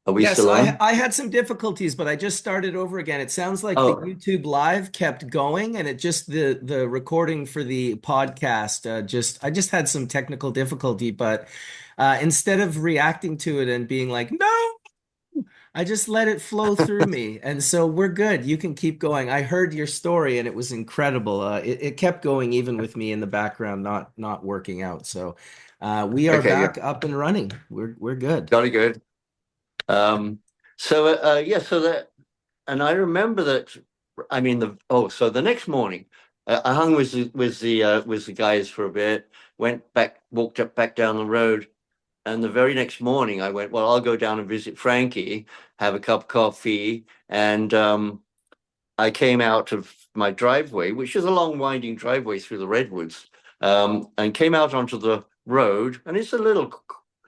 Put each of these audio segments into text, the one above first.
Are we Yes, still on? I had some difficulties, but I just started over again. It sounds like the Oh, YouTube live kept going, and it just the recording for the podcast just I just had some technical difficulty. But instead of reacting to it and being like, "No," I just let it flow through me, and so we're good. You can keep going. I heard your story, and it was incredible. It kept going even with me in the background, not working out. So we are okay, yeah, back up and running. We're good. jolly good. Um, yeah, so that, and I remember that. I mean, so the next morning, I hung with the guys for a bit, went back, walked up back down the road, and the very next morning, I went, well, I'll go down and visit Frankie, have a cup of coffee, and I came out of my driveway, which is a long winding driveway through the redwoods, and came out onto the road. And it's a little,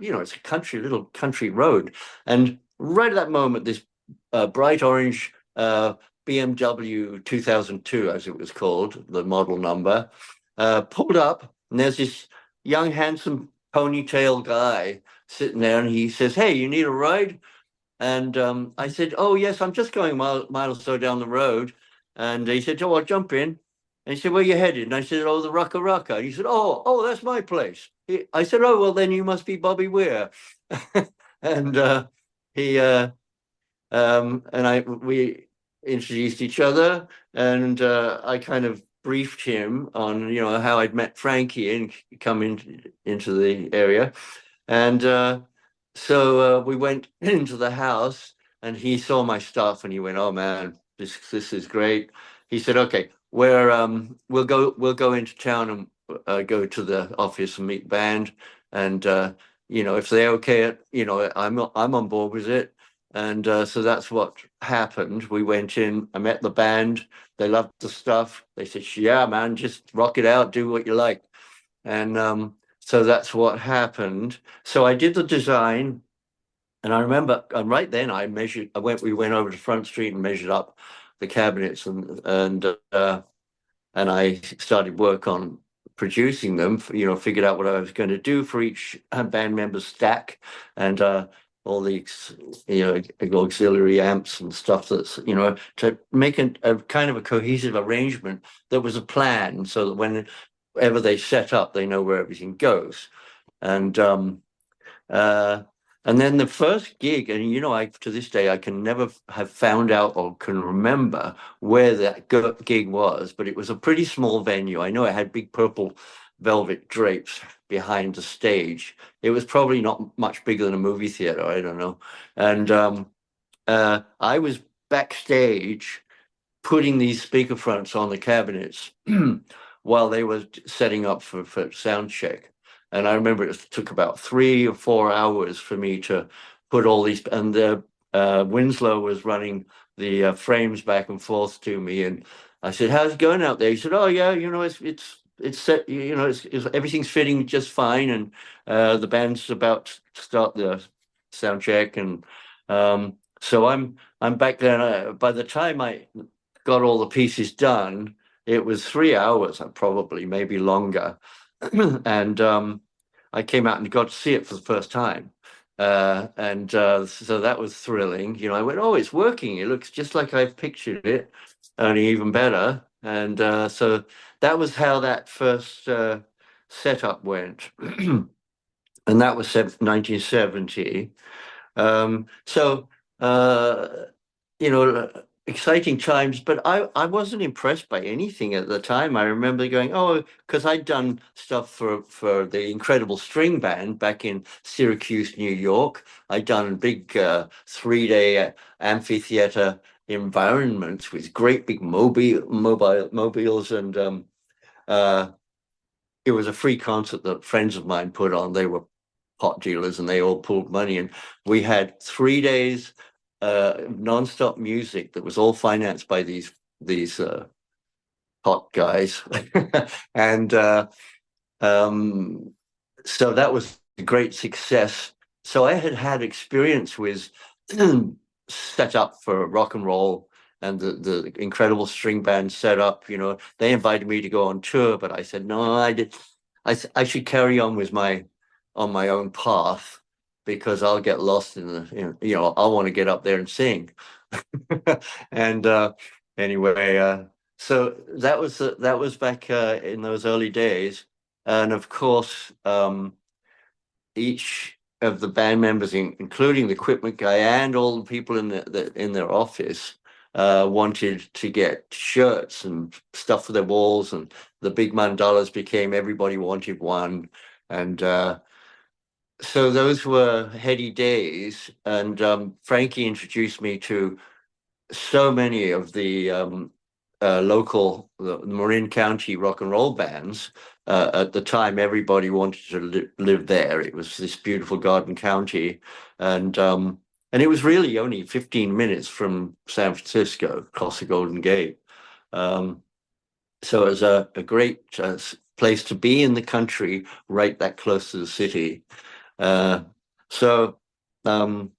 it's a little country road. And right at that moment, this bright orange BMW 2002, as it was called, the model number, pulled up. And there's this young, handsome ponytail guy sitting there. And he says, "Hey, you need a ride?" And I said, "Oh, yes, I'm just going a mile or so down the road." And he said, "Oh, I'll jump in." And he said, "Where you headed?" And I said, "Oh, the Rucka Rucka." And he said, "Oh, that's my place." I said, "Oh, well, then you must be Bobby Weir." And he and we introduced each other, and I kind of briefed him on, how I'd met Frankie and come into the area. And so we went into the house, and he saw my stuff, and he went, "Oh man, this is great." He said, "Okay, we'll go into town and go to the office and meet band, and if they're okay, I'm on board with it." And so that's what happened. We went in, I met the band. They loved the stuff. They said, "Yeah, man, just rock it out, do what you like." And so that's what happened. So I did the design, and I remember, and right then we went over to Front Street and measured up the cabinets, and I started work on producing them. Figured out what I was going to do for each band member's stack, and all the auxiliary amps and stuff, to make a kind of a cohesive arrangement that was a plan, so that whenever they set up, they know where everything goes. And uh, and then the first gig, and I to this day I can never have found out or can remember where that gig was, but it was a pretty small venue. I know it had big purple velvet drapes behind the stage. It was probably not much bigger than a movie theater. I don't know. And I was backstage putting these speaker fronts on the cabinets while they were setting up for sound check. And I remember it took about 3 or 4 hours for me to put all these, and Winslow was running the frames back and forth to me. And I said, "How's it going out there?" He said, "Oh yeah, it's set, everything's fitting just fine, and the band's about to start the sound check." And so I'm back there. And by the time I got all the pieces done, it was 3 hours, probably, maybe longer. And I came out and got to see it for the first time. And so that was thrilling. I went, "Oh, it's working. It looks just like I've pictured it, only even better." And so that was how that first setup went. And that was 1970. So, you know, exciting times, but I wasn't impressed by anything at the time. I remember going, "Oh," because I'd done stuff for the Incredible String Band back in Syracuse, New York. I'd done big 3-day amphitheater environments with great big mobiles, and uh, it was a free concert that friends of mine put on. They were pot dealers, and they all pulled money, and we had 3 days non-stop music that was all financed by these pot guys. And um, so that was a great success. So I had had experience with set up for rock and roll, and the incredible string band setup. They invited me to go on tour, but I said no. I should carry on with my own path. because I'll get lost in I want to get up there and sing. And anyway, so that was back in those early days. And of course, each of the band members, including the equipment guy and all the people in their office, wanted to get shirts and stuff for their walls, and the big mandalas became everybody wanted one. And so those were heady days. And Frankie introduced me to so many of the local the Marin County rock and roll bands. At the time, everybody wanted to live there. It was this beautiful garden county, and it was really only 15 minutes from San Francisco, across the Golden Gate. So it was a great place to be in the country, right that close to the city. So um,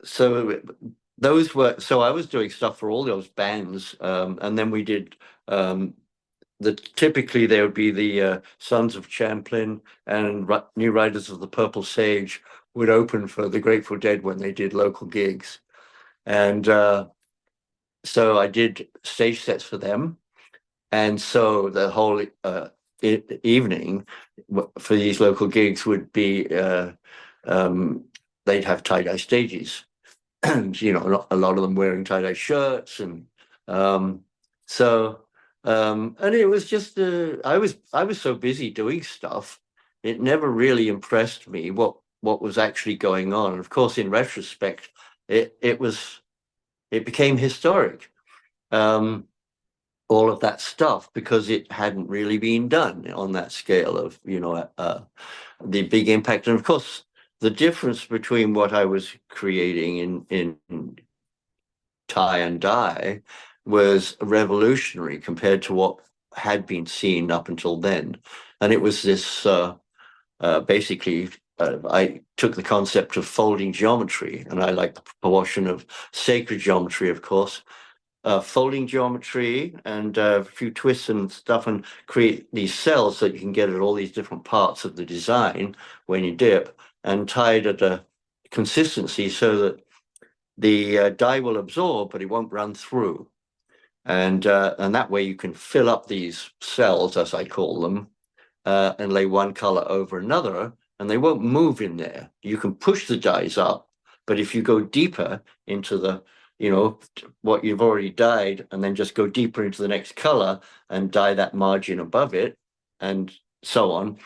so those were so I was doing stuff for all those bands, and then we did typically there would be the Sons of Champlin and New Riders of the Purple Sage would open for the Grateful Dead when they did local gigs. And so I did stage sets for them. And so the whole evening for these local gigs would be they'd have tie-dye stages. And a lot of them wearing tie-dye shirts, and and it was just I was so busy doing stuff, it never really impressed me what was actually going on. And of course, in retrospect, it became historic, all of that stuff, because it hadn't really been done on that scale of the big impact. And of course, the difference between what I was creating in tie and dye was revolutionary compared to what had been seen up until then. And it was this basically, I took the concept of folding geometry, and I like the proportion of sacred geometry, of course, folding geometry and a few twists and stuff, and create these cells that you can get at all these different parts of the design when you dip, and tied at a consistency so that the dye will absorb, but it won't run through. And that way you can fill up these cells, as I call them, and lay one color over another, and they won't move in there. You can push the dyes up, but if you go deeper into the what you've already dyed, and then just go deeper into the next color and dye that margin above it, and so on,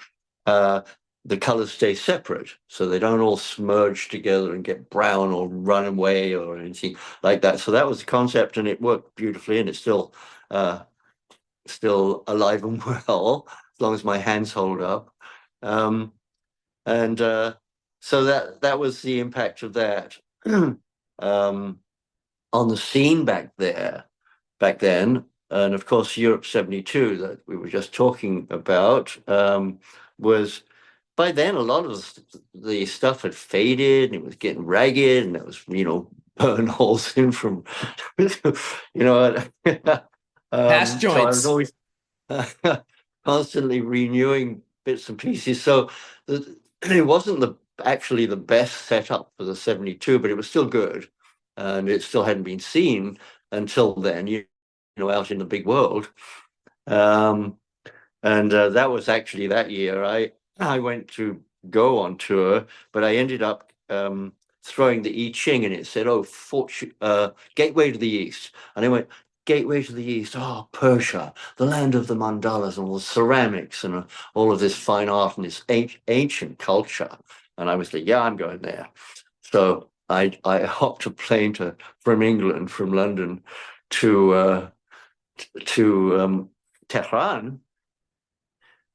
the colors stay separate, so they don't all smudge together and get brown or run away or anything like that. So that was the concept, and it worked beautifully, and it's still alive and well, as long as my hands hold up. And so that was the impact of that. On the scene back then, and of course Europe 72 that we were just talking about, was, by then a lot of the stuff had faded and it was getting ragged, and there was burn holes in from Past so I was joints. always constantly renewing bits and pieces. So it wasn't actually the best setup for the 72, but it was still good, and it still hadn't been seen until then, out in the big world. And that was actually that year I went to go on tour, but I ended up throwing the I Ching, and it said, "Oh, Gateway to the East," and I went, "Gateway to the East, oh, Persia, the land of the mandalas and all the ceramics and all of this fine art and this ancient culture." And I was like, "Yeah, I'm going there." So I hopped a plane from England, from London, to Tehran,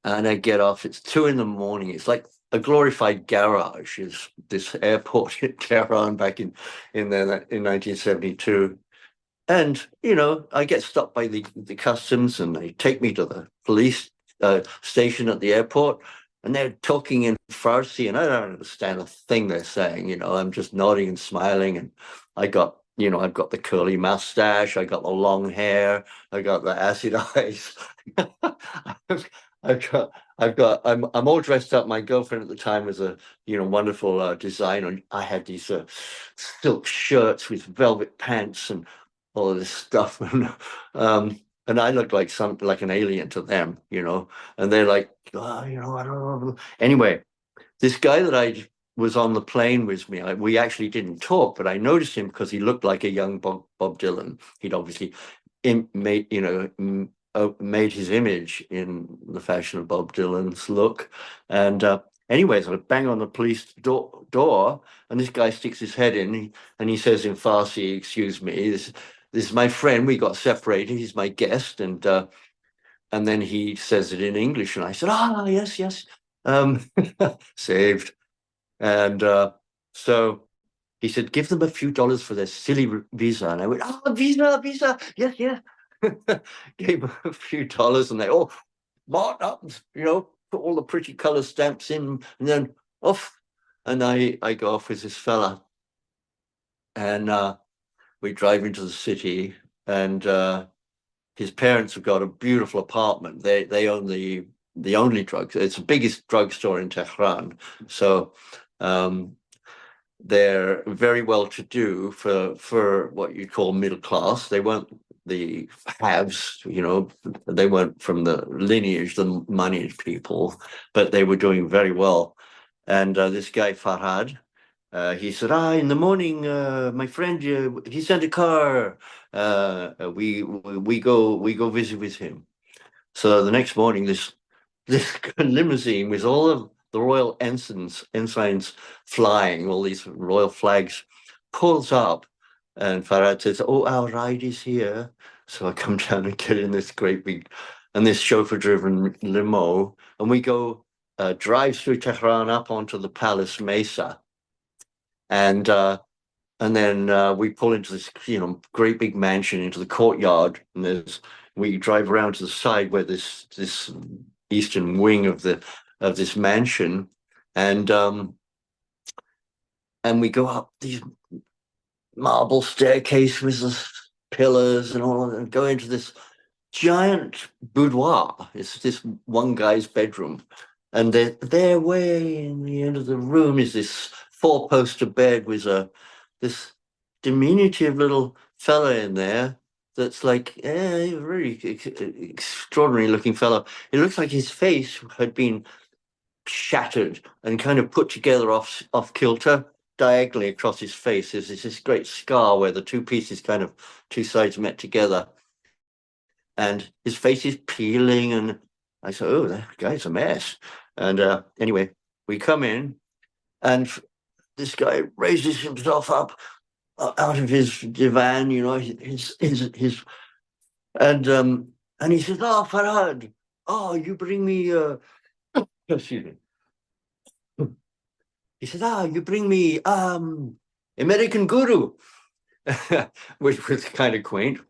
and I get off. It's 2 a.m. It's like a glorified garage. Is this airport in Tehran back in 1972? And I get stopped by the customs, and they take me to the police station at the airport, and they're talking in Farsi, and I don't understand a thing they're saying. I'm just nodding and smiling, and I've got the curly mustache, I got the long hair, I got the acid eyes. I've I'm all dressed up. My girlfriend at the time was a wonderful designer. I had these silk shirts with velvet pants and all of this stuff, and I looked like like an alien to them, And they're like, oh, I don't know. Anyway, this guy that I was on the plane with me, we actually didn't talk, but I noticed him because he looked like a young Bob Dylan. He'd obviously made his image in the fashion of Bob Dylan's look. And anyways, I bang on the police door, and this guy sticks his head in, and he says in Farsi, "Excuse me, this is my friend. We got separated. He's my guest." And then he says it in English, and I said, "Ah, yes, yes, saved." And so he said, "Give them a few dollars for their silly visa." And I went, "Oh, visa, yes, yes." Gave them a few dollars, and they all marked up, put all the pretty color stamps in, and then off. And I go off with this fella, and we drive into the city, and his parents have got a beautiful apartment. They own the only drug. It's the biggest drugstore in Tehran. So they're very well to do for what you'd call middle class. They weren't the haves, they weren't from the lineage, the moneyed people, but they were doing very well. And this guy Farhad, he said, in the morning, my friend, he sent a car. We go visit with him. So the next morning, this limousine with all of the royal ensigns flying, all these royal flags, pulls up, and Farhad says, "Oh, our ride is here." So I come down and get in this great big, and this chauffeur-driven limo, and we go drive through Tehran up onto the Palace Mesa, and then we pull into this, great big mansion into the courtyard, and we drive around to the side where this eastern wing of this mansion, and we go up these marble staircase with the pillars and all, and go into this giant boudoir. It's this one guy's bedroom, and there way in the end of the room is this four-poster bed with this diminutive little fella in there that's like a really extraordinary looking fellow. It looks like his face had been shattered and kind of put together off kilter diagonally across his face. There's this great scar where the two sides met together, and his face is peeling. And I said, "Oh, that guy's a mess." And anyway, we come in, and this guy raises himself up out of his divan, his and he says, "Oh, Farhad, you bring me excuse me." He said, "You bring me American Guru," which was kind of quaint.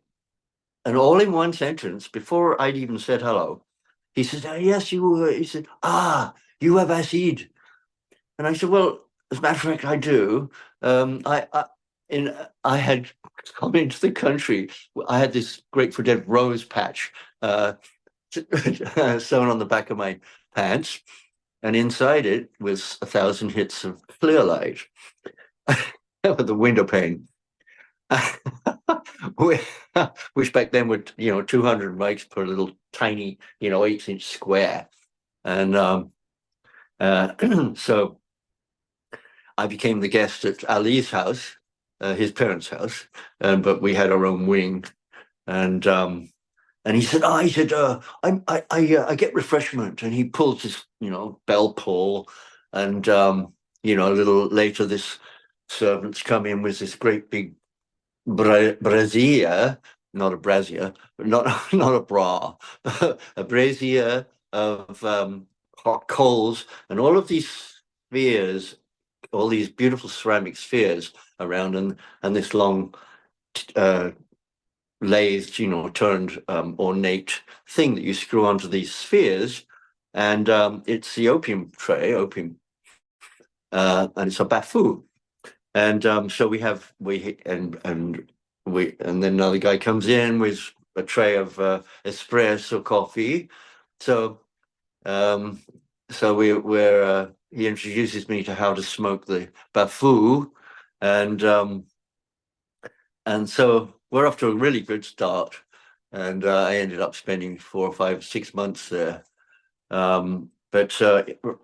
And all in one sentence, before I'd even said hello, he said, "Yes, you." He said, "You have acid." And I said, "Well, as a matter of fact, I do. I had come into the country. I had this Grateful Dead rose patch sewn on the back of my pants, and inside it was 1,000 hits of clear light with the window pane." Which back then were 200 mics per little tiny 8-inch square. And so I became the guest at Ali's house, his parents' house, but we had our own wing. And he said, I get refreshment. And he pulls this bell pull, and a little later this servants come in with this great big brazier, not a brazier, but not a bra, a brazier of hot coals, and all of these spheres, all these beautiful ceramic spheres around, and this long lathed, turned ornate thing that you screw onto these spheres, and it's the opium tray, and it's a bafu. And so and then another guy comes in with a tray of espresso coffee. So Um, so he introduces me to how to smoke the bafoo, and so we're off to a really good start. And I ended up spending 4 or 5, 6 months there. But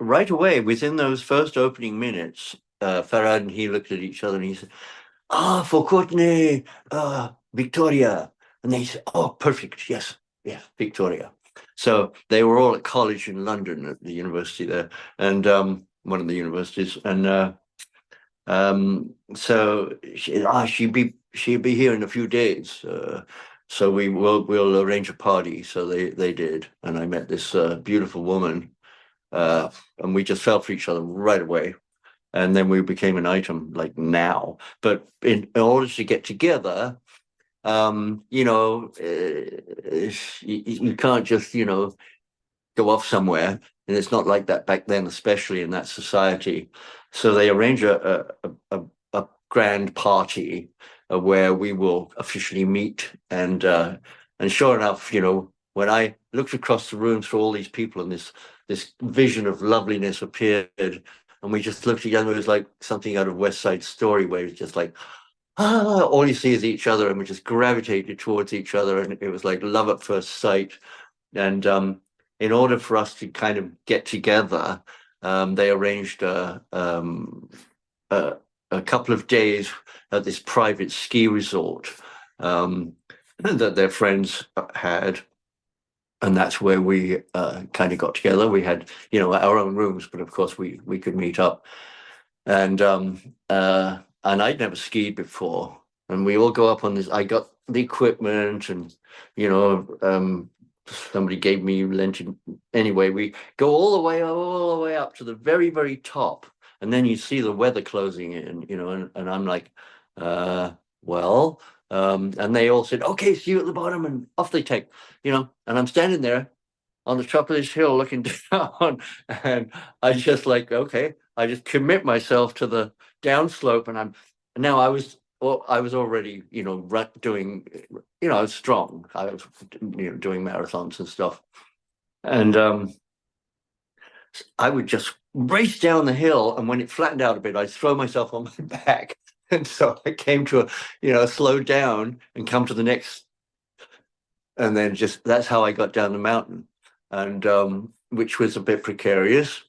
right away, within those first opening minutes, Farad and he looked at each other and he said, for Courtenay, Victoria. And they said, oh, perfect. Yes, yes, Victoria. So they were all at college in London at the university there, and one of the universities. And so she'd be here in a few days. So we'll arrange a party. So they did, and I met this beautiful woman, and we just fell for each other right away. And then we became an item like now. But in order to get together, you can't just go off somewhere, and it's not like that back then, especially in that society. So they arrange a grand party where we will officially meet, and sure enough, when I looked across the room through all these people, and this vision of loveliness appeared, and we just looked together. It was like something out of West Side Story, where it's just like, all you see is each other, and we just gravitated towards each other, and it was like love at first sight. And in order for us to kind of get together, they arranged a couple of days at this private ski resort that their friends had. And that's where we kind of got together. We had, our own rooms, but of course we could meet up. And I'd never skied before. And we all go up on this. I got the equipment, and somebody gave me anyway. We go all the way up to the very, very top, and then you see the weather closing in, and I'm like, well, and they all said, okay, see you at the bottom, and off they take, and I'm standing there on the top of this hill looking down, and I just like, okay, I just commit myself to the downslope, and I was already, doing, I was strong. I was, doing marathons and stuff. And I would just race down the hill, and when it flattened out a bit, I'd throw myself on my back. And so I came to slow down and come to the next, and then that's how I got down the mountain. And which was a bit precarious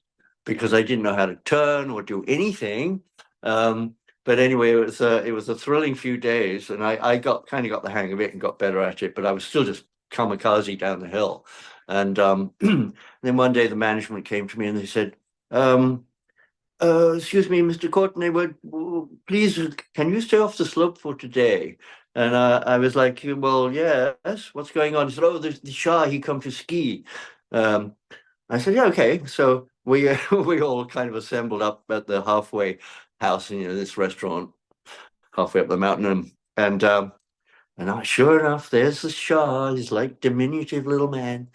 because I didn't know how to turn or do anything. But anyway, it was a thrilling few days, and I got the hang of it and got better at it. But I was still just kamikaze down the hill. And then one day the management came to me and they said, excuse me, Mr. Courtenay, please, can you stay off the slope for today? And I was like, well, yes, what's going on? He said, oh, there's the Shah, he come to ski. I said, yeah, okay. So we we all kind of assembled up at the halfway house in this restaurant halfway up the mountain, and sure enough, there's the Shah. He's like diminutive little man,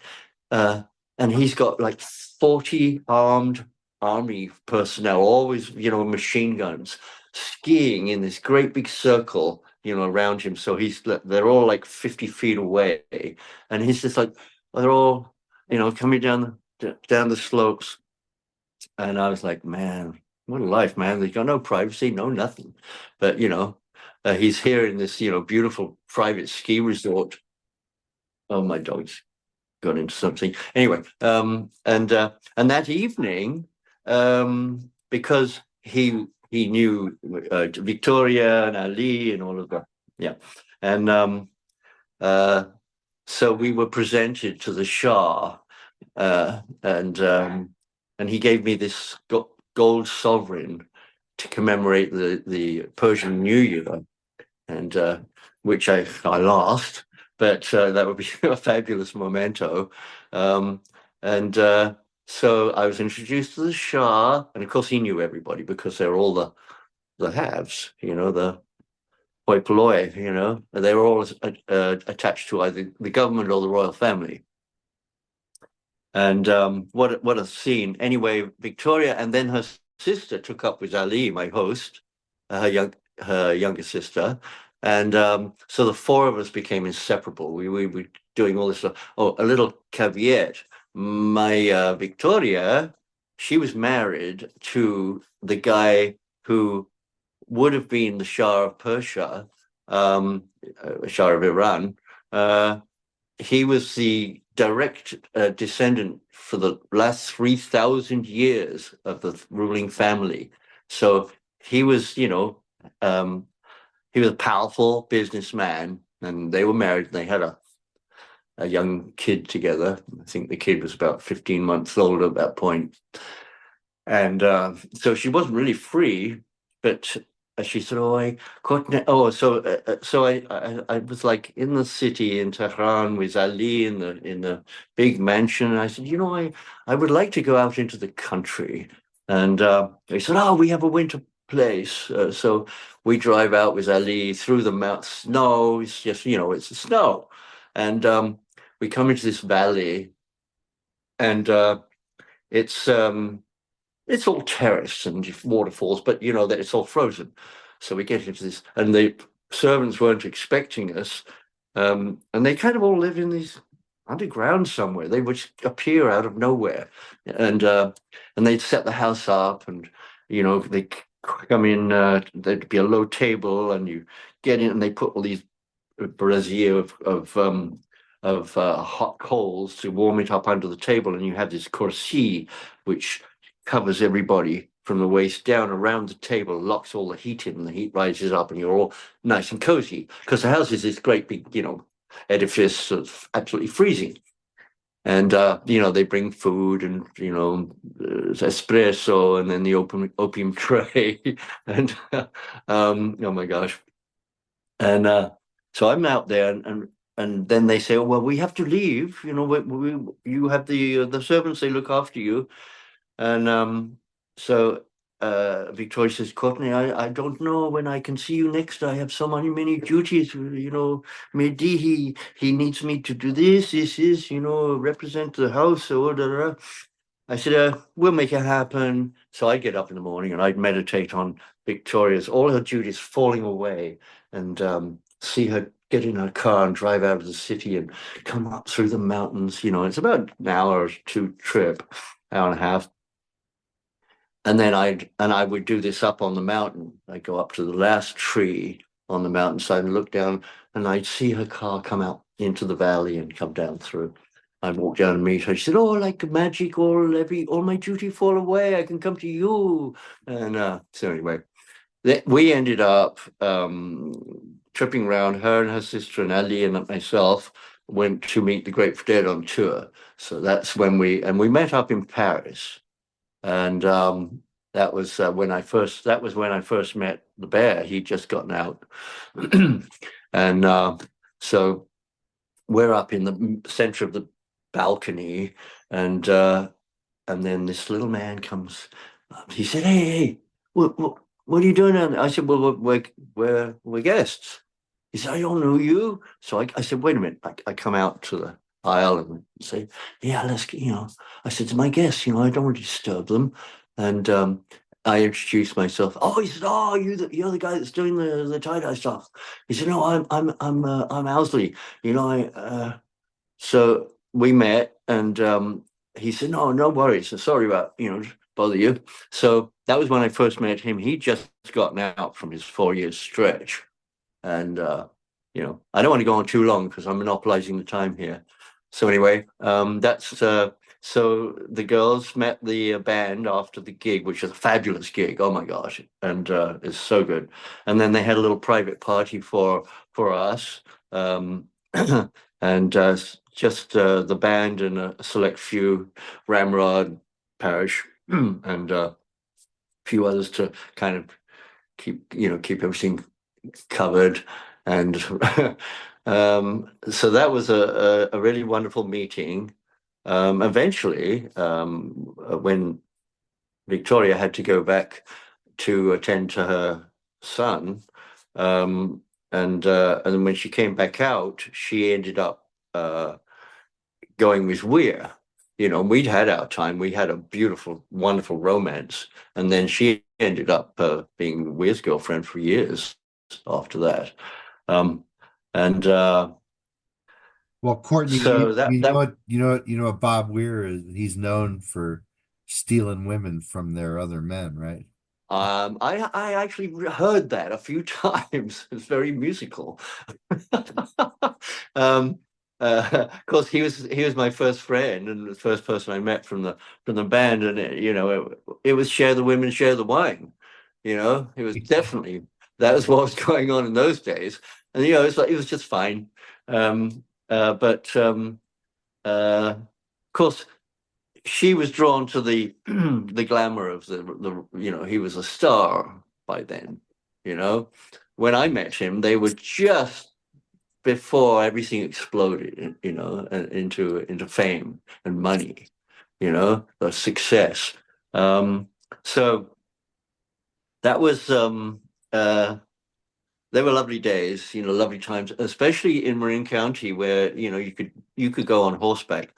and he's got like 40 armed army personnel, always machine guns, skiing in this great big circle around him. So they're all like 50 feet away, and he's just like, they're all coming down the slopes. And I was like, man, what a life, man. They've got no privacy, no nothing. But he's here in this beautiful private ski resort. Oh, my dog's got into something anyway. And that evening, because he knew Victoria and Ali and all of that, yeah. And so we were presented to the Shah, and he gave me this gold sovereign to commemorate the Persian New Year, and which I lost, but that would be a fabulous memento. And so I was introduced to the Shah, and of course he knew everybody because they're all the haves, the hoi polloi, they were all attached to either the government or the royal family. And what a scene. Anyway, Victoria and then her sister took up with Ali, my host, her younger sister. And so the four of us became inseparable. We were doing all this stuff. Oh, a little caveat. my Victoria, she was married to the guy who would have been the Shah of Persia, Shah of Iran. He was the direct descendant for the last 3,000 years of the ruling family. So he was, he was a powerful businessman, and they were married. And they had a young kid together. I think the kid was about 15 months old at that point. And so she wasn't really free, but she said, "Oh, I Courtenay." Oh, so I was like in the city in Tehran with Ali in the big mansion. And I said, I would like to go out into the country. And he said, "Oh, we have a winter place." So we drive out with Ali through the snow. It's just it's the snow, and we come into this valley, and it's it's all terrace and waterfalls, but that it's all frozen. So we get into this, and the servants weren't expecting us, and they kind of all live in these underground somewhere. They would appear out of nowhere, and they'd set the house up, and they come in. There'd be a low table, and you get in, and they put all these brazier of hot coals to warm it up under the table, and you have this corsi, which covers everybody from the waist down around the table, locks all the heat in, and the heat rises up, and you're all nice and cozy because the house is this great big, edifice of absolutely freezing. And they bring food and espresso, and then the opium tray, and oh my gosh. And so I'm out there, and then they say, "Oh, well, we have to leave. You have the servants; they look after you." And so Victoria says, "Courtney, I don't know when I can see you next. I have so many duties. Mehdi, he needs me to do this is, represent the house or whatever." I said, "We'll make it happen." So I'd get up in the morning and I'd meditate on Victoria's, all her duties falling away, and see her get in her car and drive out of the city and come up through the mountains. It's about an hour or two trip, hour and a half. And then I would do this up on the mountain. I'd go up to the last tree on the mountainside and look down, and I'd see her car come out into the valley and come down through. I'd walk down and meet her. She said, "Oh, like magic, all my duty fall away. I can come to you." And so anyway, we ended up tripping around. Her and her sister and Ali and myself went to meet the Grateful Dead on tour. So that's when we met up in Paris. And that was when I first met the bear. He'd just gotten out. And so we're up in the center of the balcony, and then this little man comes up. He said, "Hey, what are you doing?" I said, "Well, we're guests." He said, "I don't know you." So I said, "Wait a minute." I come out to the aisle and say, "Yeah, let's, I said, to my guests, I don't want to disturb them." And I introduced myself. Oh, he said, "Oh, you're the guy that's doing the tie-dye stuff." He said, "No, I'm Owsley. So we met, and he said, "No, no worries. So sorry about bother you." So that was when I first met him. He just gotten out from his 4 year stretch, and I don't want to go on too long because I'm monopolizing the time here. So anyway, that's so the girls met the band after the gig, which was a fabulous gig. Oh my gosh, and it's so good. And then they had a little private party for us. And just the band and a select few, Ramrod, Parish, and a few others to kind of keep everything covered. And so that was a really wonderful meeting. Eventually, when Victoria had to go back to attend to her son, and then when she came back out, she ended up going with Weir. We'd had our time. We had a beautiful, wonderful romance, and then she ended up being Weir's girlfriend for years after that. And Well, Courtney, So you know what, you know what Bob Weir is? He's known for stealing women from their other men, right? I actually heard that a few times. It's very musical. um, of course, he was my first friend and the first person I met from the band, and it was share the women, share the wine. It was definitely that was what was going on in those days, and it was just fine. But of course, she was drawn to the the glamour of he was a star by then. You know, when I met him, they were just before everything exploded, into fame and money, the success. So that was they were lovely days, lovely times, especially in Marin County, where you could go on horseback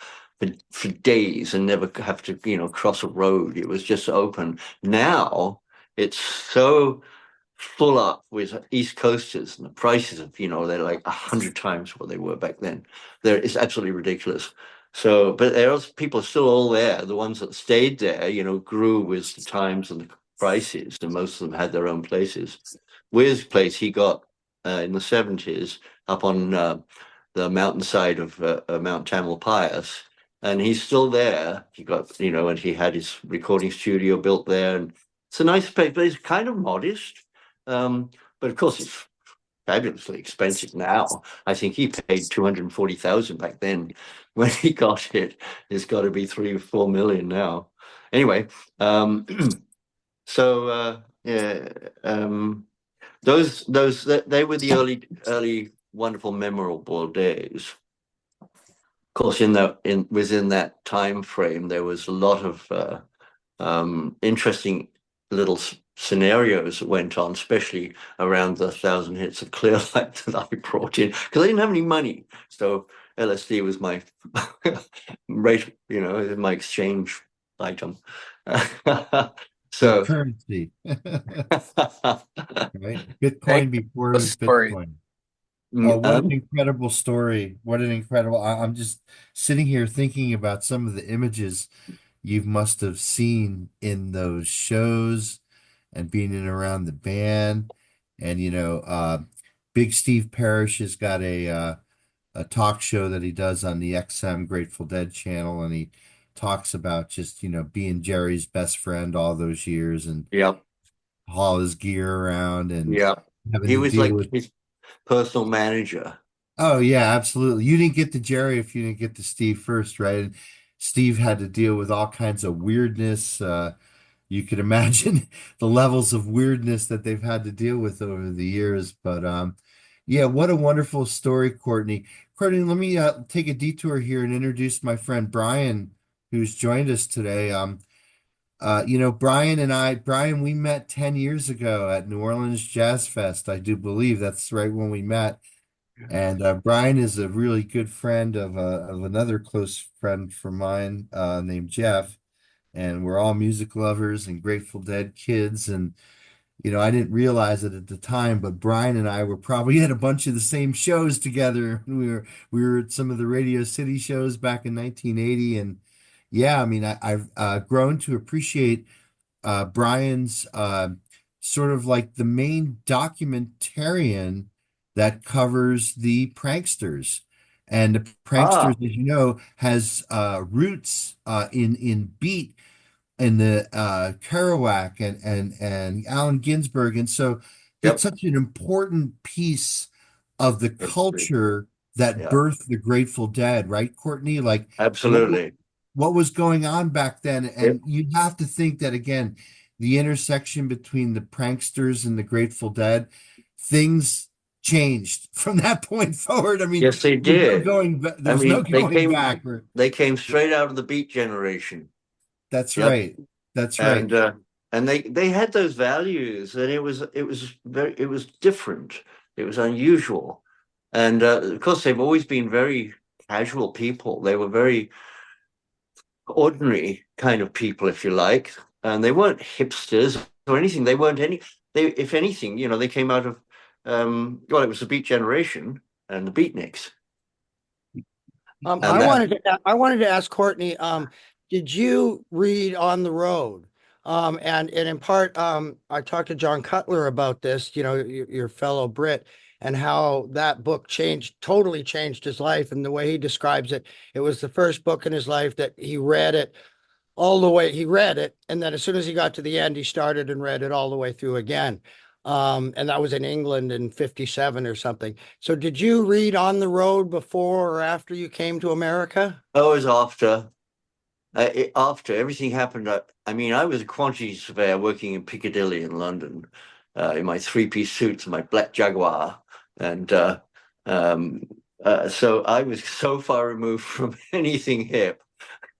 for days and never have to cross a road. It was just open. Now it's so full up with East Coasters, and the prices of they're like 100 times what they were back then. It's absolutely ridiculous. So, but there's people are still all there. The ones that stayed there, grew with the times and the prices, and most of them had their own places. Weir's place he got in the 70s up on the mountainside of Mount Tamalpais, and he's still there. He got, and he had his recording studio built there, and it's a nice place, but it's kind of modest. But of course, it's fabulously expensive now. I think he paid 240,000 back then when he got it. It's got to be 3 or 4 million now. Anyway, so yeah, they were the early wonderful memorable days. Of course, in within that time frame, there was a lot of interesting little scenarios that went on, especially around the 1,000 hits of Clearlight that I brought in because I didn't have any money. So LSD was my rate, my exchange item. Your So currency, right? Thank Bitcoin before it you was for the story. Bitcoin. Oh, what an incredible story. What an incredible. I'm just sitting here thinking about some of the images you must have seen in those shows and being in around the band. And Big Steve Parrish has got a talk show that he does on the XM Grateful Dead channel, and he talks about just, being Jerry's best friend all those years and Yep, haul his gear around and yep. having He to was deal like with. his personal manager. Oh yeah, absolutely. You didn't get to Jerry if you didn't get to Steve first, right? And Steve had to deal with all kinds of weirdness. You could imagine the levels of weirdness that they've had to deal with over the years. But yeah, what a wonderful story, Courtney. Courtney, let me take a detour here and introduce my friend Brian, who's joined us today. Brian, we met 10 years ago at New Orleans Jazz Fest. I do believe that's right when we met. And Brian is a really good friend of another close friend from mine named Jeff. And we're all music lovers and Grateful Dead kids. And, I didn't realize it at the time, but Brian and I were probably at a bunch of the same shows together. We were at some of the Radio City shows back in 1980. And yeah, I mean, I've grown to appreciate Brian's sort of like the main documentarian that covers the pranksters. And the pranksters, Ah, as you know, has roots in beat and the Kerouac and Allen Ginsberg. And so it's yep. such an important piece of the History. culture that Yeah, birthed the Grateful Dead, right, Courtney? Like what absolutely. what was going on back then? Yep. And you have to think that again, the intersection between the pranksters and the Grateful Dead, things changed from that point forward. I mean, Yes, they there's no did. going I there's no mean, going back. they came straight out of the Beat generation. That's Yep. right. That's right. And they had those values, and it was different. It was unusual, and of course they've always been very casual people. They were very ordinary kind of people, if you like, and they weren't hipsters or anything. They weren't any. They, if anything, they came out of well, it was the Beat generation and the Beatniks. And that, I wanted to ask Courtney, did you read On the Road? And in part, I talked to John Cutler about this, your fellow Brit, and how that book totally changed his life. And the way he describes it, it was the first book in his life that he read it all the way. He read it, and then as soon as he got to the end, he started and read it all the way through again. And that was in England in 57 or something. So did you read On the Road before or after you came to America? I was after everything happened. I mean, I was a quantity surveyor working in Piccadilly in London, in my three-piece suits and my black Jaguar. And so I was so far removed from anything hip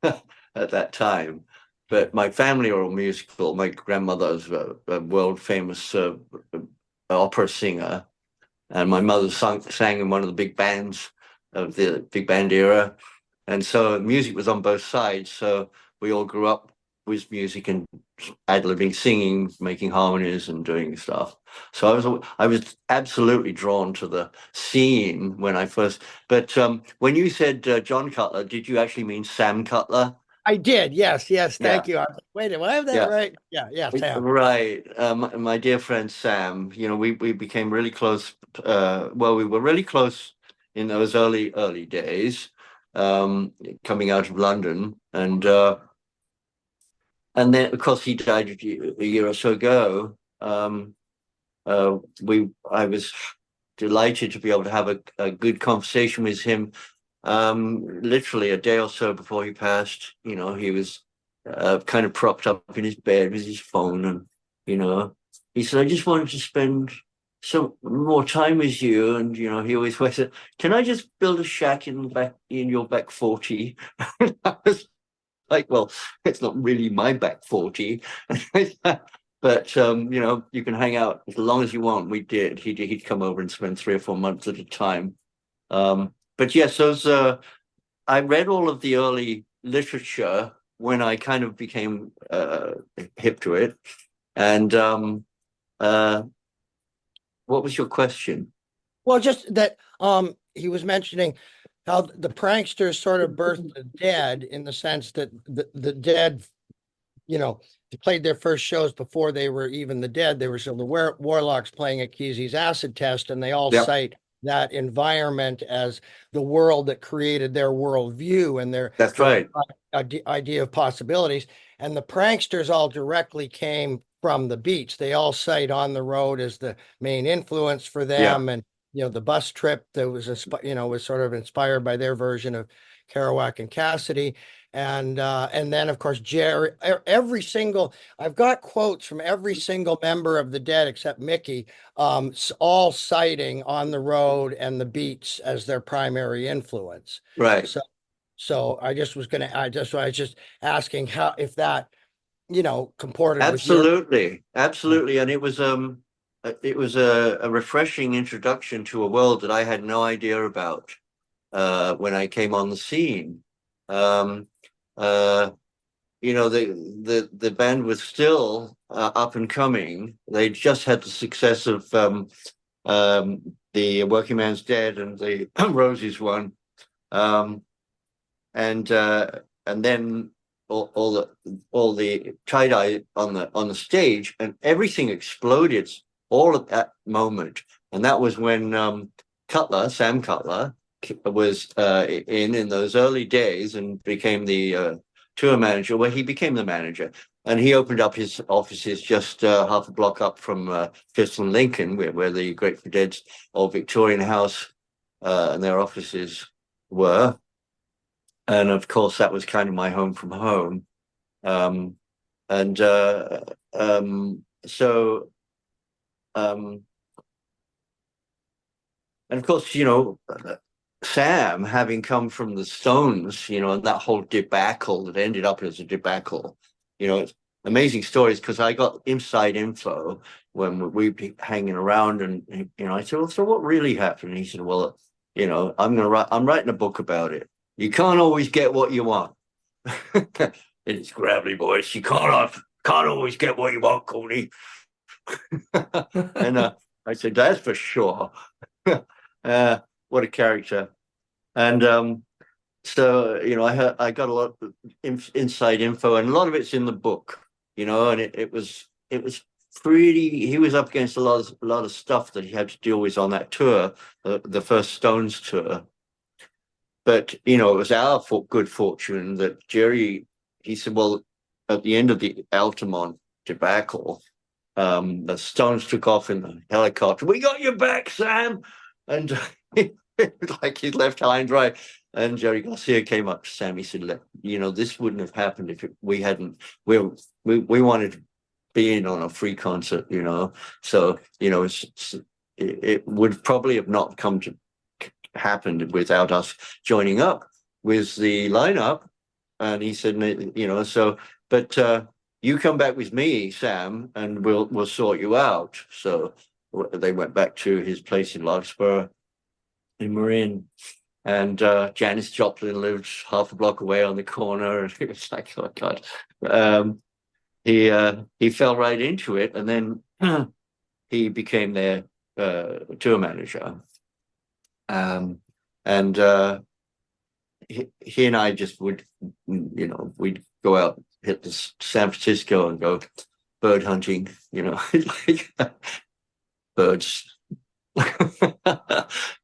at that time. But my family are all musical. My grandmother was a world famous opera singer, and my mother sang in one of the big bands of the big band era. And so music was on both sides. So we all grew up with music and ad-libbing, singing, making harmonies and doing stuff. So I was absolutely drawn to the scene when I first, but when you said John Cutler, did you actually mean Sam Cutler? I did. Yes. Yes. Yeah. Thank you. Wait, do I have that Yeah. right? Yeah. Yeah. Sam. Right. My dear friend Sam, we became really close. Well, we were really close in those early days, coming out of London. And then, of course, he died a year or so ago. I was delighted to be able to have a good conversation with him. Literally a day or so before he passed, he was kind of propped up in his bed with his phone, and he said, "I just wanted to spend some more time with you." And he always said, "Can I just build a shack in your back 40?" And I was like, "Well, it's not really my back 40." But you can hang out as long as you want. We did. He'd come over and spend 3 or 4 months at a time. But yes, I read all of the early literature when I kind of became hip to it. And what was your question? Well, just that he was mentioning how the pranksters sort of birthed the dead in the sense that the dead, they played their first shows before they were even the dead. They were still the warlocks playing at Kesey's acid test, and they all Yep. cite that environment as the world that created their worldview and That's right. idea of possibilities. And the pranksters all directly came from the beach. They all cite On the Road as the main influence for them. And, the bus trip that was, was sort of inspired by their version of Kerouac and Cassidy. And then of course, Jerry, I've got quotes from every single member of the Dead except Mickey, all citing On the Road and the Beats as their primary influence. Right. So I just was I was just asking how, if that, comported Absolutely. Absolutely. And it was a refreshing introduction to a world that I had no idea about when I came on the scene. The band was still up and coming. They just had the success of the Working Man's Dead and the Roses one, and then all the tie-dye on the stage, and everything exploded all at that moment. And that was when Sam Cutler was in those early days and became the tour manager. Well, he became the manager, and he opened up his offices just half a block up from Fifth and Lincoln, where the Grateful Dead's old Victorian house and their offices were. And of course, that was kind of my home from home. And of course, Sam, having come from the Stones, and that whole debacle that ended up as a debacle, it's amazing stories, because I got inside info when we'd be hanging around, and I said, "Well, so what really happened?" And he said, "Well, I'm writing a book about it. You can't always get what you want." In his gravelly voice, "You can't always get what you want, Courtney." And I said, "That's for sure." What a character. And So, I got a lot of inside info, and a lot of it's in the book, and it was pretty. He was up against a lot of stuff that he had to deal with on that tour, the first Stones tour. But it was our good fortune that Jerry. He said, well, at the end of the Altamont debacle, the Stones took off in the helicopter. We got your back, Sam, and like he left high and dry. And Jerry Garcia came up to Sam. He said, "Look, this wouldn't have happened if we hadn't. We wanted to be in on a free concert, So it would probably have not come to happen without us joining up with the lineup." And he said, but you come back with me, Sam, and we'll sort you out. So they went back to his place in Larkspur in Marin. And Janis Joplin lived half a block away on the corner. And it was like, oh God. He fell right into it, and then he became their tour manager. And he and I just would, we'd go out, hit the San Francisco and go bird hunting, like birds.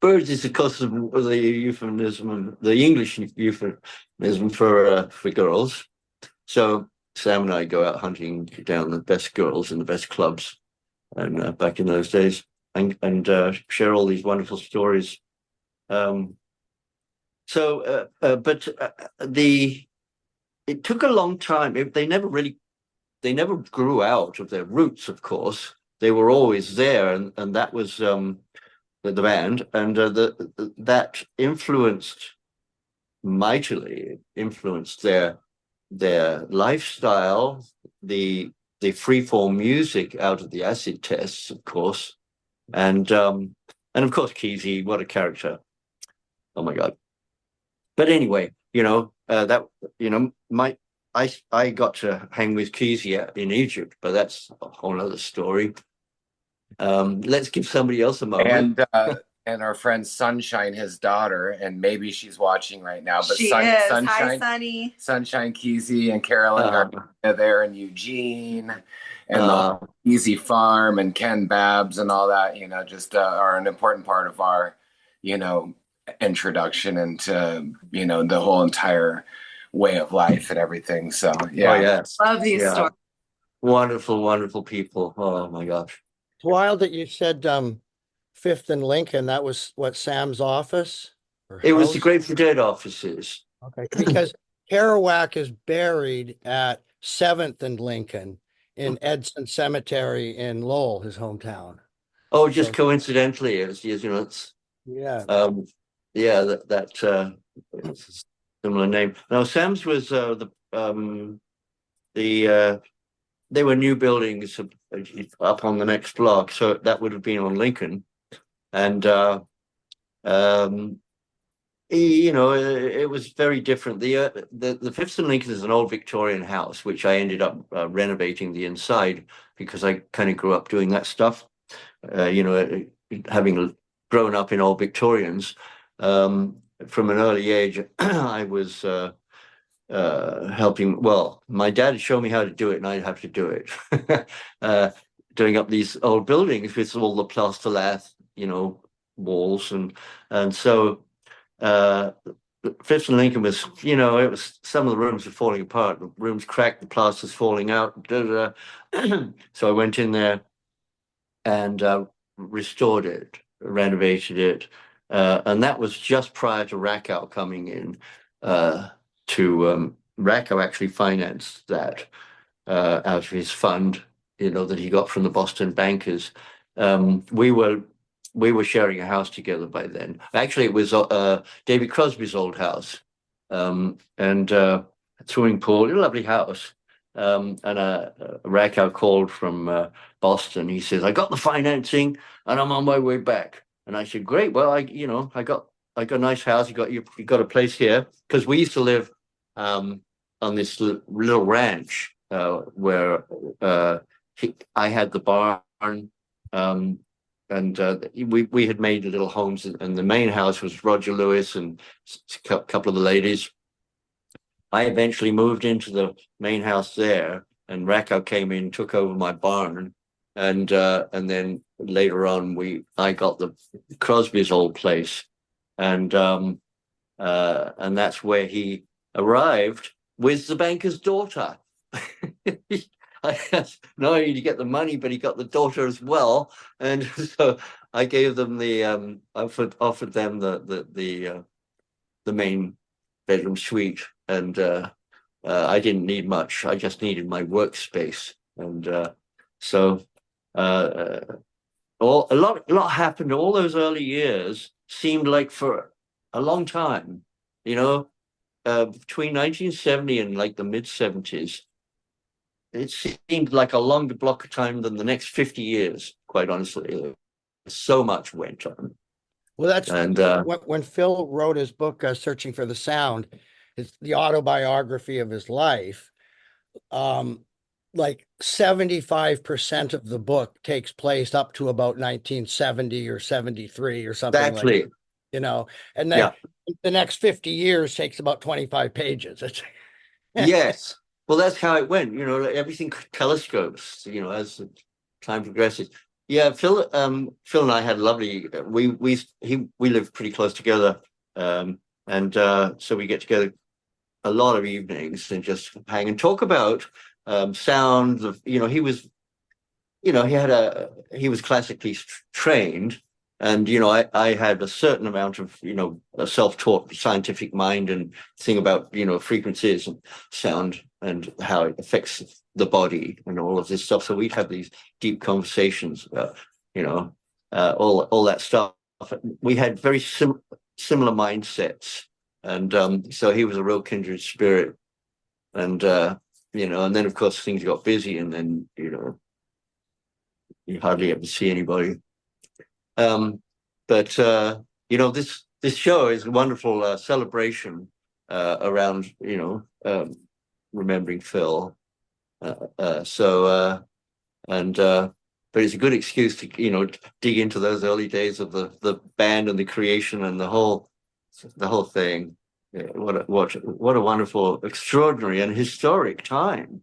Birds is, of course, the euphemism, the English euphemism for girls. So Sam and I go out hunting down the best girls in the best clubs, and back in those days, and share all these wonderful stories. But it took a long time. They never grew out of their roots. Of course, they were always there, and that was the band, and that mightily influenced their lifestyle, the freeform music out of the acid tests, of course, and of course Kesey, what a character! Oh my God. But anyway, that I got to hang with Kesey in Egypt, but that's a whole other story. Let's give somebody else a moment. And our friend Sunshine, his daughter, and maybe she's watching right now. But She is. Sunshine, Hi, Sunny. Sunshine Kesey and Carolyn are there in Eugene, and the Easy Farm and Ken Babs and all that. Just are an important part of our, introduction into the whole entire way of life and everything. So yeah. Oh yes. Love these stories. Wonderful, wonderful people. Oh my gosh. It's wild that you said Fifth and Lincoln. That was what, Sam's office? It was the Grateful Dead offices. Okay, because Kerouac is buried at 7th and Lincoln in Edson Cemetery in Lowell, his hometown. Oh, just coincidentally, it's Yeah. that similar name. Now Sam's was they were new buildings up on the next block, so that would have been on Lincoln, and it was very different. The Fifth and Lincoln is an old Victorian house, which I ended up renovating the inside because I kind of grew up doing that stuff. Having grown up in old Victorians, from an early age, I was helping. Well, my dad showed me how to do it, and I'd have to do it. Doing up these old buildings with all the plaster lath, walls, and so Fifth and Lincoln was, it was, some of the rooms were falling apart. The rooms cracked, the plaster's falling out. So I went in there and restored it, renovated it, and that was just prior to Rakow coming in. Rakow actually financed that out of his fund, that he got from the Boston bankers. We were sharing a house together by then. Actually, it was David Crosby's old house, and a swimming pool, a lovely house. And Rakow called from Boston. He says, "I got the financing, and I'm on my way back." And I said, "Great. Well, I got a nice house. You got a place here," because we used to live on this little ranch where I had the barn. we had made little homes, and the main house was Roger Lewis and a couple of the ladies. I eventually moved into the main house there, and Racco came in, took over my barn, and then later on I got the Crosby's old place, and that's where he arrived with the banker's daughter. I not only did he get the money, but he got the daughter as well, and so I gave them offered them the main bedroom suite, and I didn't need much. I just needed my workspace, and so a lot happened. All those early years seemed like for a long time, between 1970 and like the mid 70s. It seemed like a longer block of time than the next 50 years, quite honestly. So much went on. Well, that's And when Phil wrote his book, Searching for the Sound, it's the autobiography of his life. Like 75% of the book takes place up to about 1970 or 73 or something exactly. like that, and then the next 50 years takes about 25 pages. Yes. Well, that's how it went. Everything telescopes, as time progresses. Yeah, Phil and I had lovely. We lived pretty close together, and so we get together a lot of evenings and just hang and talk about sound. He was, he was classically trained, and I had a certain amount of a self-taught scientific mind and thing about frequencies and sound and how it affects the body and all of this stuff. So we'd have these deep conversations about all that stuff. We had very similar mindsets, and so he was a real kindred spirit. And and then of course things got busy, and then you hardly ever see anybody. But this show is a wonderful celebration around remembering Phil. But it's a good excuse to dig into those early days of the band and the creation and the whole thing. Yeah, what a wonderful, extraordinary, and historic time,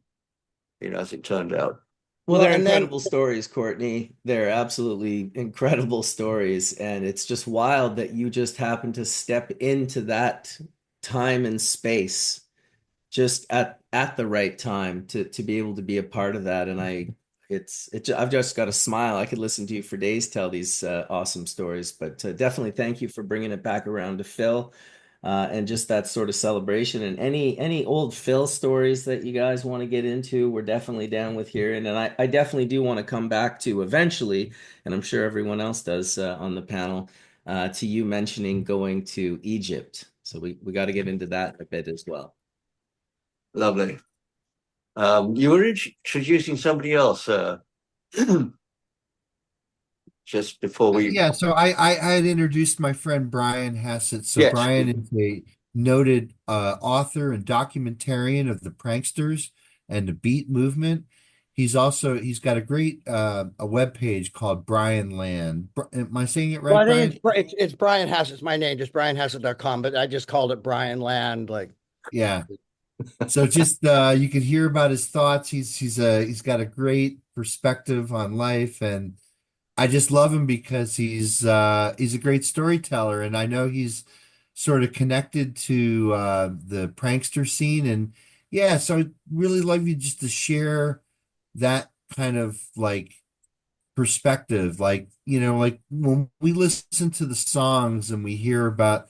as it turned out. Well, they're incredible stories, Courtney. They're absolutely incredible stories. And it's just wild that you just happened to step into that time and space just at the right time to be able to be a part of that. And I've just got a smile. I could listen to you for days tell these awesome stories, but definitely thank you for bringing it back around to Phil. And just that sort of celebration, and any old Phil stories that you guys want to get into, we're definitely down with here. And I definitely do want to come back to eventually, and I'm sure everyone else does on the panel, to you mentioning going to Egypt. So we got to get into that a bit as well. Lovely. You were introducing somebody else just before we. Yeah, so I had introduced my friend Brian Hess. So Yes. Brian is a noted author and documentarian of the pranksters and the beat movement. He's got a great a webpage called Brian Land. Am I saying it right, Well, Brian? It's Brian Hess. It's my name, just brianhessett.com, but I just called it Brian Land. Yeah. So just you can hear about his thoughts. He's got a great perspective on life, and I just love him because he's a great storyteller, and I know he's sort of connected to the prankster scene, and yeah, so I'd really love you just to share that kind of perspective, like when we listen to the songs and we hear about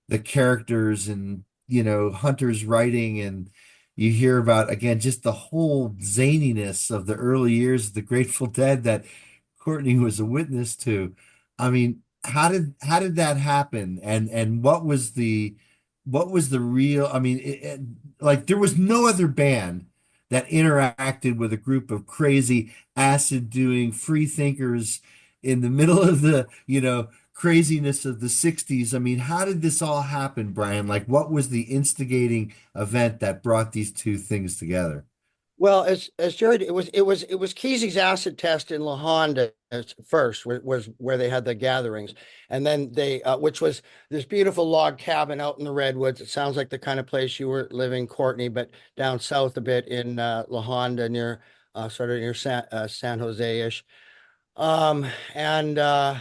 the characters and Hunter's writing, and you hear about again just the whole zaniness of the early years of the Grateful Dead that Courtney was a witness to. I mean, how did that happen? And what was the real? I mean, there was no other band that interacted with a group of crazy acid doing free thinkers in the middle of the craziness of the 60s. I mean, how did this all happen, Brian? What was the instigating event that brought these two things together? Well, as Jared, it was Kesey's acid test in La Honda as first was where they had the gatherings, and then they which was this beautiful log cabin out in the redwoods. It sounds like the kind of place you were living, Courtney, but down south a bit in La Honda near sort of near San Jose-ish. Um, and and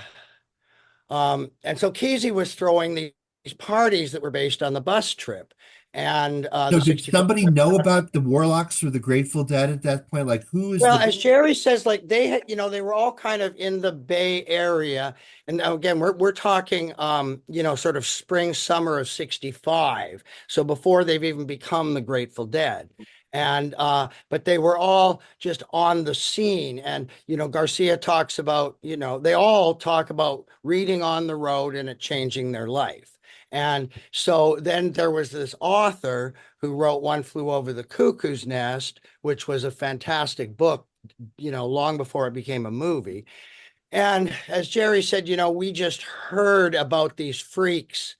so Kesey was throwing these parties that were based on the bus trip, and So the did 64. somebody know about the Warlocks or the Grateful Dead at that point? Like who is Well, the as Jerry says, like they had, they were all kind of in the Bay Area. And now again, we're talking sort of spring, summer of 65. So before they've even become the Grateful Dead. And but they were all just on the scene. And Garcia talks about, they all talk about reading on the road and it changing their life. And so then there was this author who wrote One Flew Over the Cuckoo's Nest, which was a fantastic book, long before it became a movie. And as Jerry said, we just heard about these freaks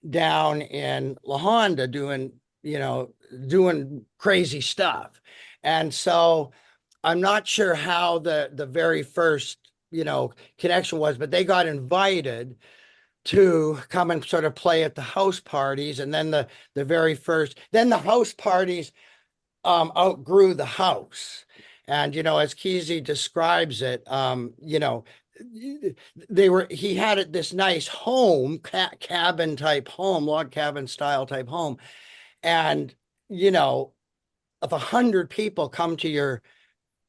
down in La Honda doing crazy stuff. And so I'm not sure how the very first, connection was, but they got invited to come and sort of play at the house parties. And then then the house parties outgrew the house. And, as Kesey describes it, he had this nice home, cabin type home, log cabin style type home. And, if 100 people come to your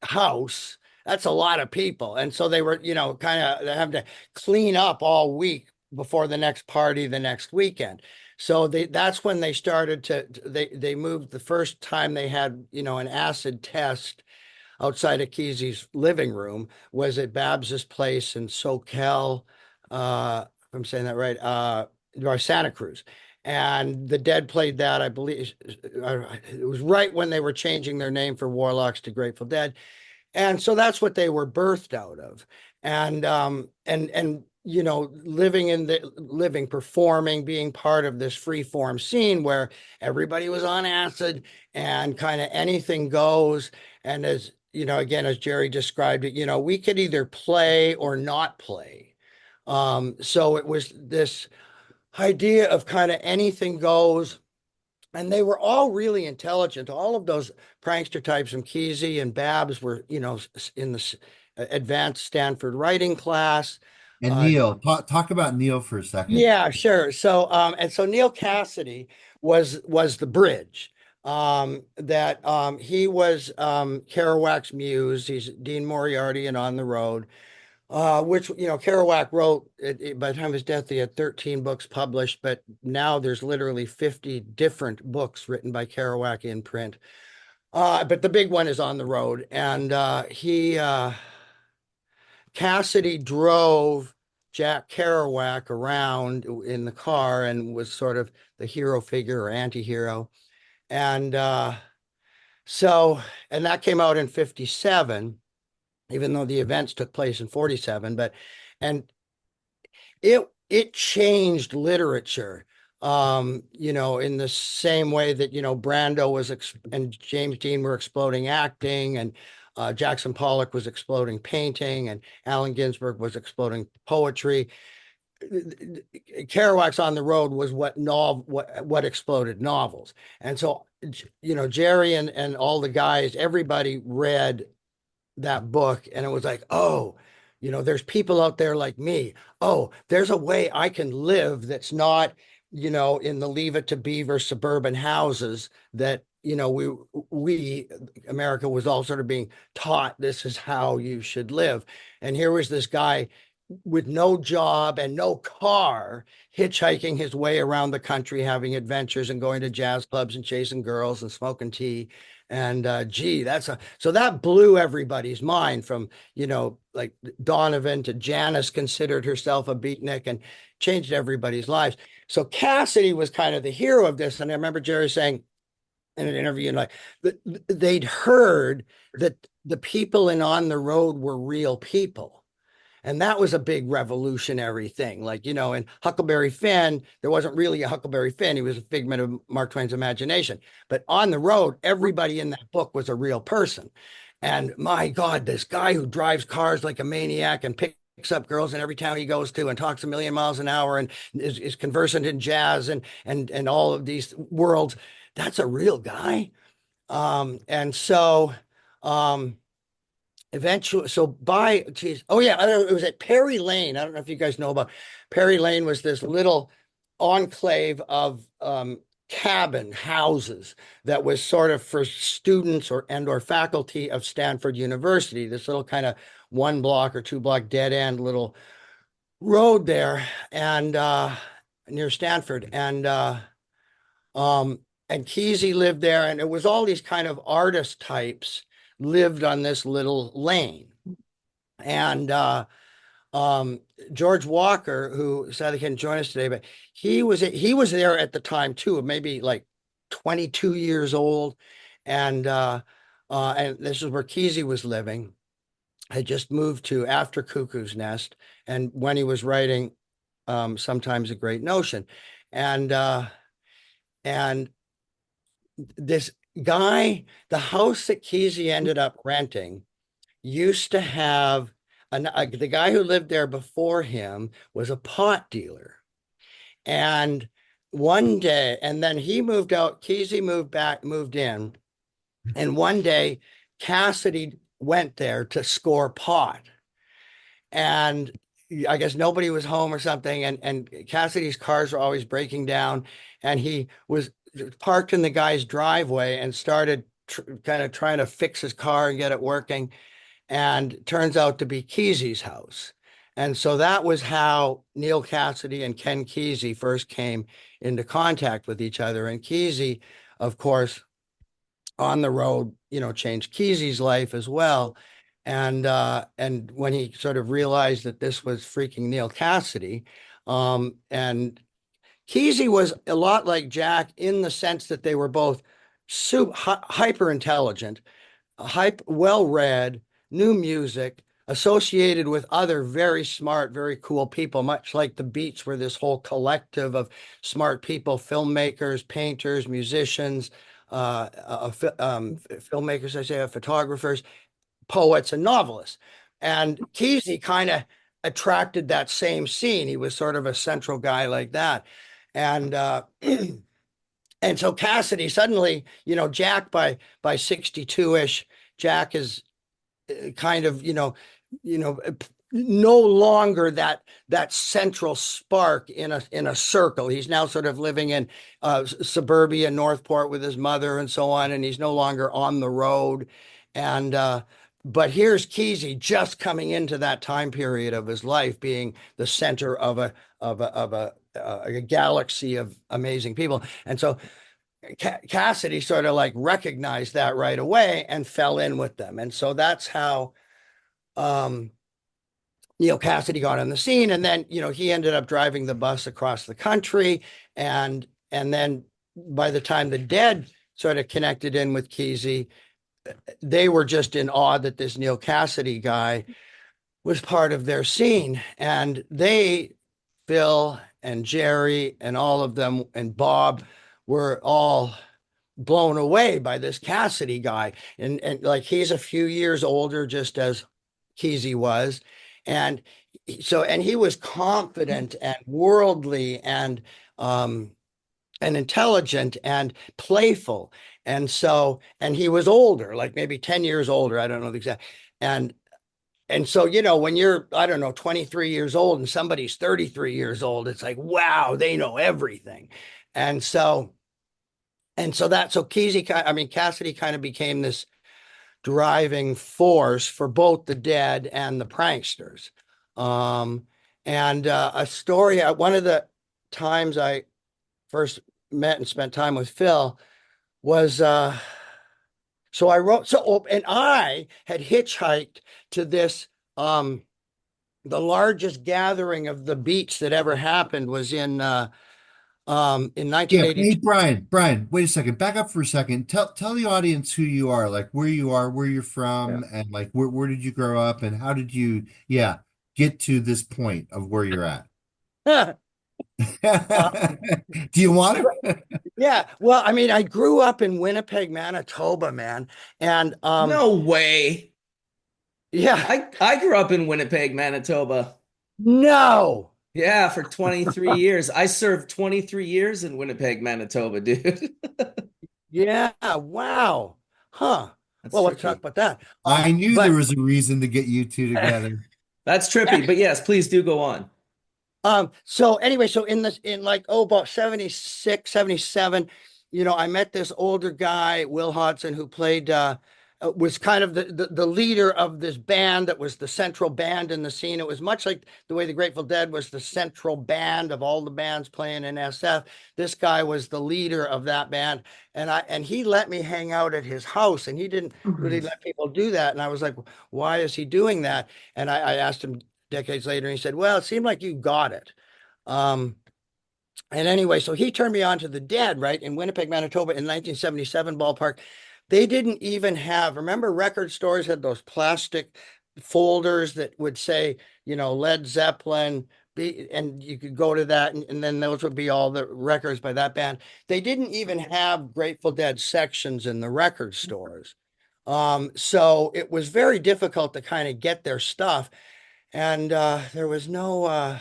house, that's a lot of people. And so they were, kind of having to clean up all week before the next party the next weekend. So that's when they started they moved the first time they had, an acid test outside of Kesey's living room was at Babs's place in Soquel, if I'm saying that right, or Santa Cruz. And the Dead played that, I believe. It was right when they were changing their name for Warlocks to Grateful Dead. And so that's what they were birthed out of. And living, performing, being part of this free form scene where everybody was on acid and kind of anything goes. And as again, as Jerry described it, we could either play or not play. So it was this idea of kind of anything goes. And they were all really intelligent. All of those prankster types from Kesey and Babs were, in the advanced Stanford writing class. and Neil? Talk about Neil for a second. Yeah, sure. So, and so Neil Cassidy was the bridge. That he was Kerouac's muse. He's Dean Moriarty and On the Road. Which, Kerouac wrote by the time of his death, he had 13 books published, but now there's literally 50 different books written by Kerouac in print. But the big one is On the Road. And Cassidy drove Jack Kerouac around in the car and was sort of the hero figure or anti-hero. And and that came out in 57, even though the events took place in 47, and it changed literature, in the same way that, Brando and James Dean were exploding acting, and Jackson Pollock was exploding painting, and Allen Ginsberg was exploding poetry. Kerouac's On the Road was what exploded novels. And so, Jerry and all the guys, everybody read that book and it was like, oh, there's people out there like me. Oh, there's a way I can live that's not, in the Leave It to Beaver suburban houses that, we America was all sort of being taught this is how you should live. And here was this guy with no job and no car, hitchhiking his way around the country, having adventures and going to jazz clubs and chasing girls and smoking tea. And so that blew everybody's mind from, like Donovan to Janice considered herself a beatnik and changed everybody's lives. So Cassidy was kind of the hero of this. And I remember Jerry saying in an interview, like they'd heard that the people in On the Road were real people. And that was a big revolutionary thing. Like, you know, in Huckleberry Finn, there wasn't really a Huckleberry Finn. He was a figment of Mark Twain's imagination. But on the road, everybody in that book was a real person. And my God, this guy who drives cars like a maniac and picks up girls in every town he goes to and talks a million miles an hour and is conversant in jazz and all of these worlds, that's a real guy. And so eventually, so by geez, oh yeah, I don't know, it was at Perry Lane. I don't know if you guys know about Perry Lane. Was this little enclave of cabin houses that was sort of for students or faculty of Stanford University. This little kind of 1 block or 2 block dead end little road there, and near Stanford, and Kesey lived there, and it was all these kind of artist types lived on this little lane. And George Walker, who sadly can't join us today, but he was there at the time too, maybe like 22 years old, and this is where Kesey was living. Had just moved to after Cuckoo's Nest, and when he was writing, sometimes a great notion, and this guy, the house that Kesey ended up renting used to have the guy who lived there before him was a pot dealer. And one day, and then he moved out, Kesey moved in. And one day, Cassidy went there to score pot. And I guess nobody was home or something. And Cassidy's cars were always breaking down. And he was parked in the guy's driveway and started kind of trying to fix his car and get it working. And turns out to be Kesey's house. And so that was how Neal Cassady and Ken Kesey first came into contact with each other. And Kesey, of course, on the road, you know, changed Kesey's life as well. And when he sort of realized that this was freaking Neal Cassady, and Kesey was a lot like Jack in the sense that they were both hyper intelligent, well read, new music, associated with other very smart, very cool people, much like the Beats were this whole collective of smart people, filmmakers, painters, musicians, filmmakers, I say, photographers, poets, and novelists. And Kesey kind of attracted that same scene. He was sort of a central guy like that. And and so Cassady suddenly, you know, Jack by 62-ish, Jack is kind of, no longer that central spark in a circle. He's now sort of living in suburbia Northport with his mother and so on, and he's no longer on the road. And but here's Kesey just coming into that time period of his life, being the center of a galaxy of amazing people. And so Cassady sort of like recognized that right away and fell in with them. And so that's how Neal Cassady got on the scene. And then, he ended up driving the bus across the country. And then by the time the Dead sort of connected in with Kesey, they were just in awe that this Neal Cassady guy was part of their scene. And Phil and Jerry and all of them and Bob were all blown away by this Cassady guy. And like, he's a few years older, just as Kesey was. And he was confident and worldly and intelligent and playful. And he was older, like maybe 10 years older. I don't know the exact. And so, when you're, I don't know, 23 years old and somebody's 33 years old, it's like, wow, they know everything. So Cassady kind of became this driving force for both the Dead and the Pranksters. A story, one of the times I first met and spent time with Phil was, and I had hitchhiked to this, the largest gathering of the Beats that ever happened was in 1982. Yeah, hey, Brian, wait a second. Back up for a second. Tell the audience who you are, like where you are, where you're from, and like where did you grow up and how did you, yeah. get to this point of where you're at? Uh, Do you want to? yeah. Well, I mean, I grew up in Winnipeg, Manitoba, man. And No way. yeah, I grew up in Winnipeg, Manitoba. no. Yeah, for 23 years. I served 23 years in Winnipeg, Manitoba, dude. Yeah, wow. Huh. That's Well, let's talk trippy. about that. I knew there But was a reason to get you two together. That's trippy, but yes, please do go on. so anyway, so in like, about 76, 77, I met this older guy, Will Hodson, who played was kind of the leader of this band that was the central band in the scene. It was much like the way the Grateful Dead was the central band of all the bands playing in SF. This guy was the leader of that band, and he let me hang out at his house, and he didn't really let people do that. And I was like, why is he doing that? And I asked him decades later, and he said, well, it seemed like you got it. Um, and anyway, so he turned me on to the Dead, right, in Winnipeg, Manitoba in 1977 ballpark. They didn't even have, remember, record stores had those plastic folders that would say, Led Zeppelin, and you could go to that, and then those would be all the records by that band. They didn't even have Grateful Dead sections in the record stores. So it was very difficult to kind of get their stuff. And there was no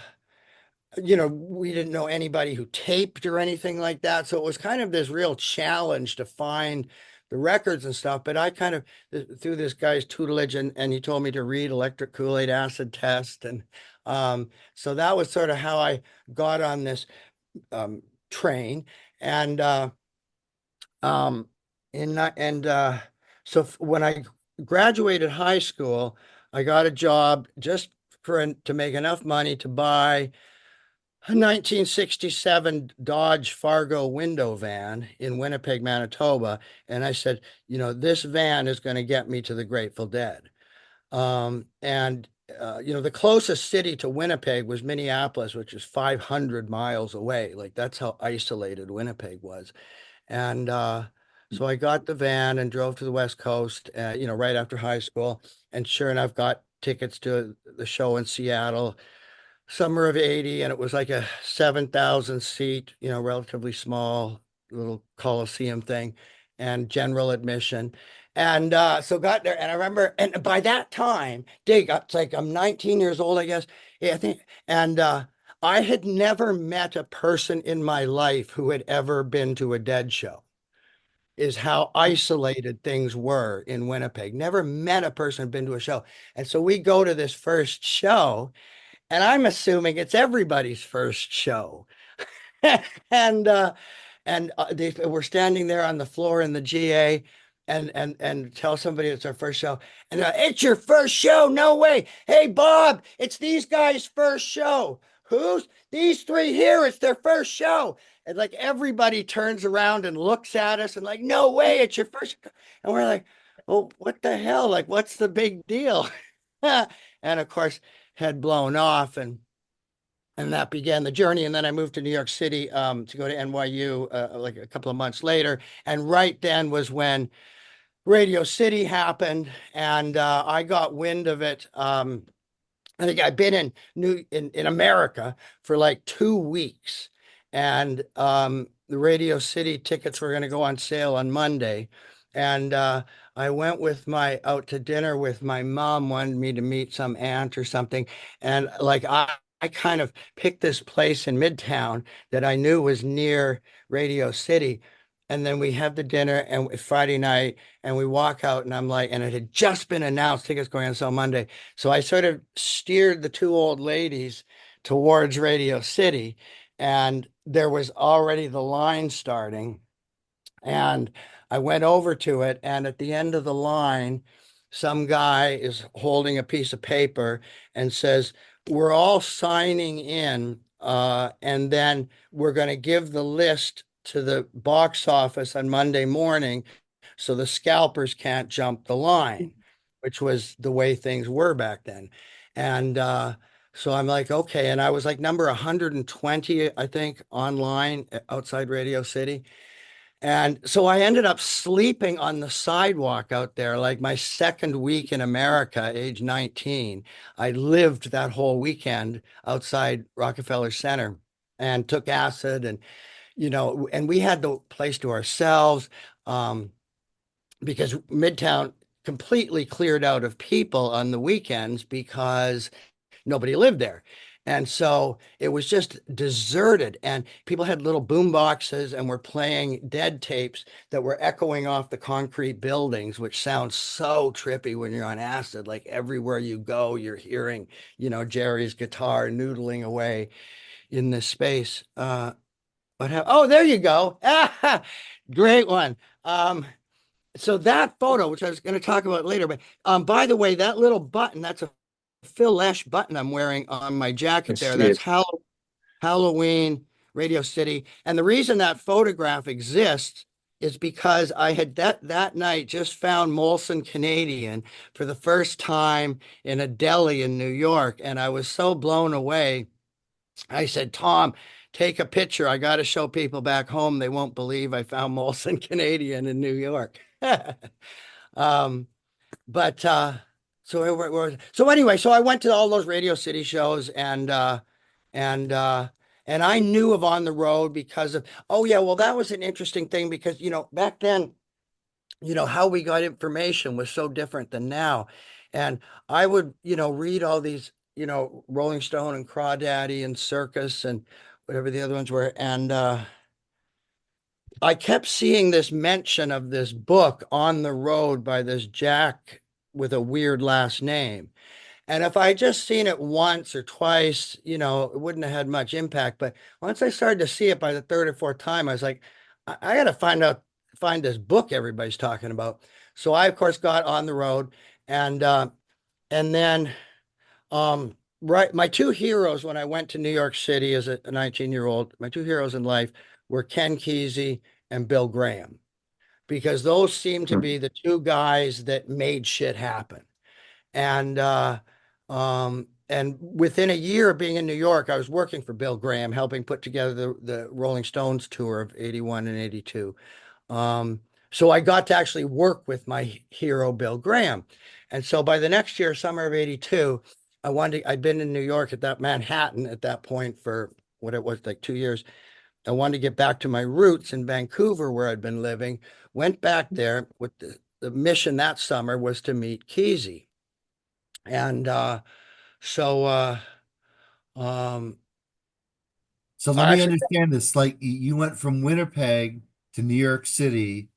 we didn't know anybody who taped or anything like that. So it was kind of this real challenge to find the records and stuff. But I kind of, through this guy's tutelage, and he told me to read Electric Kool-Aid Acid Test. And so that was sort of how I got on this train. And so when I graduated high school, I got a job just to make enough money to buy a 1967 Dodge Fargo window van in Winnipeg, Manitoba. And I said, this van is going to get me to the Grateful Dead. And the closest city to Winnipeg was Minneapolis, which is 500 miles away. Like, that's how isolated Winnipeg was. And so I got the van and drove to the West Coast, right after high school. And sure enough, got tickets to the show in Seattle, summer of 80, and it was like a 7,000 seat, relatively small little Coliseum thing, and general admission. And so got there, and I remember, and by that time, it's like I'm 19 years old, I guess. Yeah, I think. And I had never met a person in my life who had ever been to a Dead show. Is how isolated things were in Winnipeg. Never met a person who'd been to a show. And so we go to this first show, and I'm assuming it's everybody's first show. and we're standing there on the floor in the GA, and tell somebody it's our first show, and it's your first show? No way. Hey, Bob, it's these guys' first show. Who's these three here? It's their first show. And like everybody turns around and looks at us and like, no way, it's your first. And we're like, oh, what the hell? Like, what's the big deal? And of course, had blown off, and that began the journey. And then I moved to New York City to go to NYU like a couple of months later. And right then was when Radio City happened, and I got wind of it. I think I'd been in America for like 2 weeks, and the Radio City tickets were going to go on sale on Monday. And I went out to dinner with my mom, wanted me to meet some aunt or something. And like, I kind of picked this place in Midtown that I knew was near Radio City. And then we have the dinner and Friday night, and we walk out, and I'm like, and it had just been announced, tickets going on sale Monday. So I sort of steered the two old ladies towards Radio City, and there was already the line starting. And I went over to it, and at the end of the line, some guy is holding a piece of paper and says, we're all signing in, and then we're going to give the list to the box office on Monday morning so the scalpers can't jump the line, which was the way things were back then. And so I'm like, okay. And I was like number 120, I think, online outside Radio City. And so I ended up sleeping on the sidewalk out there, like my second week in America, age 19. I lived that whole weekend outside Rockefeller Center and took acid and, and we had the place to ourselves. Because Midtown completely cleared out of people on the weekends because nobody lived there. And so it was just deserted, and people had little boom boxes and were playing dead tapes that were echoing off the concrete buildings, which sounds so trippy when you're on acid. Like everywhere you go, you're hearing, Jerry's guitar noodling away in this space. Oh, there you go. Great one. So that photo, which I was going to talk about later, but by the way, that little button, that's a Phil Lesh button I'm wearing on my jacket there. That's Halloween, Radio City. And the reason that photograph exists is because I had that night just found Molson Canadian for the first time in a deli in New York. And I was so blown away. I said, Tom, take a picture. I got to show people back home. They won't believe I found Molson Canadian in New York. um, but so anyway, so I went to all those Radio City shows and I knew of On the Road because of, oh yeah, well, that was an interesting thing because, back then, how we got information was so different than now. And I would, read all these, Rolling Stone and Crawdaddy and Circus and whatever the other ones were. And I kept seeing this mention of this book On the Road by this Jack with a weird last name. And if I just seen it once or twice, it wouldn't have had much impact. But once I started to see it by the third or fourth time, I was like, I got to find this book everybody's talking about. So I, of course, got On the Road, and then right, my two heroes when I went to New York City as a 19-year-old, my two heroes in life were Ken Kesey and Bill Graham, because those seemed to be the two guys that made shit happen. And within a year of being in New York, I was working for Bill Graham, helping put together the Rolling Stones tour of 81 and 82. So I got to actually work with my hero, Bill Graham. And so by the next year, summer of 82, I'd been in New York at that Manhattan at that point for what it was, like 2 years. I wanted to get back to my roots in Vancouver where I'd been living, went back there with the mission that summer was to meet Kesey. And so um So let me understand this. Like you went from Winnipeg to New York City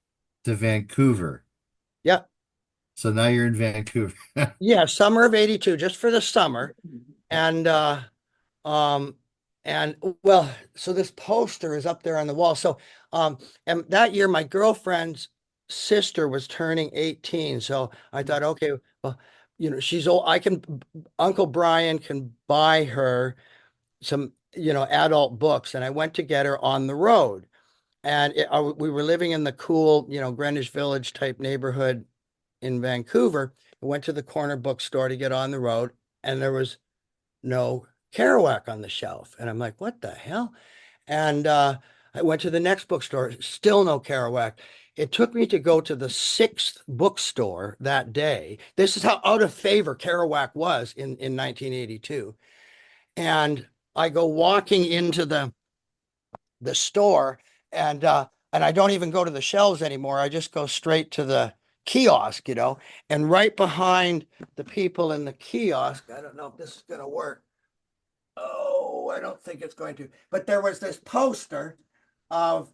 to Vancouver. yeah. So now you're in Vancouver. Yeah, summer of 82, just for the summer. And um and well, so this poster is up there on the wall. So and that year my girlfriend's sister was turning 18. So I thought, okay, well, she's old. Uncle Brian can buy her some, adult books. And I went to get her On the Road. And we were living in the cool, Greenwich Village type neighborhood in Vancouver. I went to the corner bookstore to get On the Road, and there was no Kerouac on the shelf. And I'm like, what the hell? And I went to the next bookstore, still no Kerouac. It took me to go to the sixth bookstore that day. This is how out of favor Kerouac was in 1982. And I go walking into the store, and I don't even go to the shelves anymore. I just go straight to the kiosk, and right behind the people in the kiosk, I don't know if this is going to work. Oh, I don't think it's going to. But there was this poster of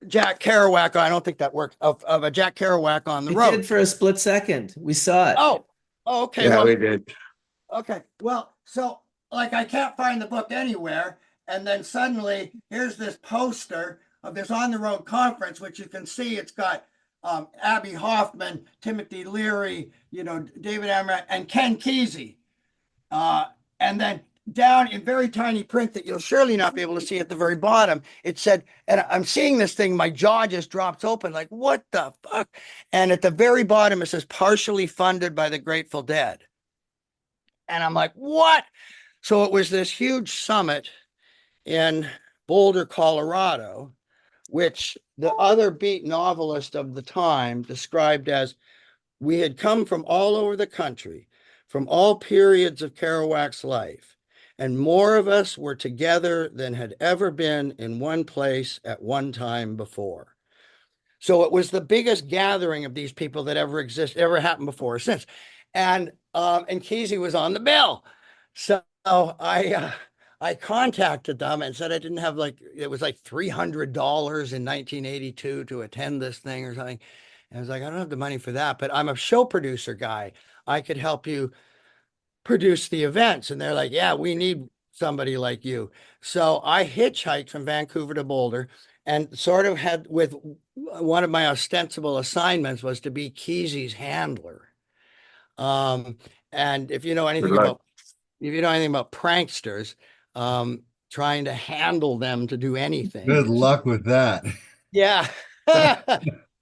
Jack Kerouac. I don't think that worked. Of a Jack Kerouac On the Road. It did for a split second. We saw it. Oh, okay. Yeah, Well, we did. okay. Well, so like I can't find the book anywhere. And then suddenly here's this poster of this On the Road conference, which you can see it's got Abby Hoffman, Timothy Leary, David Amaranth, and Ken Kesey. And then down in very tiny print that you'll surely not be able to see at the very bottom, it said, and I'm seeing this thing, my jaw just drops open, like, what the fuck? And at the very bottom, it says partially funded by the Grateful Dead. And I'm like, what? So it was this huge summit in Boulder, Colorado, which the other beat novelist of the time described as, we had come from all over the country, from all periods of Kerouac's life, and more of us were together than had ever been in one place at one time before. So it was the biggest gathering of these people that ever happened before or since. And Kesey was on the bill. So I contacted them and said I didn't have it was like $300 in 1982 to attend this thing or something. And I was like, I don't have the money for that, but I'm a show producer guy. I could help you produce the events. And they're like, yeah, we need somebody like you. So I hitchhiked from Vancouver to Boulder and sort of had with one of my ostensible assignments was to be Kesey's handler. And if you know anything about pranksters, trying to handle them to do anything. Good luck with that. Yeah,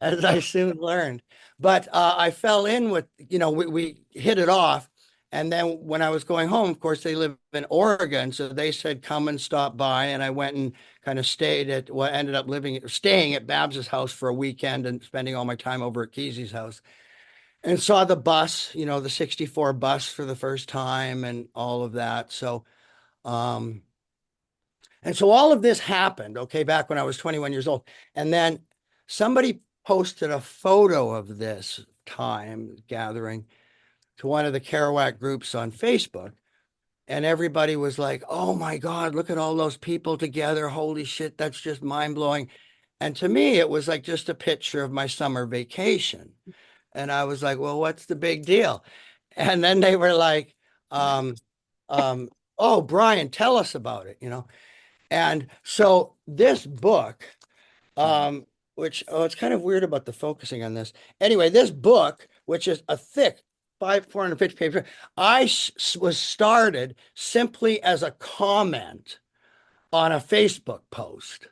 as I soon learned. But I fell in with, we hit it off. And then when I was going home, of course, they live in Oregon. So they said, come and stop by. And I went and kind of stayed at what ended up staying at Babs's house for a weekend and spending all my time over at Kesey's house. And saw the bus, the 64 bus for the first time and all of that. So, and so all of this happened, okay, back when I was 21 years old. And then somebody posted a photo of this time gathering to one of the Kerouac groups on Facebook. And everybody was like, oh my God, look at all those people together. Holy shit, that's just mind blowing. And to me, it was like just a picture of my summer vacation. And I was like, well, what's the big deal? And then they were like, oh, Brian, tell us about it, And so this book, it's kind of weird about the focusing on this. Anyway, this book, which is a thick 450 pages, was started simply as a comment on a Facebook post.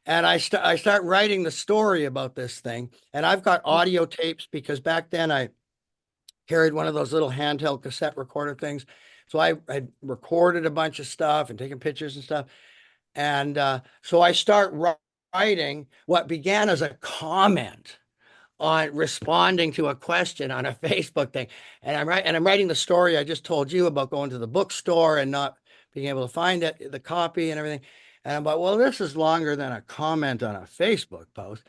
And I start writing the story about this thing. And I've got audio tapes because back then I carried one of those little handheld cassette recorder things. So I had recorded a bunch of stuff and taken pictures and stuff. And so I start writing what began as a comment on responding to a question on a Facebook thing. And I'm writing the story I just told you about going to the bookstore and not being able to find it, the copy and everything. And I'm like, well, this is longer than a comment on a Facebook post.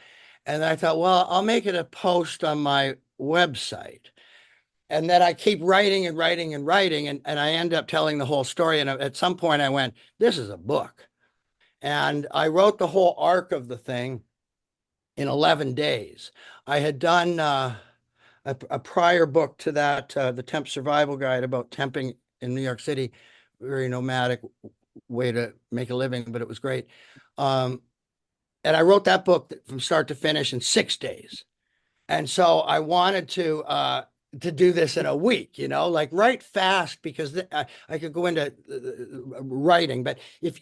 And I thought, well, I'll make it a post on my website. And then I keep writing and writing and writing. And I end up telling the whole story. And at some point I went, this is a book. And I wrote the whole arc of the thing in 11 days. I had done a prior book to that, the Temp Survival Guide about temping in New York City, very nomadic way to make a living, but it was great. And I wrote that book from start to finish in 6 days. And so I wanted to do this in a week, like write fast because I could go into writing. But if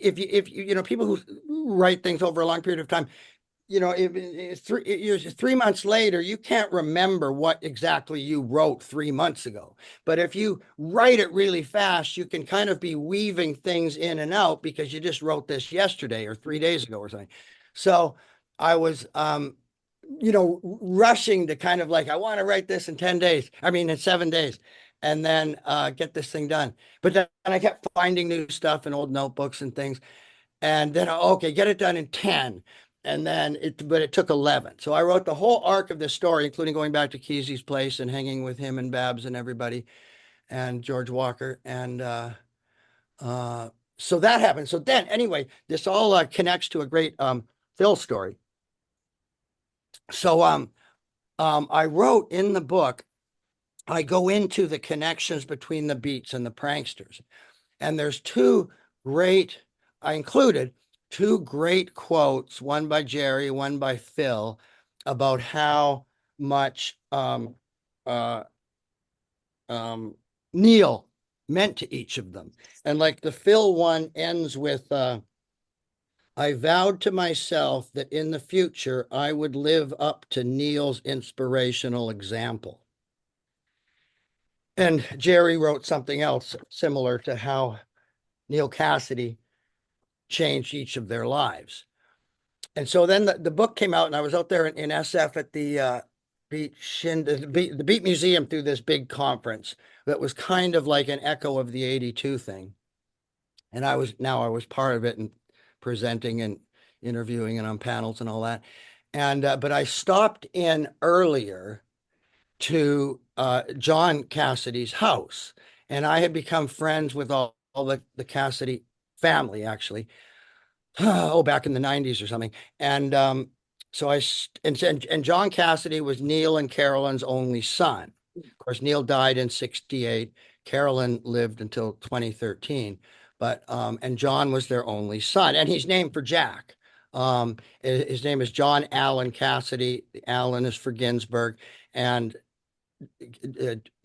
people who write things over a long period of time, if 3 months later, you can't remember what exactly you wrote 3 months ago. But if you write it really fast, you can kind of be weaving things in and out because you just wrote this yesterday or 3 days ago or something. So I was, rushing to kind of like, I want to write this in 7 days, and then get this thing done. But then I kept finding new stuff in old notebooks and things. And then, okay, get it done in 10. And then but it took 11. So I wrote the whole arc of this story, including going back to Kesey's place and hanging with him and Babs and everybody and George Walker. And so that happened. So then anyway, this all connects to a great Phil story. So I wrote in the book, I go into the connections between the beats and the pranksters. And there's I included two great quotes, one by Jerry, one by Phil, about how much Neil meant to each of them. And like the Phil one ends with, I vowed to myself that in the future, I would live up to Neil's inspirational example. And Jerry wrote something else similar to how Neil Cassidy changed each of their lives. so then the book came out, and I was out there in SF at the the Beat Museum through this big conference that was kind of like an echo of the 82 thing. And I was part of it and presenting and interviewing and on panels and all that. And but I stopped in earlier to John Cassidy's house, and I had become friends with all the Cassidy family, actually. Oh, back in the 90s or something. And so and John Cassidy was Neil and Carolyn's only son. Of course, Neil died in 68. Carolyn lived until 2013. But and John was their only son, and he's named for Jack. His name is John Allen Cassidy. Allen is for Ginsburg, and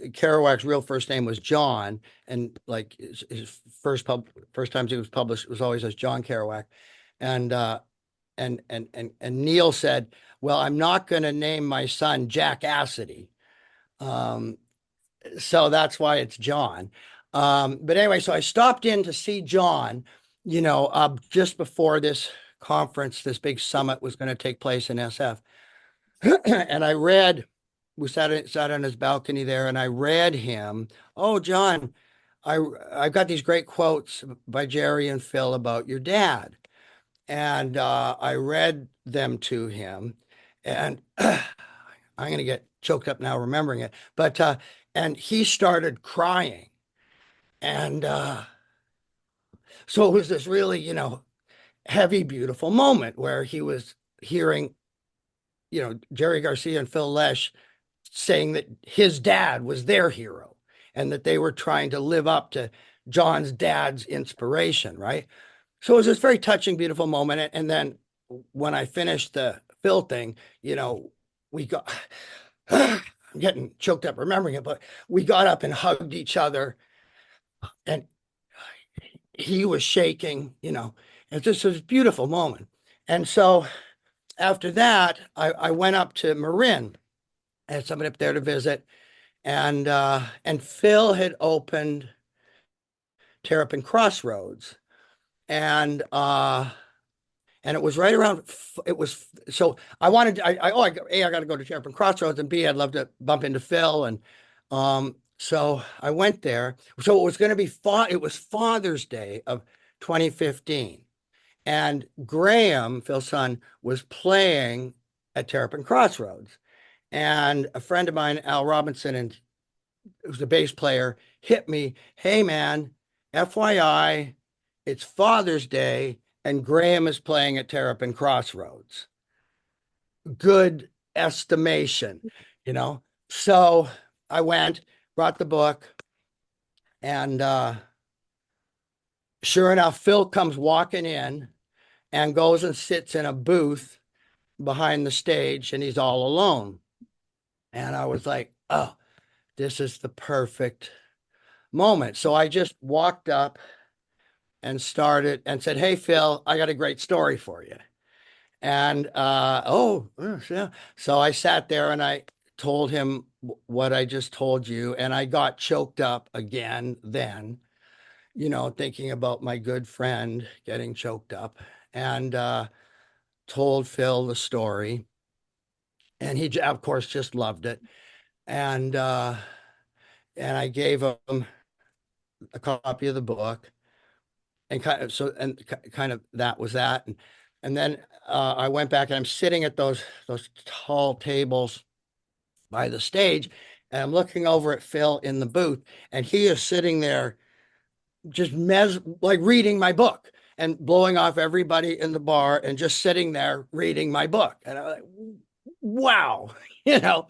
Kerouac's real first name was John, and like his first times he was published was always as John Kerouac, and Neil said, "Well, I'm not going to name my son Jack Cassidy, so that's why it's John." But anyway, so I stopped in to see John, just before this conference, this big summit was going to take place in SF, and I read. We sat on his balcony there, and I read him. "Oh, John, I've got these great quotes by Jerry and Phil about your dad," and I read them to him, and I'm going to get choked up now remembering it. But and he started crying, and so it was this really, heavy, beautiful moment where he was hearing, Jerry Garcia and Phil Lesh saying that his dad was their hero and that they were trying to live up to John's dad's inspiration, right? So it was this very touching, beautiful moment. And then when I finished the Phil thing, we got, I'm getting choked up remembering it, but we got up and hugged each other, and he was shaking, and this was a beautiful moment. And so after that, I went up to Marin. I had somebody up there to visit, and Phil had opened Terrapin Crossroads, and it was right around. It was so I wanted. I got to go to Terrapin Crossroads, and B, I'd love to bump into Phil, and so I went there. So it was going to be it was Father's Day of 2015, and Graham, Phil's son, was playing at Terrapin Crossroads. And a friend of mine, Al Robinson, and who's a bass player, hit me, "Hey man, FYI, it's Father's Day and Graham is playing at Terrapin Crossroads." Good estimation, So I went, brought the book, and sure enough, Phil comes walking in and goes and sits in a booth behind the stage, and he's all alone. And I was like, "Oh, this is the perfect moment." So I just walked up and started and said, "Hey, Phil, I got a great story for you." And yeah. So I sat there and I told him what I just told you, and I got choked up again then, thinking about my good friend getting choked up, and told Phil the story. And he, of course, just loved it. And I gave him a copy of the book, and kind of that was that. And then I went back, and I'm sitting at those tall tables by the stage, and I'm looking over at Phil in the booth, and he is sitting there just like reading my book and blowing off everybody in the bar and just sitting there reading my book. And I'm like, wow, and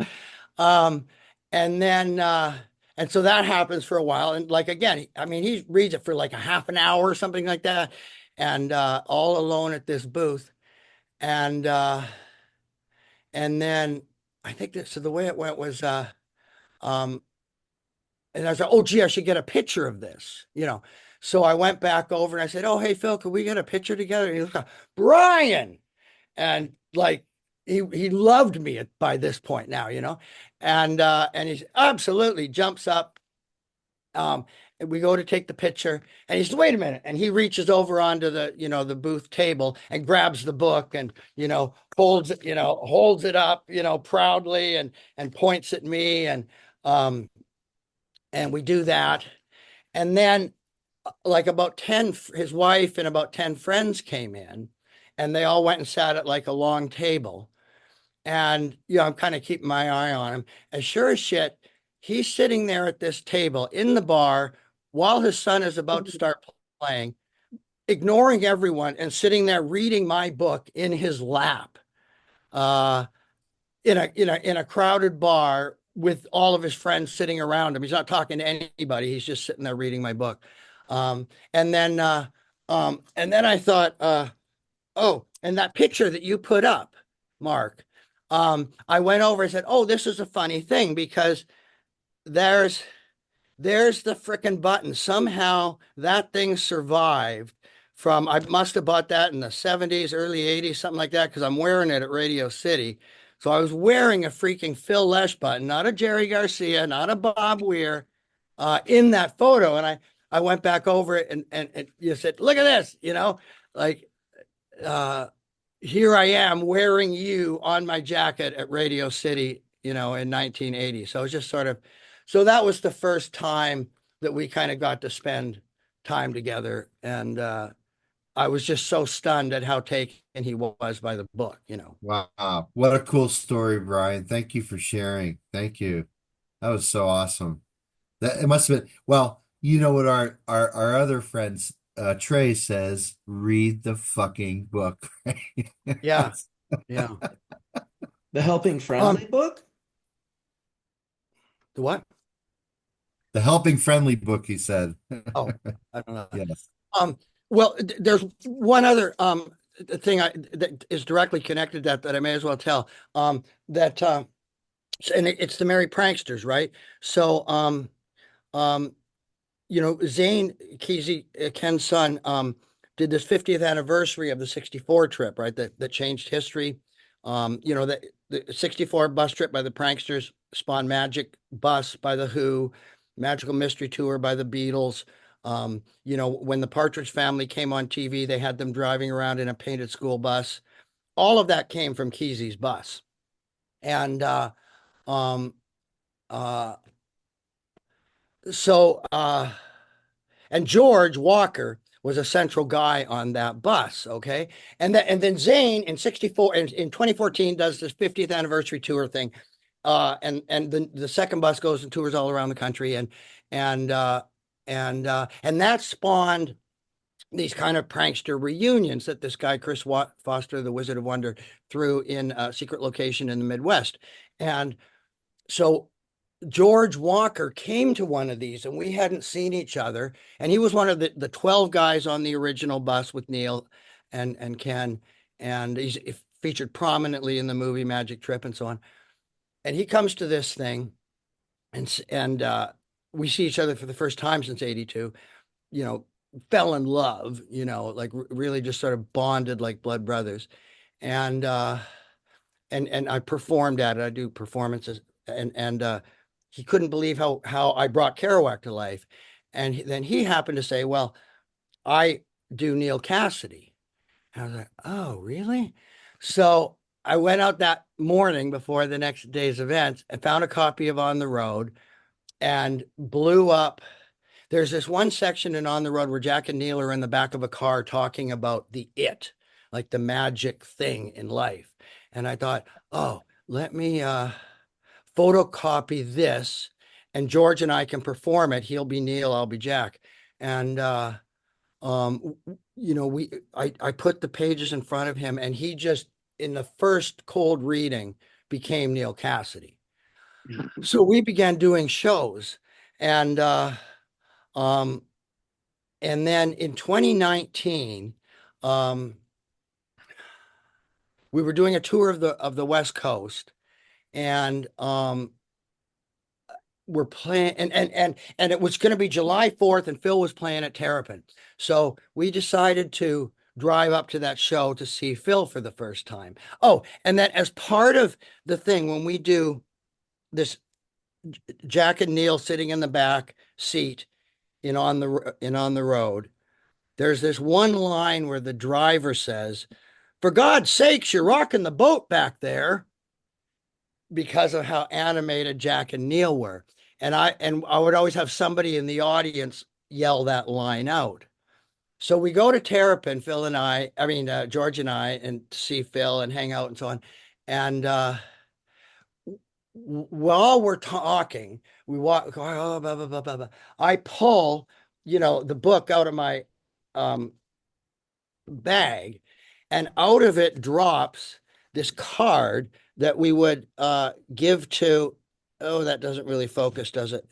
then and so that happens for a while. And like, again, I mean, he reads it for like a half an hour or something like that. And all alone at this booth. And then I think that, so the way it went was, and I was like, "Oh, gee, I should get a picture of this," So I went back over and I said, "Oh, hey, Phil, could we get a picture together?" And he was like, "Brian." And like, he loved me by this point now, and he absolutely jumps up. we go to take the picture, and he says, wait a minute. And he reaches over onto the, the booth table and grabs the book and, holds it up, proudly and points at me. And we do that. And then like about 10, his wife and about 10 friends came in, and they all went and sat at like a long table. And, I'm kind of keeping my eye on him. And sure as shit, he's sitting there at this table in the bar while his son is about to start playing, ignoring everyone and sitting there reading my book in his lap, in a crowded bar with all of his friends sitting around him. He's not talking to anybody. He's just sitting there reading my book. And then I thought, oh, and that picture that you put up, Mark, I went over and said, oh, this is a funny thing because there's the frickin' button. Somehow that thing survived from, I must have bought that in the 70s, early 80s, something like that, because I'm wearing it at Radio City. So I was wearing a freaking Phil Lesh button, not a Jerry Garcia, not a Bob Weir, in that photo. And I went back over it and you said, look at this, like, here I am wearing you on my jacket at Radio City, in 1980. So it was just so that was the first time that we kind of got to spend time together. And I was just so stunned at how taken he was by the book, Wow. What a cool story, Brian. Thank you for sharing. Thank you. That was so awesome. That it must have been, well, you know what our other friends Trey says, read the fucking book. Yeah. Yeah. The Helping Friendly book? The what? The Helping Friendly book, he said. Oh, I don't know. Yes. Well, there's one other thing that is directly connected to that I may as well tell. And it's the Merry Pranksters, right? So Zane Kesey, Ken's son, did this 50th anniversary of the 64 trip, right? That changed history. The 64 bus trip by the Pranksters spawned Magic Bus by the Who, Magical Mystery Tour by the Beatles. When the Partridge Family came on TV, they had them driving around in a painted school bus. All of that came from Kesey's bus. And and George Walker was a central guy on that bus. Okay. And then Zane in 64 in 2014 does this 50th anniversary tour thing. And the second bus goes and tours all around the country. And that spawned these kind of prankster reunions that this guy, Chris Foster, the Wizard of Wonder, threw in a secret location in the Midwest. And so George Walker came to one of these and we hadn't seen each other. And he was one of the 12 guys on the original bus with Neil and Ken. And he's featured prominently in the movie Magic Trip and so on. And he comes to this thing and we see each other for the first time since 82, fell in love, like really just sort of bonded like blood brothers. And I performed at it. I do performances and he couldn't believe how I brought Kerouac to life. And then he happened to say, well, I do Neil Cassidy. And I was like, oh, really? So I went out that morning before the next day's event and found a copy of On the Road and blew up. There's this one section in On the Road where Jack and Neil are in the back of a car talking about like the magic thing in life. And I thought, oh, let me photocopy this and George and I can perform it. He'll be Neil, I'll be Jack. And I put the pages in front of him and he just in the first cold reading became Neil Cassidy. So we began doing shows and then in 2019 we were doing a tour of the West Coast and we're playing and it was going to be July 4th and Phil was playing at Terrapin. So we decided to drive up to that show to see Phil for the first time. Oh, and then as part of the thing, when we do this, Jack and Neil sitting in the back seat in On the Road, there's this one line where the driver says, "For God's sakes, you're rocking the boat back there," because of how animated Jack and Neil were. And I would always have somebody in the audience yell that line out. So we go to Terrapin, George and I, and see Phil and hang out and so on. And while we're talking, we walk, oh, blah, blah, blah, blah, blah. I pull, the book out of my bag, and out of it drops this card that we would give to, oh, that doesn't really focus, does it?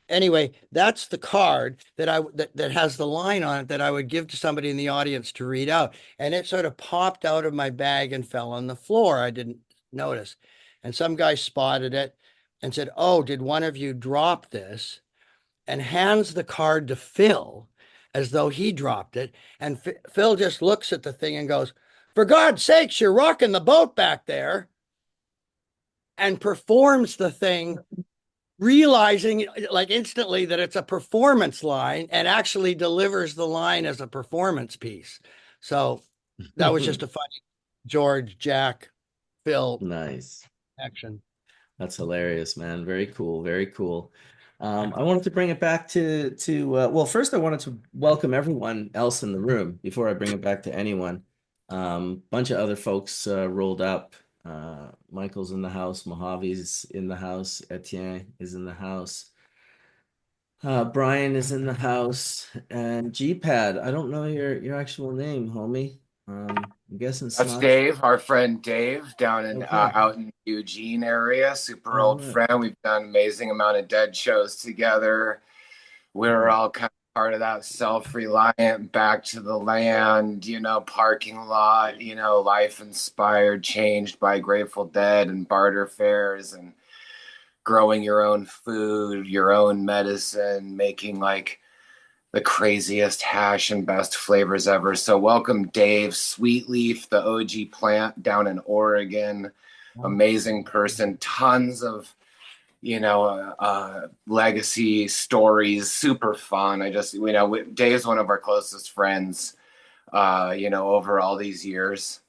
Anyway, that's the card that has the line on it that I would give to somebody in the audience to read out. And it sort of popped out of my bag and fell on the floor. I didn't notice. And some guy spotted it and said, "Oh, did one of you drop this?" And hands the card to Phil as though he dropped it. And Phil just looks at the thing and goes, "For God's sakes, you're rocking the boat back there," and performs the thing, realizing like instantly that it's a performance line, and actually delivers the line as a performance piece. So that was just a funny George, Jack, Phil Nice. action. That's hilarious, man. Very cool. Very cool. I wanted to bring it back to well, first I wanted to welcome everyone else in the room before I bring it back to anyone. Bunch of other folks rolled up. Michael's in the house, Mojave's in the house, Etienne is in the house. Brian is in the house, and G-Pad. I don't know your actual name, homie. I'm guessing That's Smosh. Dave, our friend Dave, down in Okay. out in Eugene area. Super All old right. friend. We've done an amazing amount of dead shows together. We're all kind of part of that self-reliant, back to the land, parking lot, life inspired, changed by Grateful Dead and barter fairs and growing your own food, your own medicine, making like the craziest hash and best flavors ever. So welcome Dave, Sweet Leaf, the OG plant down in Oregon. Amazing person, tons of legacy stories, super fun. Dave's one of our closest friends over all these years.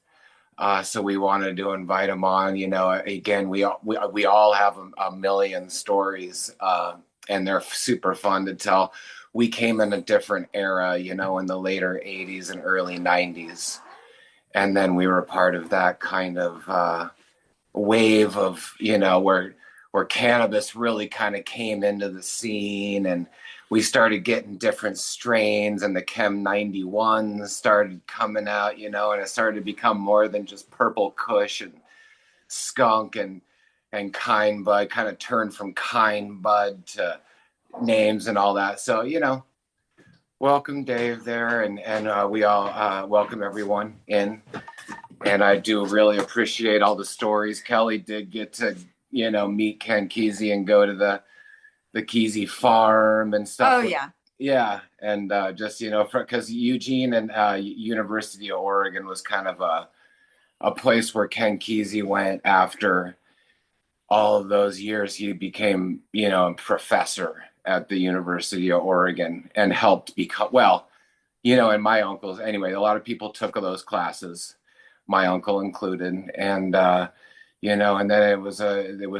So we wanted to invite him on. Again, we all have a million stories, and they're super fun to tell. We came in a different era, in the later 80s and early 90s. And then we were part of that kind of wave of, where cannabis really kind of came into the scene, and we started getting different strains, and the Chem 91s started coming out, and it started to become more than just Purple Kush and skunk and kind bud, kind of turned from kind bud to names and all that. So, welcome Dave there, and we all welcome everyone in. And I do really appreciate all the stories. Kelly did get to, meet Ken Kesey and go to the Kesey farm and stuff. Oh, yeah. Yeah. And just, because Eugene and University of Oregon was kind of a place where Ken Kesey went after all of those years. He became, a professor at the University of Oregon and helped become, and my uncles, anyway, a lot of people took those classes, my uncle included. And, and then it was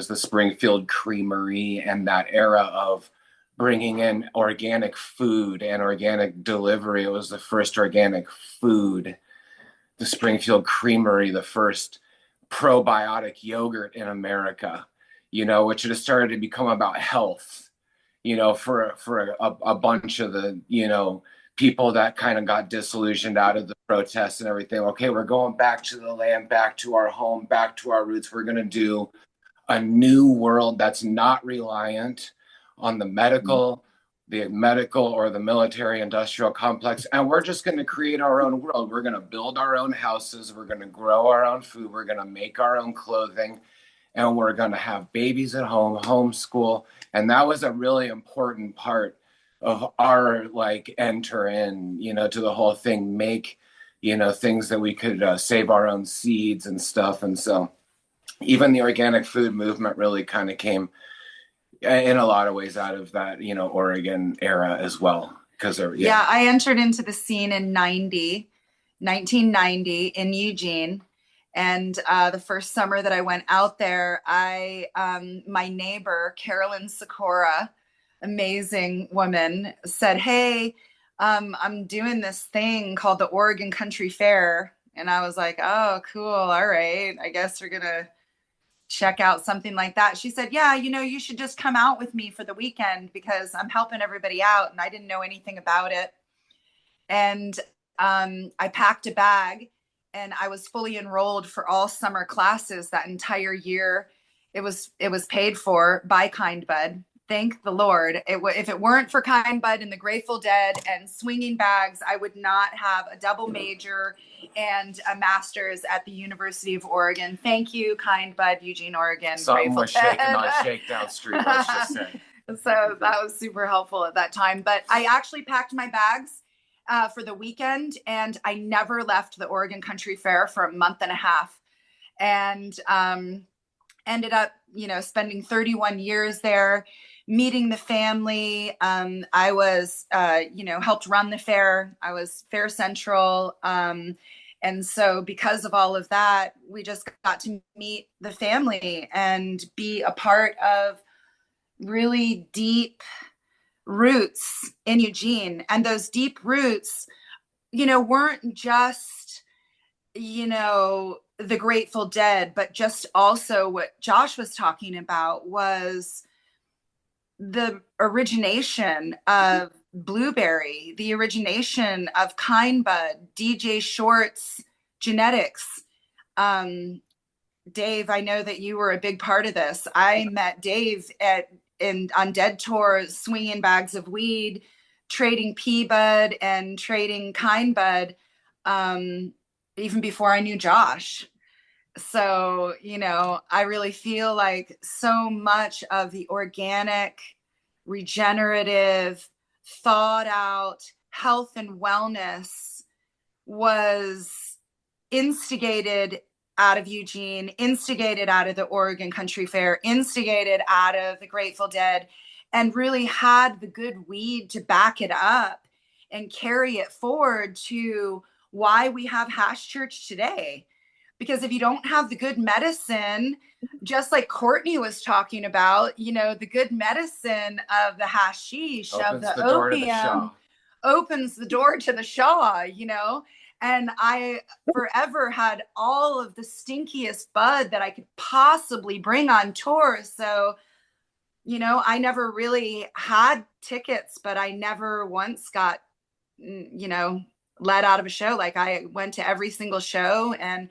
the Springfield Creamery and that era of bringing in organic food and organic delivery. It was the first organic food, the Springfield Creamery, the first probiotic yogurt in America, which had started to become about health, for a bunch of the, people that kind of got disillusioned out of the protests and everything. Okay, we're going back to the land, back to our home, back to our roots. We're going to do a new world that's not reliant on the medical or the military industrial complex. And we're just going to create our own world. We're going to build our own houses. We're going to grow our own food. We're going to make our own clothing. And we're going to have babies at home, homeschool. And that was a really important part of our enter in, to the whole thing, make, things that we could save our own seeds and stuff. And so even the organic food movement really kind of came in a lot of ways out of that, you know, Oregon era as well. Because yeah, I entered into the scene in 1990 in Eugene. And the first summer that I went out there, my neighbor, Carolyn Sikora, amazing woman, said, hey, I'm doing this thing called the Oregon Country Fair. And I was like, oh, cool. All right. I guess we're going to check out something like that. She said, yeah, you know, you should just come out with me for the weekend because I'm helping everybody out. And I didn't know anything about it. And I packed a bag and I was fully enrolled for all summer classes that entire year. It was paid for by Kind Bud. Thank the Lord. If it weren't for Kind Bud and the Grateful Dead and swinging bags, I would not have a double major and a master's at the University of Oregon. Thank you, Kind Bud, Eugene, Oregon. Something was shaking on Shakedown Street, let's just say. So that was super helpful at that time. But I actually packed my bags for the weekend, and I never left the Oregon Country Fair for a month and a half, and ended up, you know, spending 31 years there, meeting the family. I was, you know, helped run the fair. I was Fair Central. And so because of all of that, we just got to meet the family and be a part of really deep roots in Eugene. And those deep roots, you know, weren't just, you know, the Grateful Dead, but just also what Josh was talking about was the origination of Blueberry, the origination of Kind Bud, DJ Short's genetics. Dave, I know that you were a big part of this. I met Dave on Dead Tour, swinging bags of weed, trading Pea Bud and trading Kind Bud, even before I knew Josh. So, you know, I really feel like so much of the organic, regenerative, thought out health and wellness was instigated out of Eugene, instigated out of the Oregon Country Fair, instigated out of the Grateful Dead, and really had the good weed to back it up and carry it forward to why we have Hash Church today. Because if you don't have the good medicine, just like Courtney was talking about, you know, the good medicine of the hashish, of the opium, opens the door to the Shaw, you know. And I forever had all of the stinkiest bud that I could possibly bring on tour. So, you know, I never really had tickets, but I never once got, you know, let out of a show. Like I went to every single show, and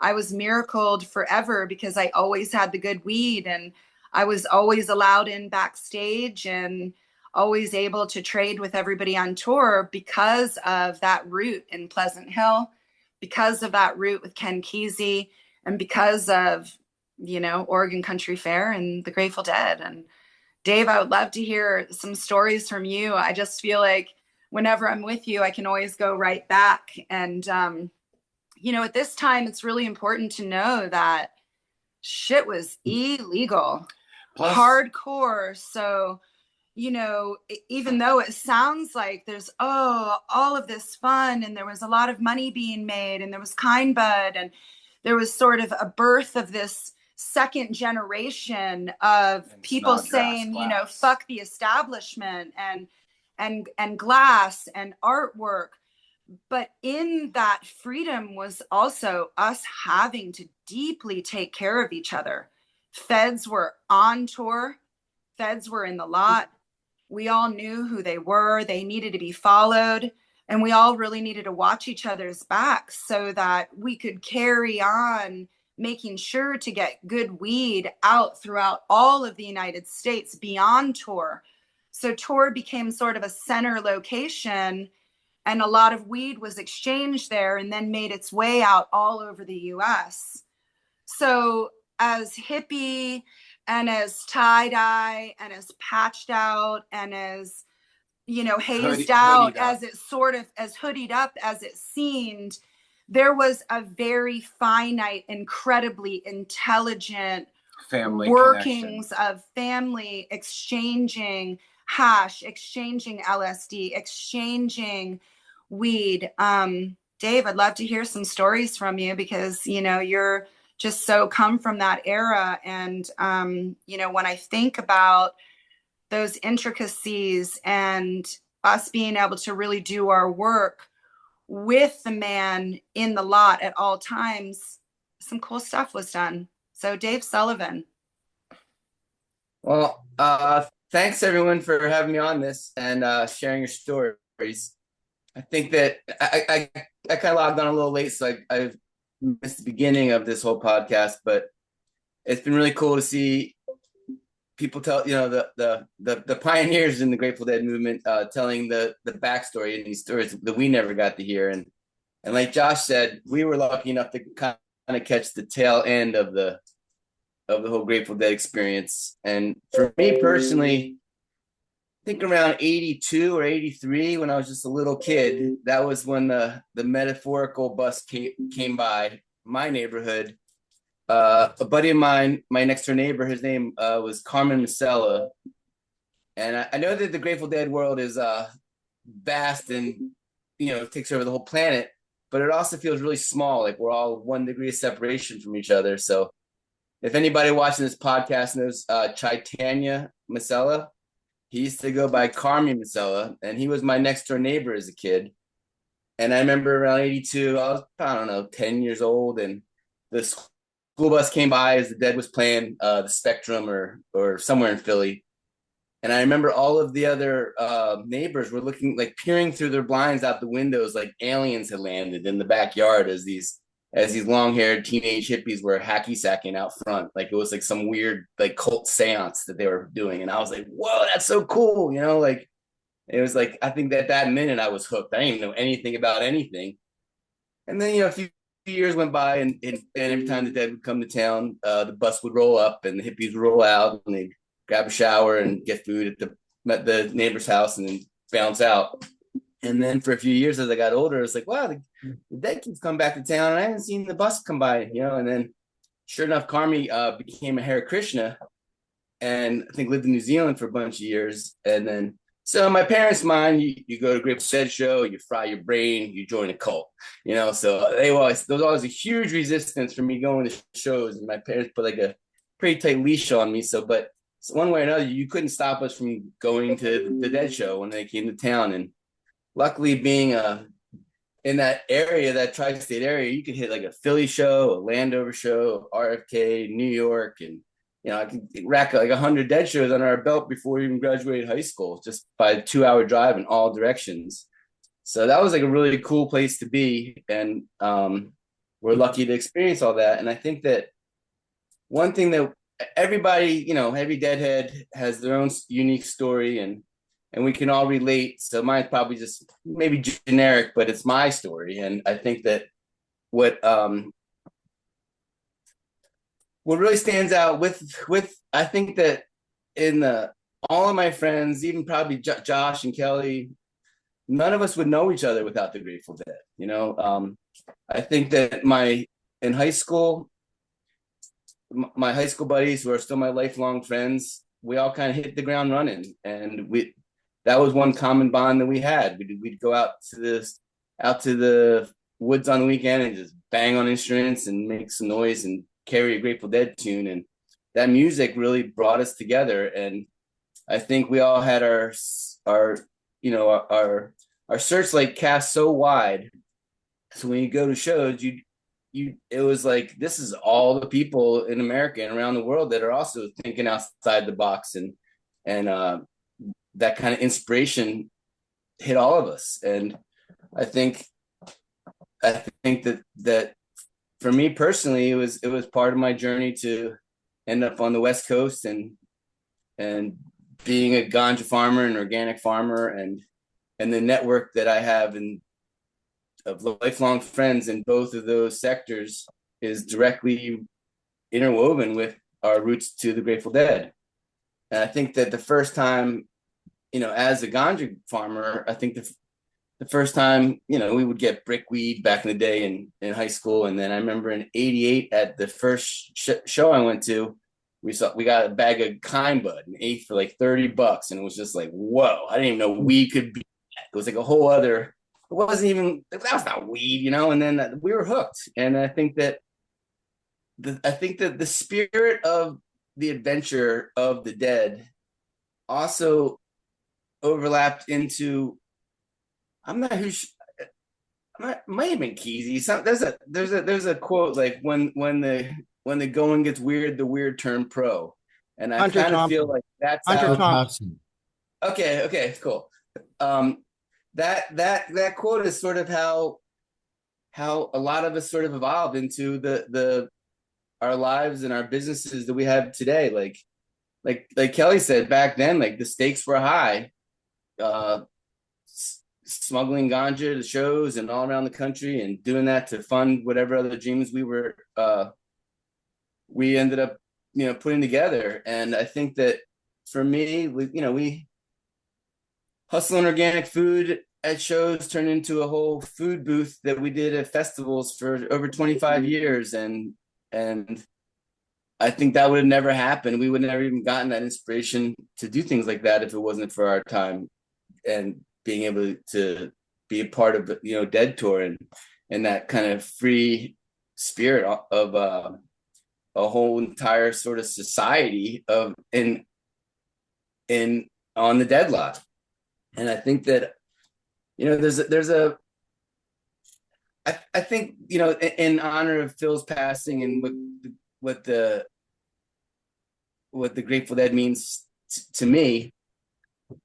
I was miracled forever because I always had the good weed, and I was always allowed in backstage and always able to trade with everybody on tour because of that route in Pleasant Hill, because of that route with Ken Kesey, and because of, you know, Oregon Country Fair and the Grateful Dead. And Dave, I would love to hear some stories from you. I just feel like whenever I'm with you, I can always go right back. And, you know, at this time, it's really important to know that shit was illegal, plus hardcore. So, you know, even though it sounds like there's, all of this fun, and there was a lot of money being made, and there was Kind Bud, and there was sort of a birth of this second generation of people saying, you know, fuck the establishment and glass and artwork. But in that freedom was also us having to deeply take care of each other. Feds were on tour. Feds were in the lot. We all knew who they were. They needed to be followed. And we all really needed to watch each other's backs so that we could carry on making sure to get good weed out throughout all of the United States beyond tour. So tour became sort of a center location, and a lot of weed was exchanged there and then made its way out all over the US. So as hippie and as tie-dye and as patched out and as, you know, hazed out as it sort of, as hoodied up as it seemed, there was a very finite, incredibly intelligent, family workings connection. of family exchanging hash, exchanging LSD, exchanging weed. Dave, I'd love to hear some stories from you because, you know, you're just so come from that era. And, you know, when I think about those intricacies and us being able to really do our work with the man in the lot at all times, some cool stuff was done. So Dave Sullivan. Well, thanks everyone for having me on this and sharing your stories. I think that I kind of logged on a little late, so I missed the beginning of this whole podcast, but it's been really cool to see people tell, you know, the pioneers in the Grateful Dead movement telling the backstory and these stories that we never got to hear. And like Josh said, we were lucky enough to kind of catch the tail end of the whole Grateful Dead experience. And for me personally, I think around 82 or 83, when I was just a little kid, that was when the metaphorical bus came by my neighborhood. A buddy of mine, my next door neighbor, his name was Carmen Masella. And I know that the Grateful Dead world is vast and, you know, takes over the whole planet, but it also feels really small. Like we're all 1 degree of separation from each other. So if anybody watching this podcast knows Chaitanya Masella, he used to go by Carmi Masella, and he was my next door neighbor as a kid. And I remember around 82, I was, I don't know, 10 years old, and the school bus came by as the Dead was playing the Spectrum or somewhere in Philly. And I remember all of the other neighbors were looking, like peering through their blinds out the windows, like aliens had landed in the backyard as these long-haired teenage hippies were hacky sacking out front. Like it was like some weird like cult seance that they were doing. And I was like, whoa, that's so cool. You know, like it was like, I think that minute I was hooked. I didn't even know anything about anything. And then, you know, a few years went by and every time the Dead would come to town, the bus would roll up and the hippies would roll out and they'd grab a shower and get food at the neighbor's house and then bounce out. And then for a few years as I got older, it's like, wow, the Dead kids come back to town and I haven't seen the bus come by, you know. And then sure enough, Carmi became a Hare Krishna and I think lived in New Zealand for a bunch of years. And then, so in my parents' mind, you go to a Grateful Dead show, you fry your brain, you join a cult, you know. So there was always a huge resistance for me going to shows, and my parents put like a pretty tight leash on me. So one way or another, you couldn't stop us from going to the Dead show when they came to town. And luckily, being in that area, that tri-state area, you could hit like a Philly show, a Landover show, RFK, New York, and you know, I could rack like 100 Dead shows under our belt before we even graduated high school, just by a 2-hour drive in all directions. So that was like a really cool place to be, and we're lucky to experience all that. And I think that one thing that everybody, you know, every Deadhead has their own unique story, and we can all relate. So mine's probably just maybe generic, but it's my story. And I think that what really stands out with I think that in all of my friends, even probably Josh and Kelly, none of us would know each other without the Grateful Dead. You know, I think that in high school, my high school buddies who are still my lifelong friends, we all kind of hit the ground running, and that was one common bond that we had. We'd go out to the woods on the weekend and just bang on instruments and make some noise and carry a Grateful Dead tune, and that music really brought us together. And I think we all had our searchlight cast so wide, so when you go to shows, it was like, this is all the people in America and around the world that are also thinking outside the box, and that kind of inspiration hit all of us. And I think that for me personally, it was part of my journey to end up on the West Coast and being a ganja farmer and organic farmer, and the network that I have of lifelong friends in both of those sectors is directly interwoven with our roots to the Grateful Dead. And I think that the first time, you know, as a ganja farmer, I think the first time, you know, we would get brickweed back in the day in high school. And then I remember in '88 at the first show I went to, we got a bag of Kind Bud and ate for like $30, and it was just like, whoa! I didn't even know weed could be. It was like a whole other. It wasn't even that was not weed, And then we were hooked, and I think that the spirit of the adventure of the Dead also overlapped into. I'm not who. Might have been Keezy. There's a quote like when the going gets weird, the weird turn pro, and I Hunter kind of feel Thompson. like that's Hunter how. Thompson. Okay, cool. That quote is sort of how a lot of us sort of evolved into the our lives and our businesses that we have today. Like Kelly said back then, like the stakes were high. Smuggling ganja to shows and all around the country and doing that to fund whatever other dreams we ended up putting together. And I think that for me, we hustling organic food at shows turned into a whole food booth that we did at festivals for over 25 years, and I think that would have never happened. We would have never even gotten that inspiration to do things like that if it wasn't for our time and being able to be a part of Dead Tour and that kind of free spirit of a whole entire sort of society of in on the Dead lot. And I think that I think in honor of Phil's passing and what the Grateful Dead means to me,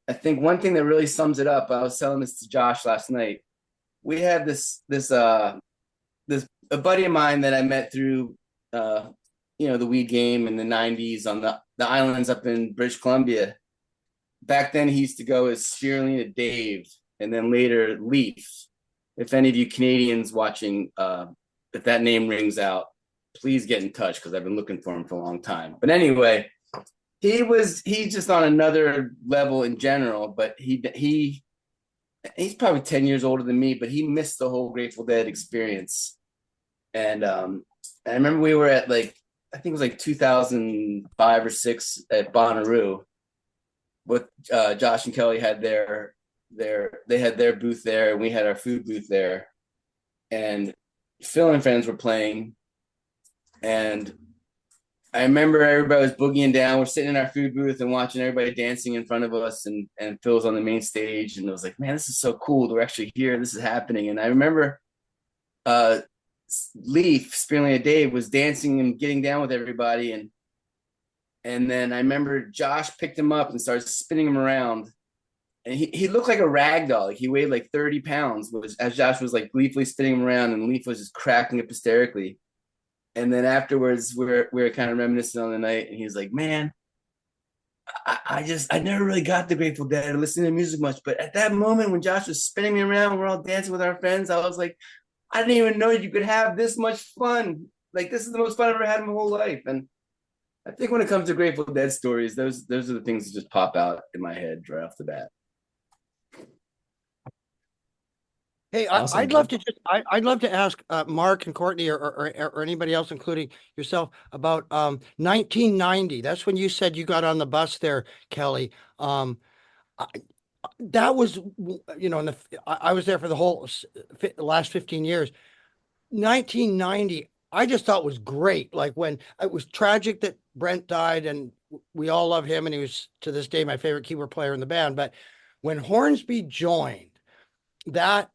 I think one thing that really sums it up, I was telling this to Josh last night. We had this a buddy of mine that I met through the weed game in the 90s on the islands up in British Columbia. Back then he used to go as Spirulina Dave and then later Leaf. If any of you Canadians watching, if that name rings out, please get in touch because I've been looking for him for a long time. But anyway, he's just on another level in general, but he's probably 10 years older than me, but he missed the whole Grateful Dead experience. And I remember we were at I think it was 2005 or 6 at Bonnaroo with Josh and Kelly had they had their booth there and we had our food booth there, and Phil and friends were playing, and I remember everybody was boogieing down. We're sitting in our food booth and watching everybody dancing in front of us, and Phil's on the main stage, and I was like, man, this is so cool. We're actually here. This is happening. And I remember Leaf, Spirulina Dave, was dancing and getting down with everybody. And then I remember Josh picked him up and started spinning him around. And he looked like a rag doll. He weighed 30 pounds, as Josh was gleefully spinning him around, and Leaf was just cracking up hysterically. And then afterwards, we were kind of reminiscing on the night, and he was like, man, I never really got the Grateful Dead or listening to music much. But at that moment when Josh was spinning me around, we're all dancing with our friends, I was like, I didn't even know you could have this much fun. This is the most fun I've ever had in my whole life. And I think when it comes to Grateful Dead stories, those are the things that just pop out in my head right off the bat. Hey, Awesome. I'd love to ask Mark and Courtney or anybody else, including yourself, about 1990. That's when you said you got on the bus there, Kelly. That was, I was there for the whole last 15 years. 1990, I just thought was great. When it was tragic that Brent died, and we all love him, and he was to this day my favorite keyboard player in the band. But when Hornsby joined, that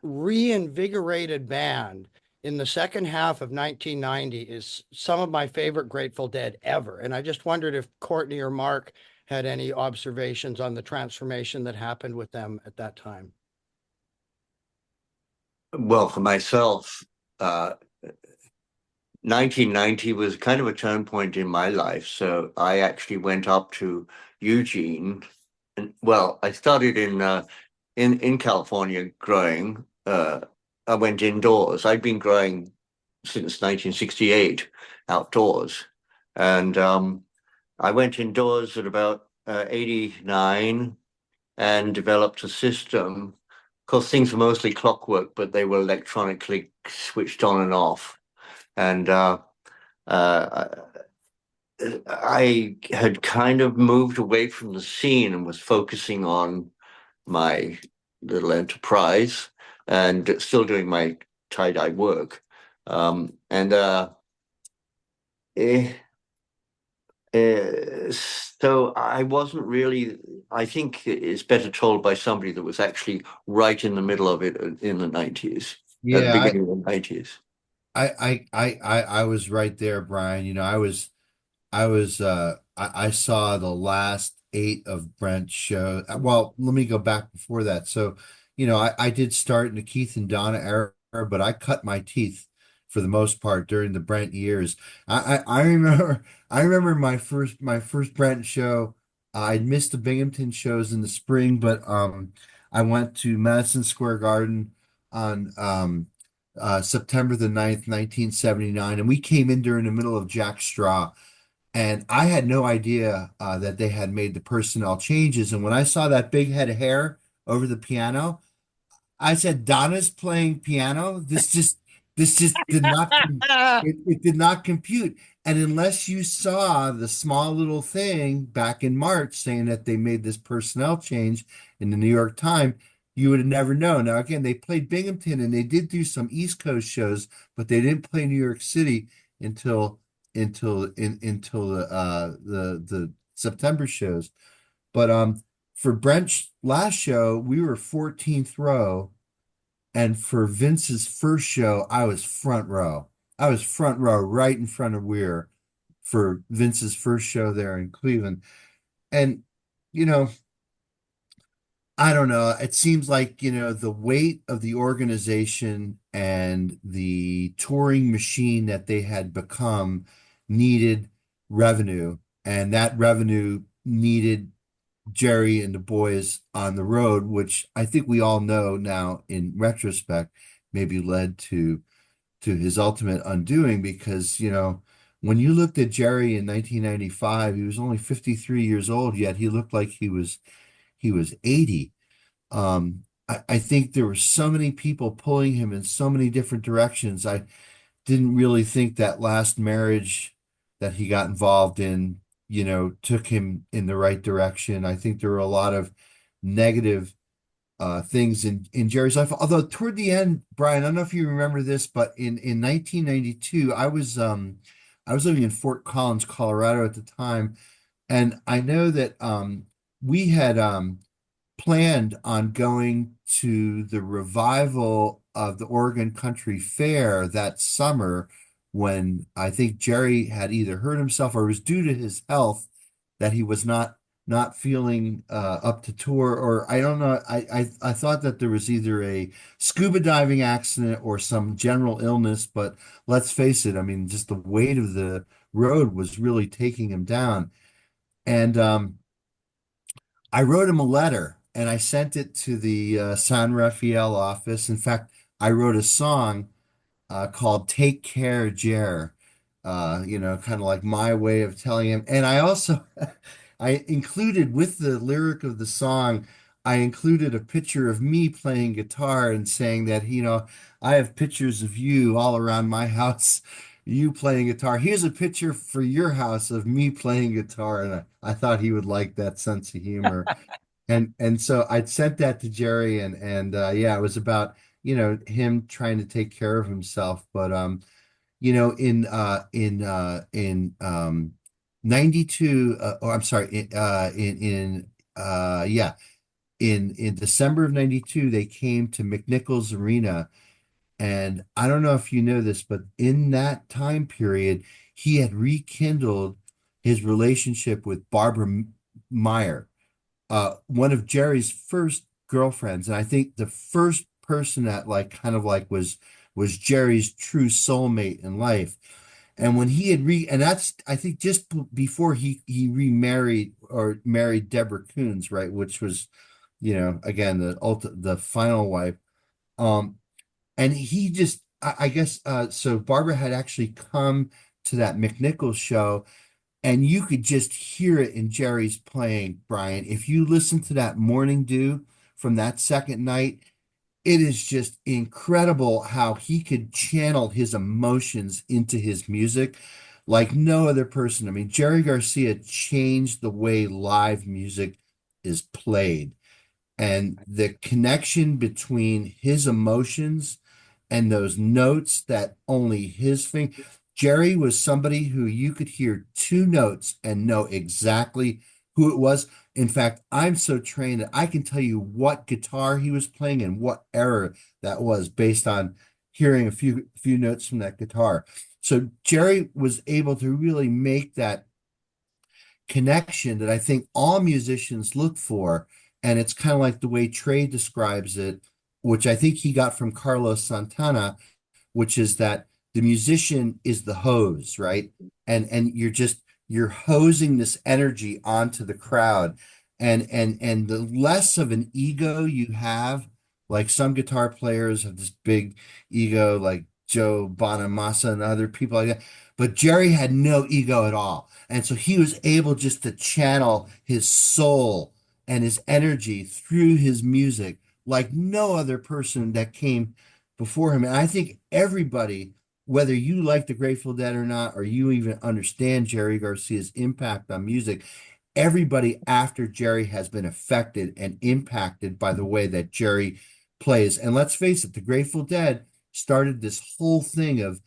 reinvigorated band in the second half of 1990 is some of my favorite Grateful Dead ever. And I just wondered if Courtney or Mark had any observations on the transformation that happened with them at that time. Well, for myself, 1990 was kind of a turn point in my life. So I actually went up to Eugene, and I started in California growing. I went indoors. I'd been growing since 1968 outdoors. And I went indoors at about 89 and developed a system. Of course, things were mostly clockwork, but they were electronically switched on and off. And I had kind of moved away from the scene and was focusing on my little enterprise and still doing my tie-dye work. And eh, so I wasn't really, I think it's better told by somebody that was actually right in the middle of it in the 90s, at the Yeah, beginning of the 90s. I was right there, Brian. You know, I saw the last eight of Brent's show. Well, let me go back before that. So, you know, I did start in the Keith and Donna era, but I cut my teeth for the most part during the Brent years. I remember my first Brent show. I'd missed the Binghamton shows in the spring, but I went to Madison Square Garden on September the 9th, 1979, and we came in during the middle of Jack Straw. And I had no idea that they had made the personnel changes. And when I saw that big head of hair over the piano, I said, Donna's playing piano. This just did not it did not compute. And unless you saw the small little thing back in March saying that they made this personnel change in the New York Times, you would have never known. Now again, they played Binghamton and they did do some East Coast shows, but they didn't play New York City until until the September shows. But for Brent's last show, we were 14th row. And for Vince's first show, I was front row. I was front row right in front of Weir for Vince's first show there in Cleveland. And, you know, I don't know. It seems like, you know, the weight of the organization and the touring machine that they had become needed revenue. And that revenue needed Jerry and the boys on the road, which I think we all know now in retrospect, maybe led to his ultimate undoing because, you know, when you looked at Jerry in 1995, he was only 53 years old, yet he looked like he was 80. I think there were so many people pulling him in so many different directions. I didn't really think that last marriage that he got involved in, you know, took him in the right direction. I think there were a lot of negative things in Jerry's life. Although toward the end, Brian, I don't know if you remember this, but in 1992, I was living in Fort Collins, Colorado at the time, and I know that we had planned on going to the revival of the Oregon Country Fair that summer when I think Jerry had either hurt himself or it was due to his health that he was not feeling up to tour, or I don't know. I thought that there was either a scuba diving accident or some general illness, but let's face it, I mean, just the weight of the road was really taking him down. And I wrote him a letter and I sent it to the San Rafael office. In fact, I wrote a song called Take Care, Jer. You know, kind of like my way of telling him. And I also I included with the lyric of the song, I included a picture of me playing guitar and saying that, you know, I have pictures of you all around my house, you playing guitar. Here's a picture for your house of me playing guitar. And I thought he would like that sense of humor. And so I'd sent that to Jerry and yeah, it was about, you know, him trying to take care of himself. But you know, in 92 or I'm sorry, yeah, in December of 92, they came to McNichols Arena. And I don't know if you know this, but in that time period, he had rekindled his relationship with Barbara Meyer, one of Jerry's first girlfriends, and I think the first person that like kind of like was Jerry's true soulmate in life. And when he had and that's I think just before he remarried or married Deborah Coons, right, which was, you know, again the final wife. Um, and he just I guess so Barbara had actually come to that McNichols show and you could just hear it in Jerry's playing, Brian. If you listen to that Morning Dew from that second night, it is just incredible how he could channel his emotions into his music. like no other person. I mean, Jerry Garcia changed the way live music is played, and the connection between his emotions and those notes that only his finger. Jerry was somebody who you could hear two notes and know exactly who it was. In fact, I'm so trained that I can tell you what guitar he was playing and what era that was based on hearing a few notes from that guitar. So Jerry was able to really make that connection that I think all musicians look for. And it's kind of like the way Trey describes it, which I think he got from Carlos Santana, which is that the musician is the hose, right? And you're hosing this energy onto the crowd. And the less of an ego you have, like some guitar players have this big ego, like Joe Bonamassa and other people like that. But Jerry had no ego at all. And so he was able just to channel his soul and his energy through his music like no other person that came before him. And I think everybody, whether you like the Grateful Dead or not, or you even understand Jerry Garcia's impact on music, everybody after Jerry has been affected and impacted by the way that Jerry plays. And let's face it, the Grateful Dead started this whole thing of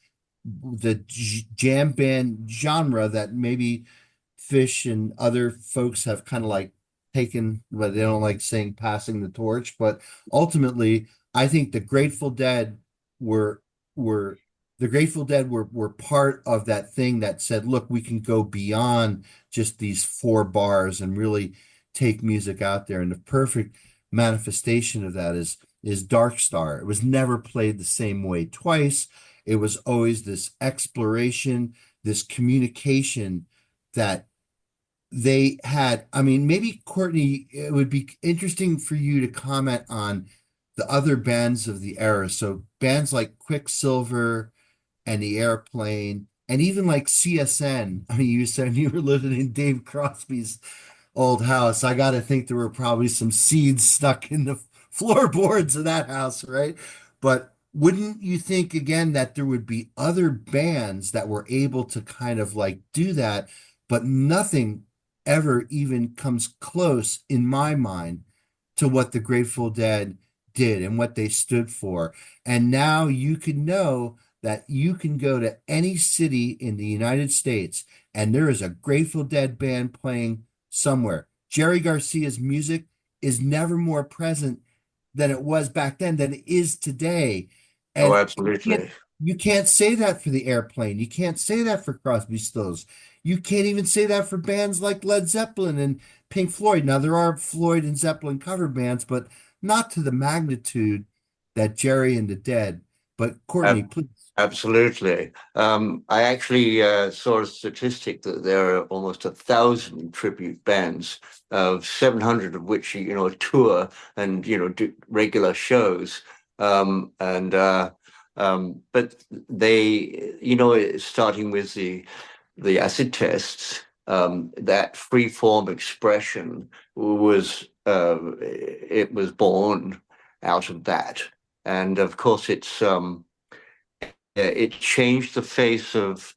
the jam band genre that maybe Fish and other folks have kind of like taken, but they don't like saying passing the torch. But ultimately, I think were were the Grateful Dead were part of that thing that said, look, we can go beyond just these four bars and really take music out there. And the perfect manifestation of that is Dark Star. It was never played the same way twice. It was always this exploration, this communication that they had. I mean, maybe Courtney, it would be interesting for you to comment on the other bands of the era. So bands like Quicksilver and the Airplane, and even like CSN. I mean, you said you were living in Dave Crosby's old house. I got to think there were probably some seeds stuck in the floorboards of that house, right? But wouldn't you think again that there would be other bands that were able to kind of like do that, but nothing ever even comes close in my mind to what the Grateful Dead did and what they stood for. And now you can know that you can go to any city in the United States and there is a Grateful Dead band playing somewhere. Jerry Garcia's music is never more present than it was back then than it is today. Oh, And absolutely. you can't say that for the Airplane. You can't say that for Crosby, Stills. You can't even say that for bands like Led Zeppelin and Pink Floyd. Now, there are Floyd and Zeppelin cover bands, but not to the magnitude that Jerry and the Dead. But Courtney, please. Absolutely. I actually saw a statistic that there are almost 1,000 tribute bands, of 700 of which tour and do regular shows. But they, starting with the acid tests, that free form expression was it was born out of that, and of course it changed the face of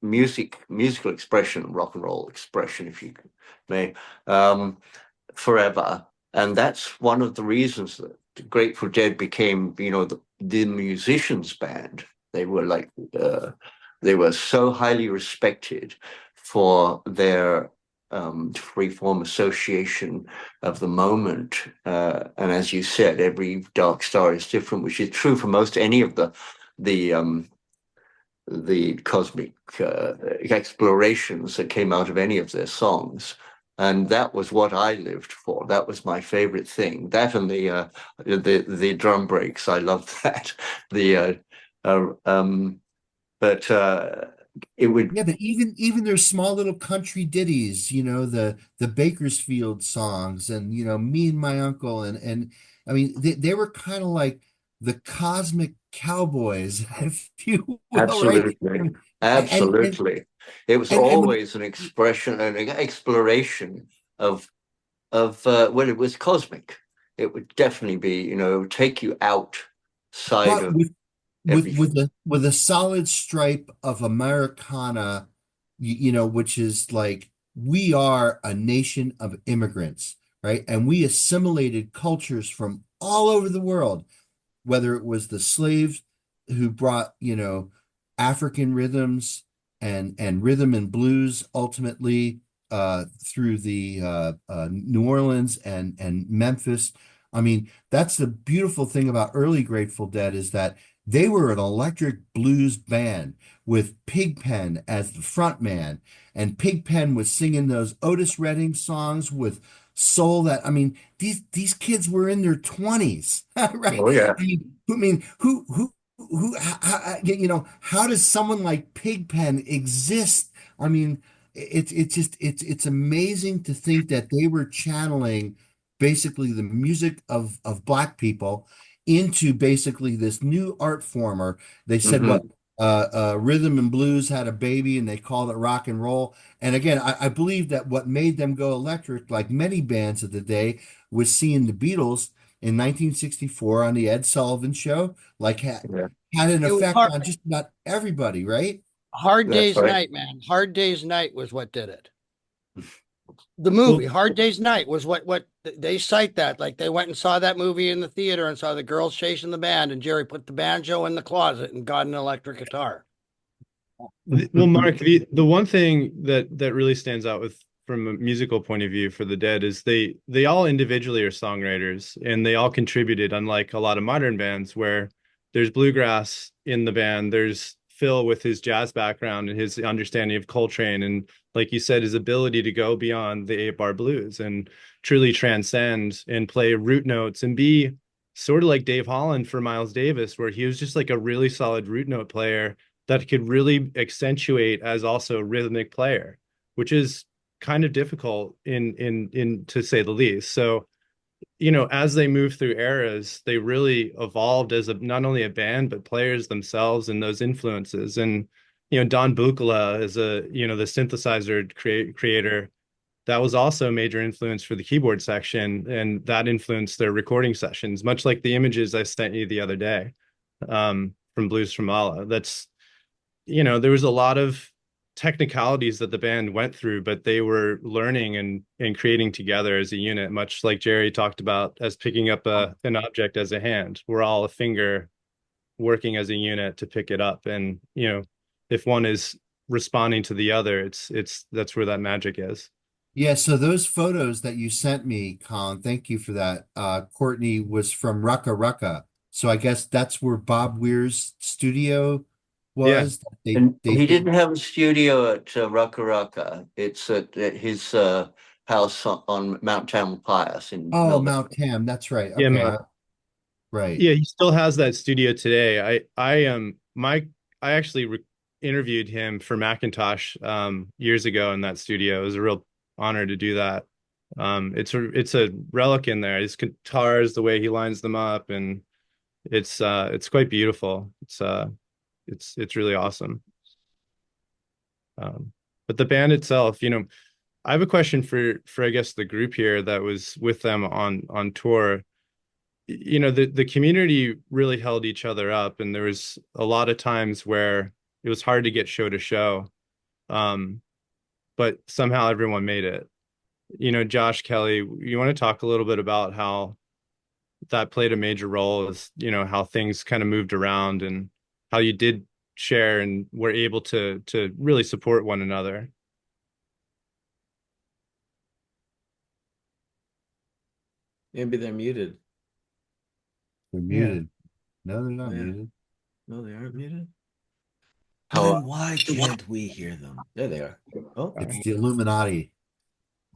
musical expression, rock and roll expression, if you may, forever. And that's one of the reasons that the Grateful Dead became, the musicians' band. They were they were so highly respected for their free-form association of the moment. And as you said, every Dark Star is different, which is true for most any of the cosmic explorations that came out of any of their songs. And that was what I lived for. That was my favorite thing. That and the drum breaks. I loved that. It would. Yeah, but even their small little country ditties, the Bakersfield songs and Me and My Uncle and I mean they were kind of like the cosmic cowboys, if you will, right? Absolutely. And and Absolutely. It was and when always an expression, an exploration well, it was cosmic. It would definitely be, take you outside but of. with a solid stripe of Americana, you know, which is like we are a nation of immigrants, right? And we assimilated cultures from all over the world, whether it was the slaves who brought, you know, African rhythms and rhythm and blues ultimately through the New Orleans and Memphis. I mean, that's the beautiful thing about early Grateful Dead is that they were an electric blues band with Pigpen as the front man, and Pigpen was singing those Otis Redding songs with soul that I mean these kids were in their 20s, right? Oh yeah. Who you know, how does someone like Pigpen exist? I mean, it's just it's amazing to think that they were channeling basically the music of black people into basically this new art form. Or they said what Hmm. rhythm and blues had a baby and they called it rock and roll. And again, I believe that what made them go electric, like many bands of the day, was seeing the Beatles in 1964 on the Ed Sullivan Show, like Yeah, had an It was effect on just about everybody, right? Hard that's Day's right. Night, man. Hard Day's Night was what did it. The Well, movie Hard Day's Night was what they cite that. Like they went and saw that movie in the theater and saw the girls chasing the band, and Jerry put the banjo in the closet and got an electric guitar. Well, Mark, the one thing that really stands out with from a musical point of view for the Dead is they all individually are songwriters and they all contributed, unlike a lot of modern bands where there's bluegrass in the band, there's Phil with his jazz background and his understanding of Coltrane, and like you said, his ability to go beyond the 8-bar blues and truly transcend and play root notes and be sort of like Dave Holland for Miles Davis, where he was just like a really solid root note player that could really accentuate as also a rhythmic player, which is kind of difficult in to say the least. So, you know, as they move through eras, they really evolved as not only a band but players themselves and those influences. And you know, Don Buchla is the synthesizer creator. That was also a major influence for the keyboard section, and that influenced their recording sessions, much like the images I sent you the other day from Blues from Allah. That's there was a lot of technicalities that the band went through, but they were learning and creating together as a unit, much like Jerry talked about as picking up an object as a hand. We're all a finger working as a unit to pick it up. And, if one is responding to the other, that's where that magic is. Yeah, so those photos that you sent me, Colin, thank you for that. Courtney was from Rucka Rucka. So I guess that's where Bob Weir's studio Yeah. was. They And they he did. didn't have a studio at Rucka Rucka. It's at his house on Mount Tamalpais in Oh, Melbourne. Mount Tam, that's right. Yeah, Okay, man. right. Yeah, he still has that studio today. I actually interviewed him for Macintosh years ago in that studio. It was a real honor to do that. It's a relic in there. His guitars, the way he lines them up, and it's quite beautiful. It's really awesome. But the band itself, I have a question for I guess the group here that was with them on tour. The community really held each other up, and there was a lot of times where it was hard to get show to show, but somehow everyone made it. Josh, Kelly, you want to talk a little bit about how that played a major role, as how things kind of moved around and how you did share and were able to really support one another. maybe they're muted. They're Yeah. muted. No, they're not Yeah. muted. No, they aren't muted. How- Then why can't we hear them? There they are. Oh, It's the Illuminati.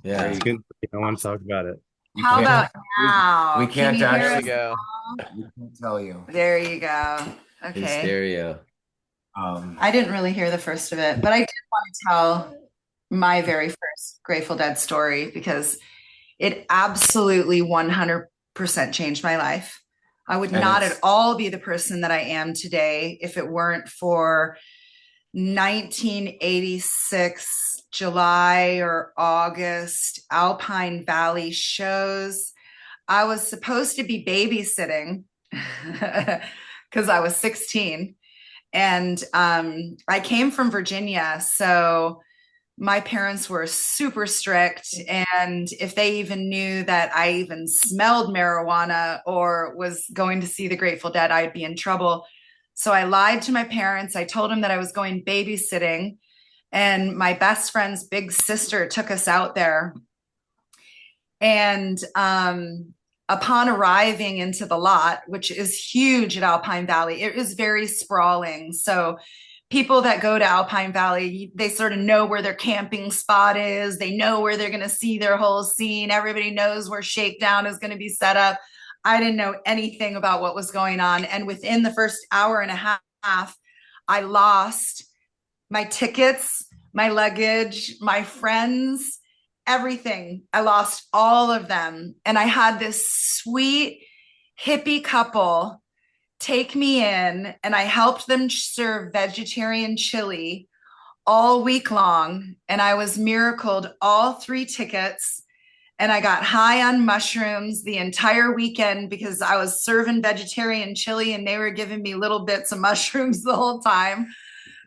yeah. It's good. I want to talk about it. How about we- now? we Can can't you hear actually us go. now? We can't tell you. There you go. In Okay. stereo. I didn't really hear the first of it, but I did want to tell my very first Grateful Dead story because it absolutely 100% changed my life. I would And not it's- at all be the person that I am today if it weren't for 1986 July or August Alpine Valley shows. I was supposed to be babysitting because I was 16. And I came from Virginia, so my parents were super strict. And if they even knew that I even smelled marijuana or was going to see the Grateful Dead, I'd be in trouble. So I lied to my parents. I told them that I was going babysitting, and my best friend's big sister took us out there. And upon arriving into the lot, which is huge at Alpine Valley, it is very sprawling. So people that go to Alpine Valley, they sort of know where their camping spot is. They know where they're going to see their whole scene. Everybody knows where Shakedown is going to be set up. I didn't know anything about what was going on. And within the first hour and a half, I lost my tickets, my luggage, my friends, everything. I lost all of them. And I had this sweet hippie couple take me in, and I helped them serve vegetarian chili all week long. And I was miracled all 3 tickets. And I got high on mushrooms the entire weekend because I was serving vegetarian chili and they were giving me little bits of mushrooms the whole time.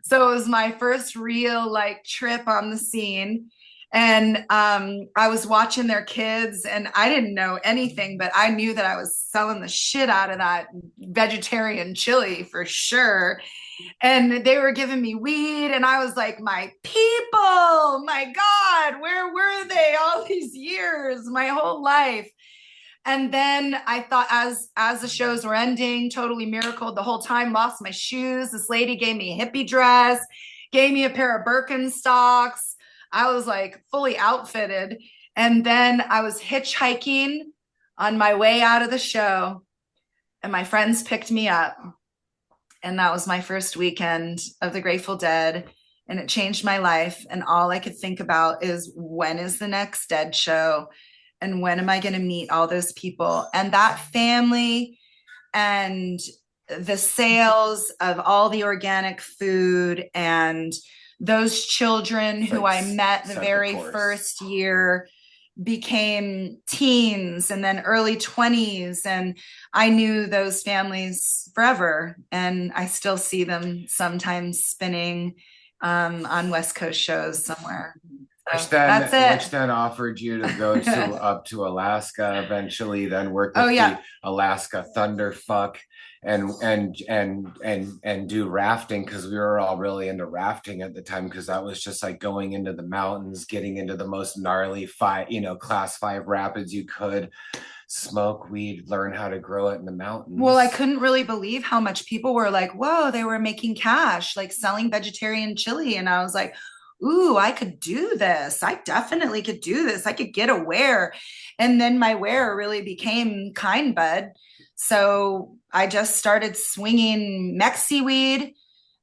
So it was my first real like trip on the scene. And I was watching their kids, and I didn't know anything, but I knew that I was selling the shit out of that vegetarian chili for sure. And they were giving me weed, and I was like, my people, my God, where were they all these years, my whole life? And then I thought, as the shows were ending, totally miracled the whole time, lost my shoes. This lady gave me a hippie dress, gave me a pair of Birkenstocks. I was like fully outfitted. And then I was hitchhiking on my way out of the show, and my friends picked me up. And that was my first weekend of the Grateful Dead. And it changed my life. And all I could think about is, when is the next Dead show? And when am I going to meet all those people? And that family and the sales of all the organic food and those children who I met the very first year became teens and then early 20s. And I knew those families forever. And I still see them sometimes spinning on West Coast shows somewhere. So that's it. Which then offered you to go up to Alaska eventually, then work with the Alaska Thunderfuck and do rafting, because we were all really into rafting at the time, because that was just like going into the mountains, getting into the most gnarly class 5 rapids you could, smoke weed, learn how to grow it in the mountains. Well, I couldn't really believe how much people were like, whoa, they were making cash, like selling vegetarian chili. And I was like, ooh, I could do this. I definitely could do this. I could get a wear. And then my wear really became Kind Bud. So I just started swinging Mexi weed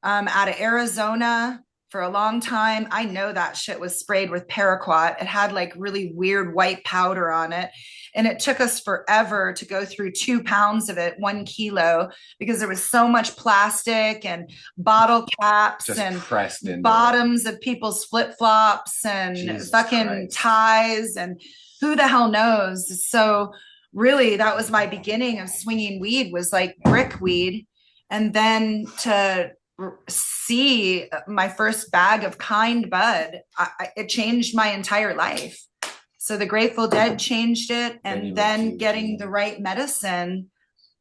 out of Arizona for a long time. I know that shit was sprayed with paraquat. It had like really weird white powder on it. And it took us forever to go through 2 pounds of it, 1 kilo, because there was so much plastic and bottle caps just and pressed into bottoms of people's flip-flops and Jesus fucking Christ. ties and who the hell knows. So really, that was my beginning of swinging weed, was like brick weed. And then to see my first bag of Kind Bud, it changed my entire life. So the Grateful Dead changed it, and then getting the right medicine,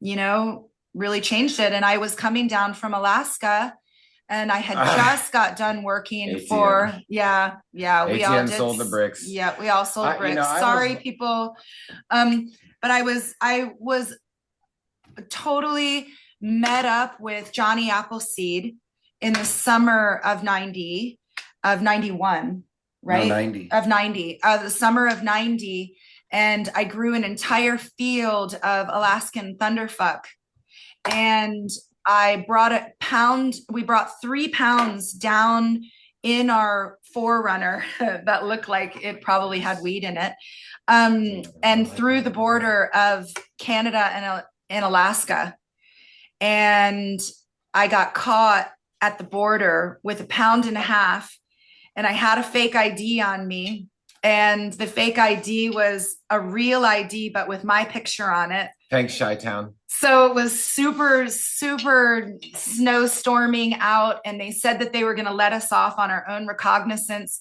really changed it. And I was coming down from Alaska, and I had just got done working ATM. for, we all ATM did sold the bricks. Yeah, we all sold bricks. Sorry, people. But I was totally met up with Johnny Appleseed in the summer of 91. Right? No, 90. Of 90, the summer of 90. And I grew an entire field of Alaskan Thunderfuck. And I brought we brought 3 pounds down in our Forerunner that looked like it probably had weed in it. And through the border of Canada and Alaska. And I got caught at the border with 1.5 pounds. And I had a fake ID on me, and the fake ID was a real ID, but with my picture on it. Thanks, Chi-Town. So it was super, super snowstorming out, and they said that they were going to let us off on our own recognizance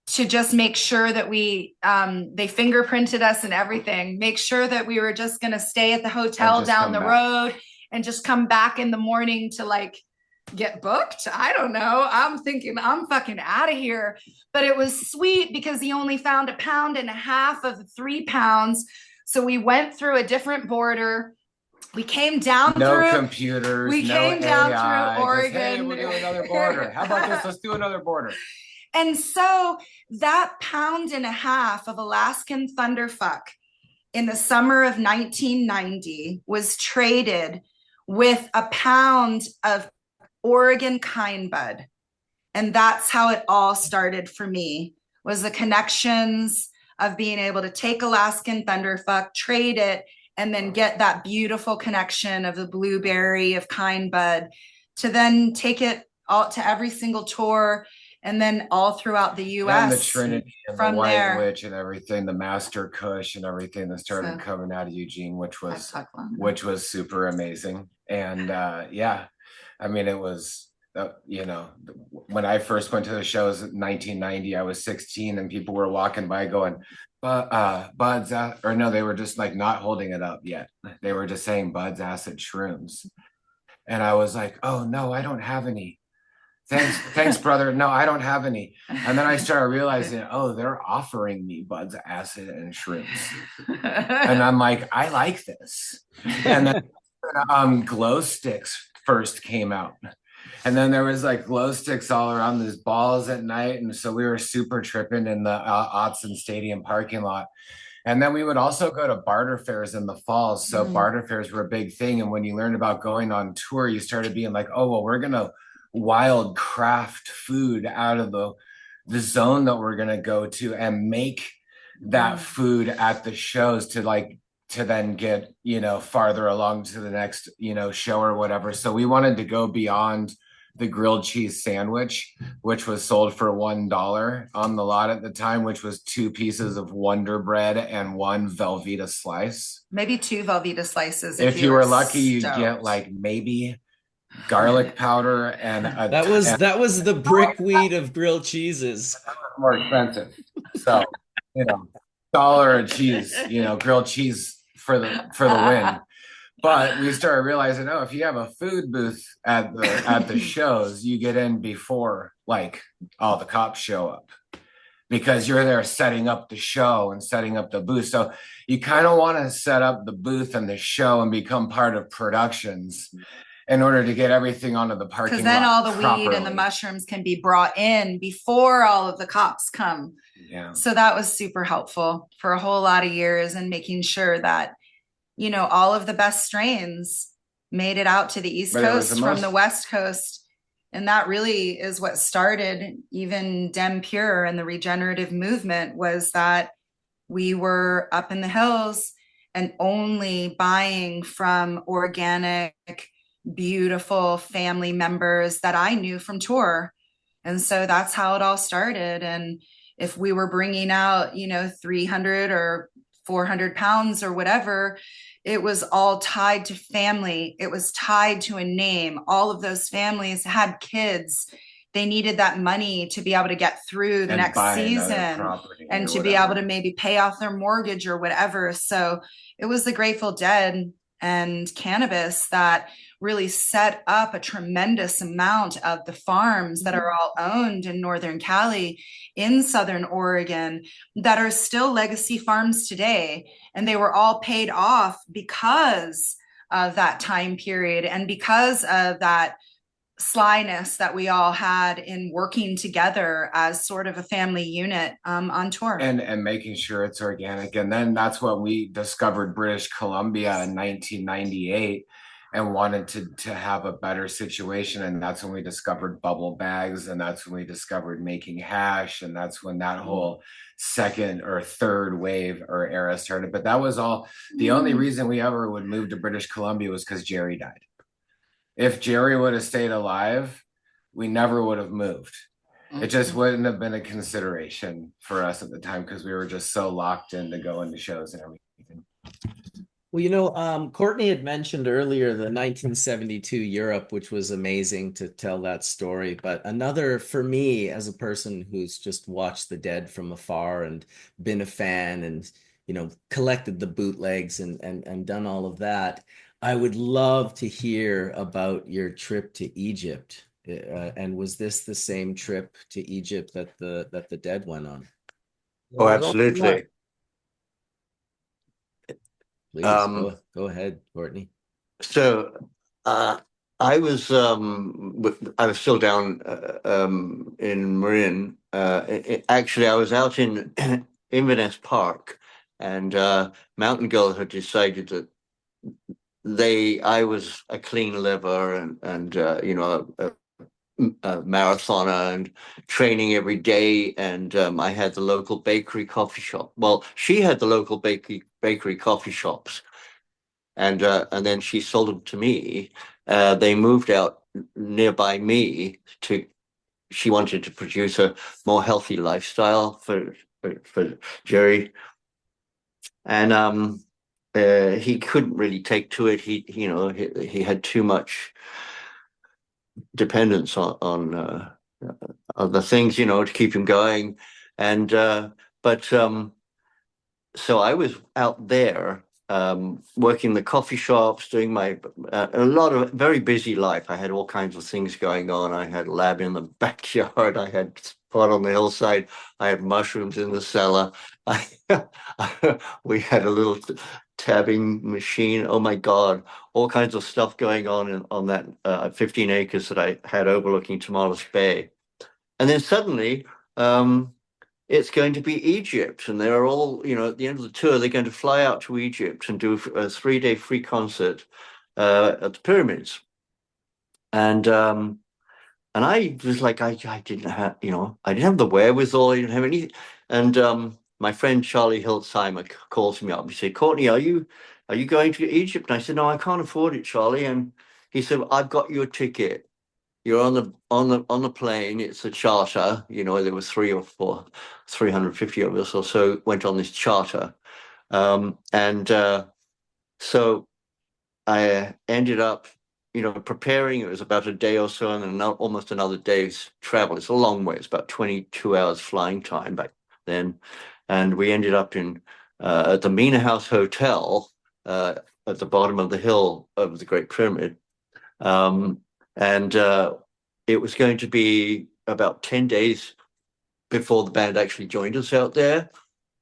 to just make sure that they fingerprinted us and everything, make sure that we were just going to stay at the hotel down the road and just come back in the morning to like get booked. I don't know. I'm thinking I'm fucking out of here. But it was sweet because he only found 1.5 pounds of the 3 pounds. So we went through a different border. We came down through computers. We no came down AI, through Oregon. Just, hey, we'll do another border. How about this? Let's do another border. And so that 1.5 pounds of Alaskan Thunderfuck in the summer of 1990 was traded with 1 pound of Oregon kind bud. And that's how it all started for me, was the connections of being able to take Alaskan Thunderfuck, trade it, and then get that beautiful connection of the blueberry of kind bud to then take it all to every single tour and then all throughout the U.S. And the Trinity and from the White there. Witch and everything, the Master Kush and everything that started coming out of Eugene, which was super amazing. And yeah, I mean, it was, you know, when I first went to the shows in 1990, I was 16 and people were walking by going, Bud's, or no, they were just like not holding it up yet. They were just saying Bud's acid shrooms. And I was like, oh no, I don't have any. Thanks, brother. No, I don't have any. And then I started realizing, oh, they're offering me Bud's acid and shrooms. And I'm like, I like this. And then glow sticks first came out. And then there was like glow sticks all around these balls at night. And so we were super tripping in the Autzen Stadium parking lot. And then we would also go to barter fairs in the fall. So barter fairs were a big thing. And when you learned about going on tour, you started being like, oh, well, we're going to wild craft food out of the zone that we're going to go to and make that food at the shows to then get, you know, farther along to the next, you know, show or whatever. So we wanted to go beyond the grilled cheese sandwich, which was sold for $1 on the lot at the time, which was 2 pieces of Wonder Bread and 1 Velveeta slice. Maybe 2 Velveeta slices. If you were lucky, you'd get like maybe garlic powder and that was the brickweed of grilled cheeses. More expensive. So, you know, $1 a cheese, you know, grilled cheese for the win. But we started realizing, oh, if you have a food booth at the shows, you get in before like all the cops show up because you're there setting up the show and setting up the booth. So you kind of want to set up the booth and the show and become part of productions in order to get everything onto the parking lot. Because then all the properly. weed and the mushrooms can be brought in before all of the cops come. Yeah. So that was super helpful for a whole lot of years and making sure that, you know, all of the best strains made it out to the East Coast from the West Coast. And that really is what started even Dem Pure and the regenerative movement, was that we were up in the hills and only buying from organic, beautiful family members that I knew from tour. And so that's how it all started. And if we were bringing out, you know, 300 or 400 pounds or whatever, it was all tied to family. It was tied to a name. All of those families had kids. They needed that money to be able to get through the next season and to be able to maybe pay off their mortgage or whatever. So it was the Grateful Dead and cannabis that really set up a tremendous amount of the farms that are all owned in Northern Cali, in Southern Oregon, that are still legacy farms today. And they were all paid off because of that time period and because of that slyness that we all had in working together as sort of a family unit on tour. And making sure it's organic. And then that's when we discovered British Columbia in 1998 and wanted to have a better situation. And that's when we discovered bubble bags, and that's when we discovered making hash, and that's when that whole second or third wave or era started. But that was all. The only reason we ever would move to British Columbia was because Jerry died. If Jerry would have stayed alive, we never would have moved. It just wouldn't have been a consideration for us at the time because we were just so locked in to go into shows and everything. Well, Courtney had mentioned earlier the 1972 Europe, which was amazing to tell that story. But another, for me, as a person who's just watched the Dead from afar and been a fan and, collected the bootlegs and done all of that, I would love to hear about your trip to Egypt. And was this the same trip to Egypt that the Dead went on? Oh, There's only one. absolutely. Please go ahead, Courtney. So I was still down in Marin. Actually, I was out in Inverness Park, and Mountain Girl had decided that I was a clean liver and a marathoner and training every day, and I had the local bakery coffee shop. Well, she had the local bakery coffee shops, and then she sold them to me. They moved out nearby me to. She wanted to produce a more healthy lifestyle for Jerry, and he couldn't really take to it. He had too much dependence on other things, to keep him going, and but so I was out there working the coffee shops, doing my a lot of very busy life. I had all kinds of things going on. I had a lab in the backyard. I had spot on the hillside. I had mushrooms in the cellar. I, we had a little tabbing machine. Oh my God, all kinds of stuff going on that 15 acres that I had overlooking Tomales Bay. And then suddenly, it's going to be Egypt, and they're all, at the end of the tour, they're going to fly out to Egypt and do a 3-day free concert at the pyramids. And I was like, I didn't have, I didn't have the wherewithal, I didn't have anything. And my friend Charlie Hiltzheimer calls me up. He said, Courtney, are you going to Egypt? And I said, no, I can't afford it, Charlie. And he said, I've got you a ticket. You're on the plane. It's a charter. There were 350 of us or so went on this charter, and so I ended up, preparing. It was about a day or so, and then almost another day's travel. It's a long way. It's about 22 hours flying time back then, and we ended up at the Mina House Hotel at the bottom of the hill of the Great Pyramid. And it was going to be about 10 days before the band actually joined us out there.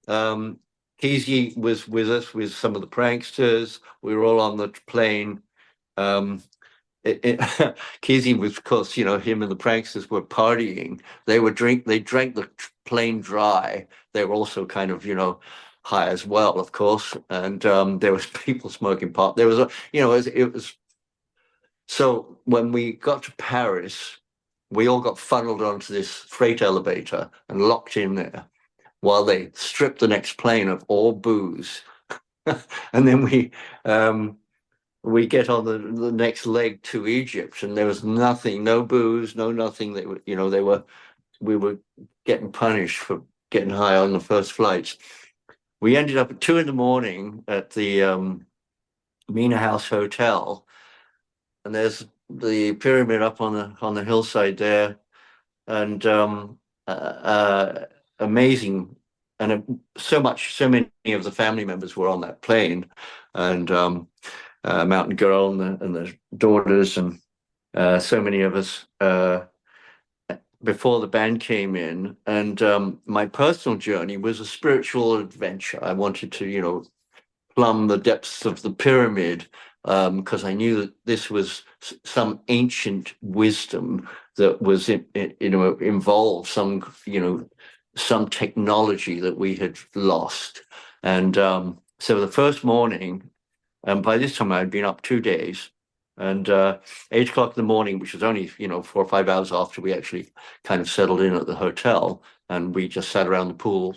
Kesey was with us with some of the pranksters. We were all on the plane. Kesey was, of course, him and the pranksters were partying. They drank the plane dry. They were also kind of, high as well, of course. And there was people smoking pot. There was it was. So when we got to Paris, we all got funneled onto this freight elevator and locked in there while they stripped the next plane of all booze. And then we get on the next leg to Egypt, and there was nothing, no booze, no nothing. We were getting punished for getting high on the first flights. We ended up at 2 a.m. at the Mina House Hotel. And there's the pyramid up on the hillside there, and amazing, and so many of the family members were on that plane, and Mountain Girl and the daughters, and so many of us before the band came in. And my personal journey was a spiritual adventure. I wanted to, plumb the depths of the pyramid, because I knew that this was some ancient wisdom that was, involved some technology that we had lost. And so the first morning, and by this time I had been up 2 days, and 8 o'clock in the morning, which was only 4 or 5 hours after we actually kind of settled in at the hotel, and we just sat around the pool,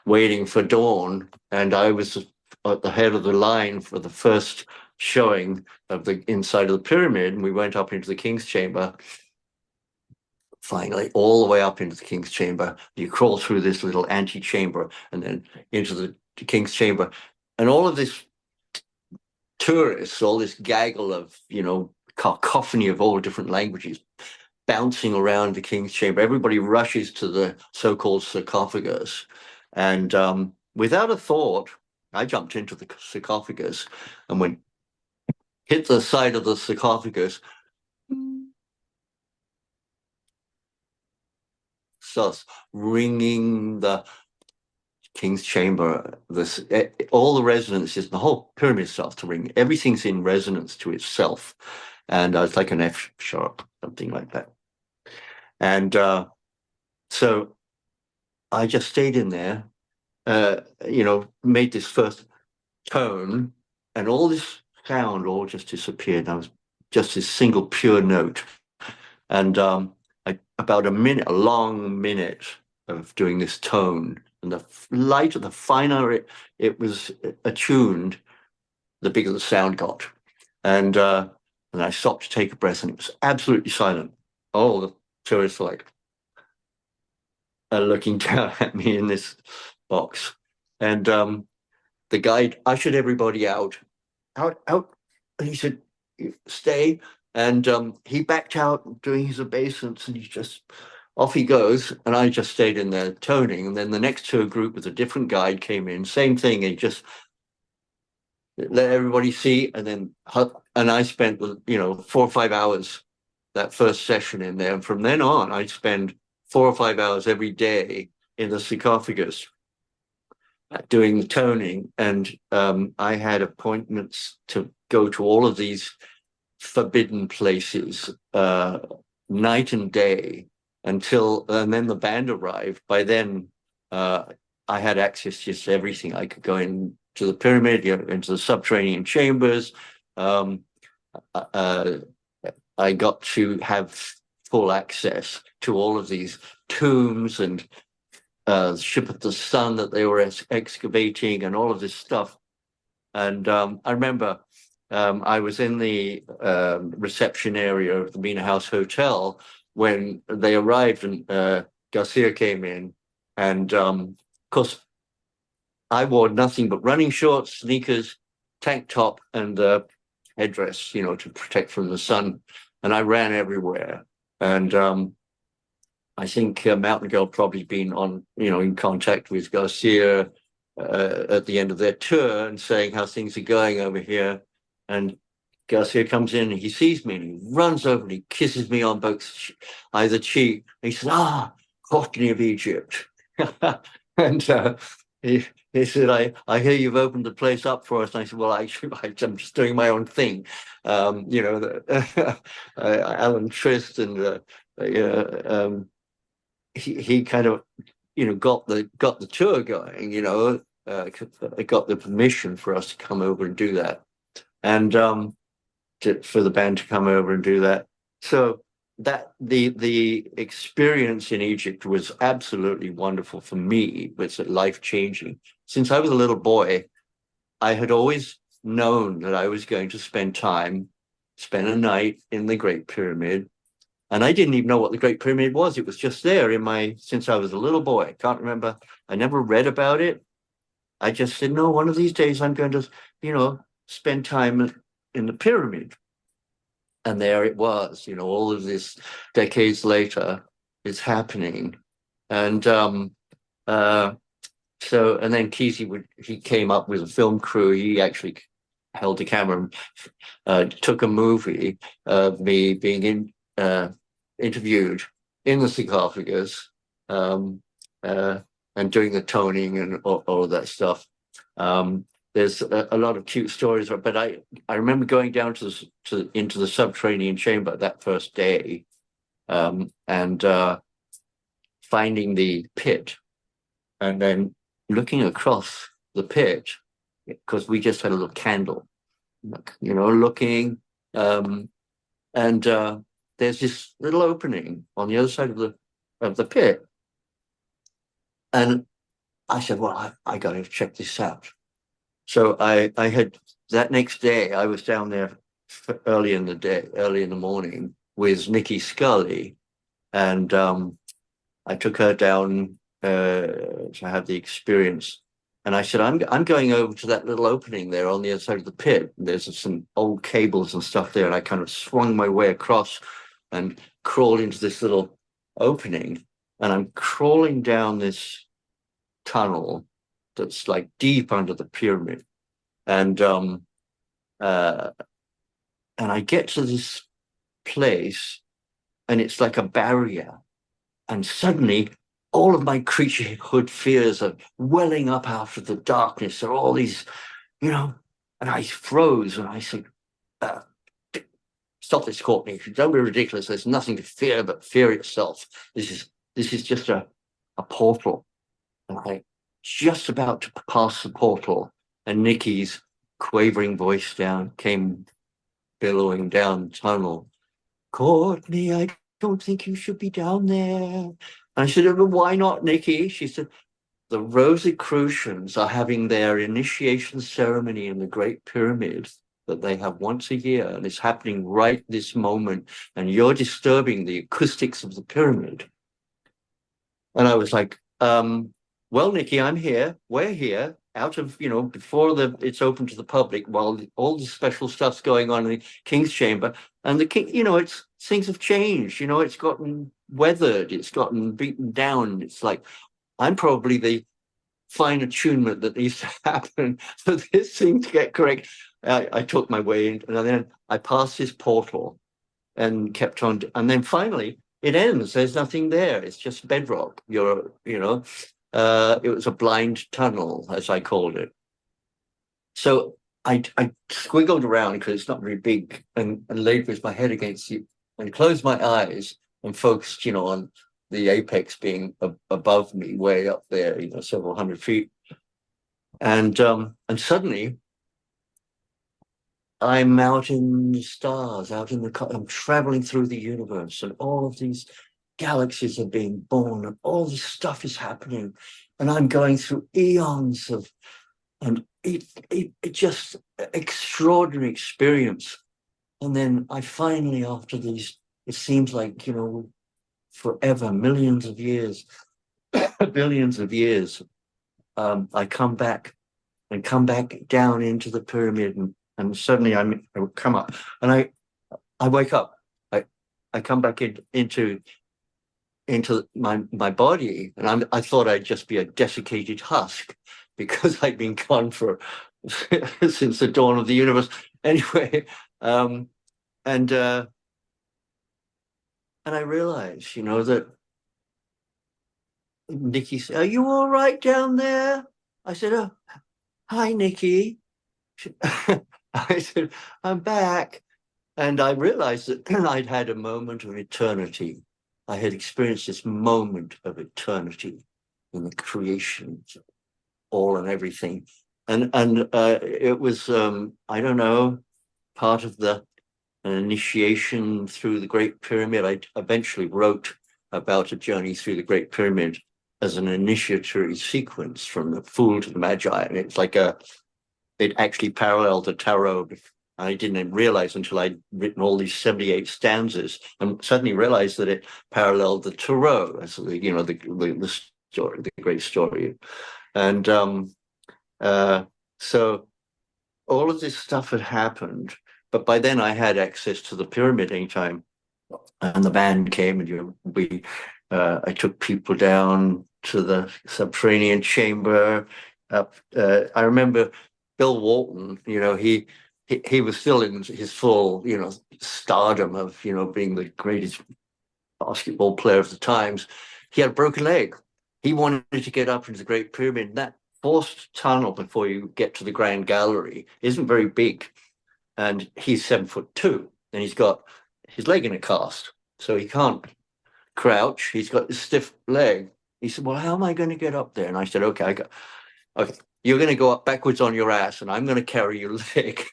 waiting for dawn. And I was at the head of the line for the first showing of the inside of the pyramid, and we went up into the King's Chamber. Finally, all the way up into the King's Chamber, you crawl through this little antechamber and then into the King's Chamber, and all of this tourists, all this gaggle of, cacophony of all different languages bouncing around the king's chamber. Everybody rushes to the so-called sarcophagus. And without a thought, I jumped into the sarcophagus and hit the side of the sarcophagus. Starts ringing the king's chamber. All the resonances, the whole pyramid starts to ring. Everything's in resonance to itself. And it's like an F sharp, something like that. And so I just stayed in there, made this first tone, and all this sound all just disappeared. I was just this single pure note. And about a long minute of doing this tone, and the lighter, the finer it was attuned, the bigger the sound got. And I stopped to take a breath, and it was absolutely silent. Oh, the tourists were looking down at me in this box. And the guide ushered everybody out. And he said, stay. And he backed out doing his obeisance, and off he goes. And I just stayed in there toning. And then the next tour group with a different guide came in, same thing. And he just let everybody see. And I spent, 4 or 5 hours that first session in there. And from then on, I'd spend 4 or 5 hours every day in the sarcophagus doing the toning. And I had appointments to go to all of these forbidden places night and day and then the band arrived. By then I had access to just everything. I could go into the pyramid, into the subterranean chambers. I got to have full access to all of these tombs and Ship of the Sun that they were excavating and all of this stuff. And I remember I was in the reception area of the Mina House Hotel when they arrived, and Garcia came in. And of course, I wore nothing but running shorts, sneakers, tank top, and headdress, to protect from the sun. And I ran everywhere. And I think Mountain Girl probably been in contact with Garcia at the end of their tour and saying how things are going over here. And Garcia comes in and he sees me and he runs over and he kisses me on either cheek. And he says, Courtenay of Egypt. And he said, I hear you've opened the place up for us. And I said, well, I'm just doing my own thing. Alan Trist and he kind of, got the tour going, got the permission for us to come over and do that. And for the band to come over and do that. So that the experience in Egypt was absolutely wonderful for me. It was life-changing. Since I was a little boy, I had always known that I was going to spend a night in the Great Pyramid. And I didn't even know what the Great Pyramid was. It was just there since I was a little boy. I can't remember. I never read about it. I just said, no, one of these days I'm going to, spend time in the pyramid. And there it was, all of this decades later, it's happening. And and then Kesey he came up with a film crew. He actually held the camera and took a movie of me being interviewed in the sarcophagus and doing the toning and all of that stuff. There's a lot of cute stories, but I remember going down into the subterranean chamber that first day and finding the pit and then looking across the pit because we just had a little candle, looking and there's this little opening on the other side of the pit. And I said, well, I got to check this out. So I had that next day, I was down there early in the morning with Nikki Scully. And I took her down to have the experience And I said, I'm going over to that little opening there on the other side of the pit. There's some old cables and stuff there. And I kind of swung my way across and crawled into this little opening. And I'm crawling down this tunnel that's like deep under the pyramid. And I get to this place and it's like a barrier. And suddenly all of my creaturehood fears are welling up out of the darkness. There are all these, and I froze and I said, stop this, Courtney. Don't be ridiculous. There's nothing to fear but fear itself. This is just a portal. And I just about to pass the portal, and Nikki's quavering voice came billowing down the tunnel. Courtney, I don't think you should be down there. I said, well, why not, Nikki? She said, the Rosicrucians are having their initiation ceremony in the Great Pyramid that they have once a year, and it's happening right this moment, and you're disturbing the acoustics of the pyramid. And I was like, well, Nikki, I'm here. We're here out of, before it's open to the public, while all the special stuff's going on in the King's Chamber. And the King, things have changed. It's gotten weathered. It's gotten beaten down. It's like, I'm probably the fine attunement that needs to happen for this thing to get correct. I took my way in, and then I passed this portal and kept on. And then finally, it ends. There's nothing there. It's just bedrock. It was a blind tunnel, as I called it. So I squiggled around because it's not very big, and laid with my head against it and closed my eyes and focused, on the apex being above me, way up there, several hundred feet. And suddenly I'm out in the stars, I'm traveling through the universe, and all of these galaxies are being born, and all this stuff is happening, and I'm going through eons and it just extraordinary experience. And then I finally, after these, it seems like, forever, millions of years, billions of years, I come back down into the pyramid, and suddenly I come up, and I wake up. I come back into my body, and I thought I'd just be a desiccated husk because I'd been gone for since the dawn of the universe. Anyway, and I realized, that Nikki said, "Are you all right down there?" I said, "Oh, hi, Nikki." I said, "I'm back." And I realized that I'd had a moment of eternity. I had experienced this moment of eternity in the creation, all and everything. And it was, I don't know, part of the initiation through the Great Pyramid. I eventually wrote about a journey through the Great Pyramid as an initiatory sequence from the Fool to the Magi. And it's like it actually paralleled the tarot. I didn't realize until I'd written all these 78 stanzas, and suddenly realized that it paralleled the tarot as the story, the great story. And so all of this stuff had happened, but by then I had access to the pyramid anytime, and the band came, and I took people down to the subterranean chamber. I remember Bill Walton. He was still in his full, stardom of, being the greatest basketball player of the times. He had a broken leg. He wanted to get up into the Great Pyramid. That forced tunnel before you get to the Grand Gallery isn't very big. And he's 7'2", and he's got his leg in a cast. So he can't crouch. He's got this stiff leg. He said, "Well, how am I going to get up there?" And I said, okay, you're going to go up backwards on your ass, and I'm going to carry your leg,"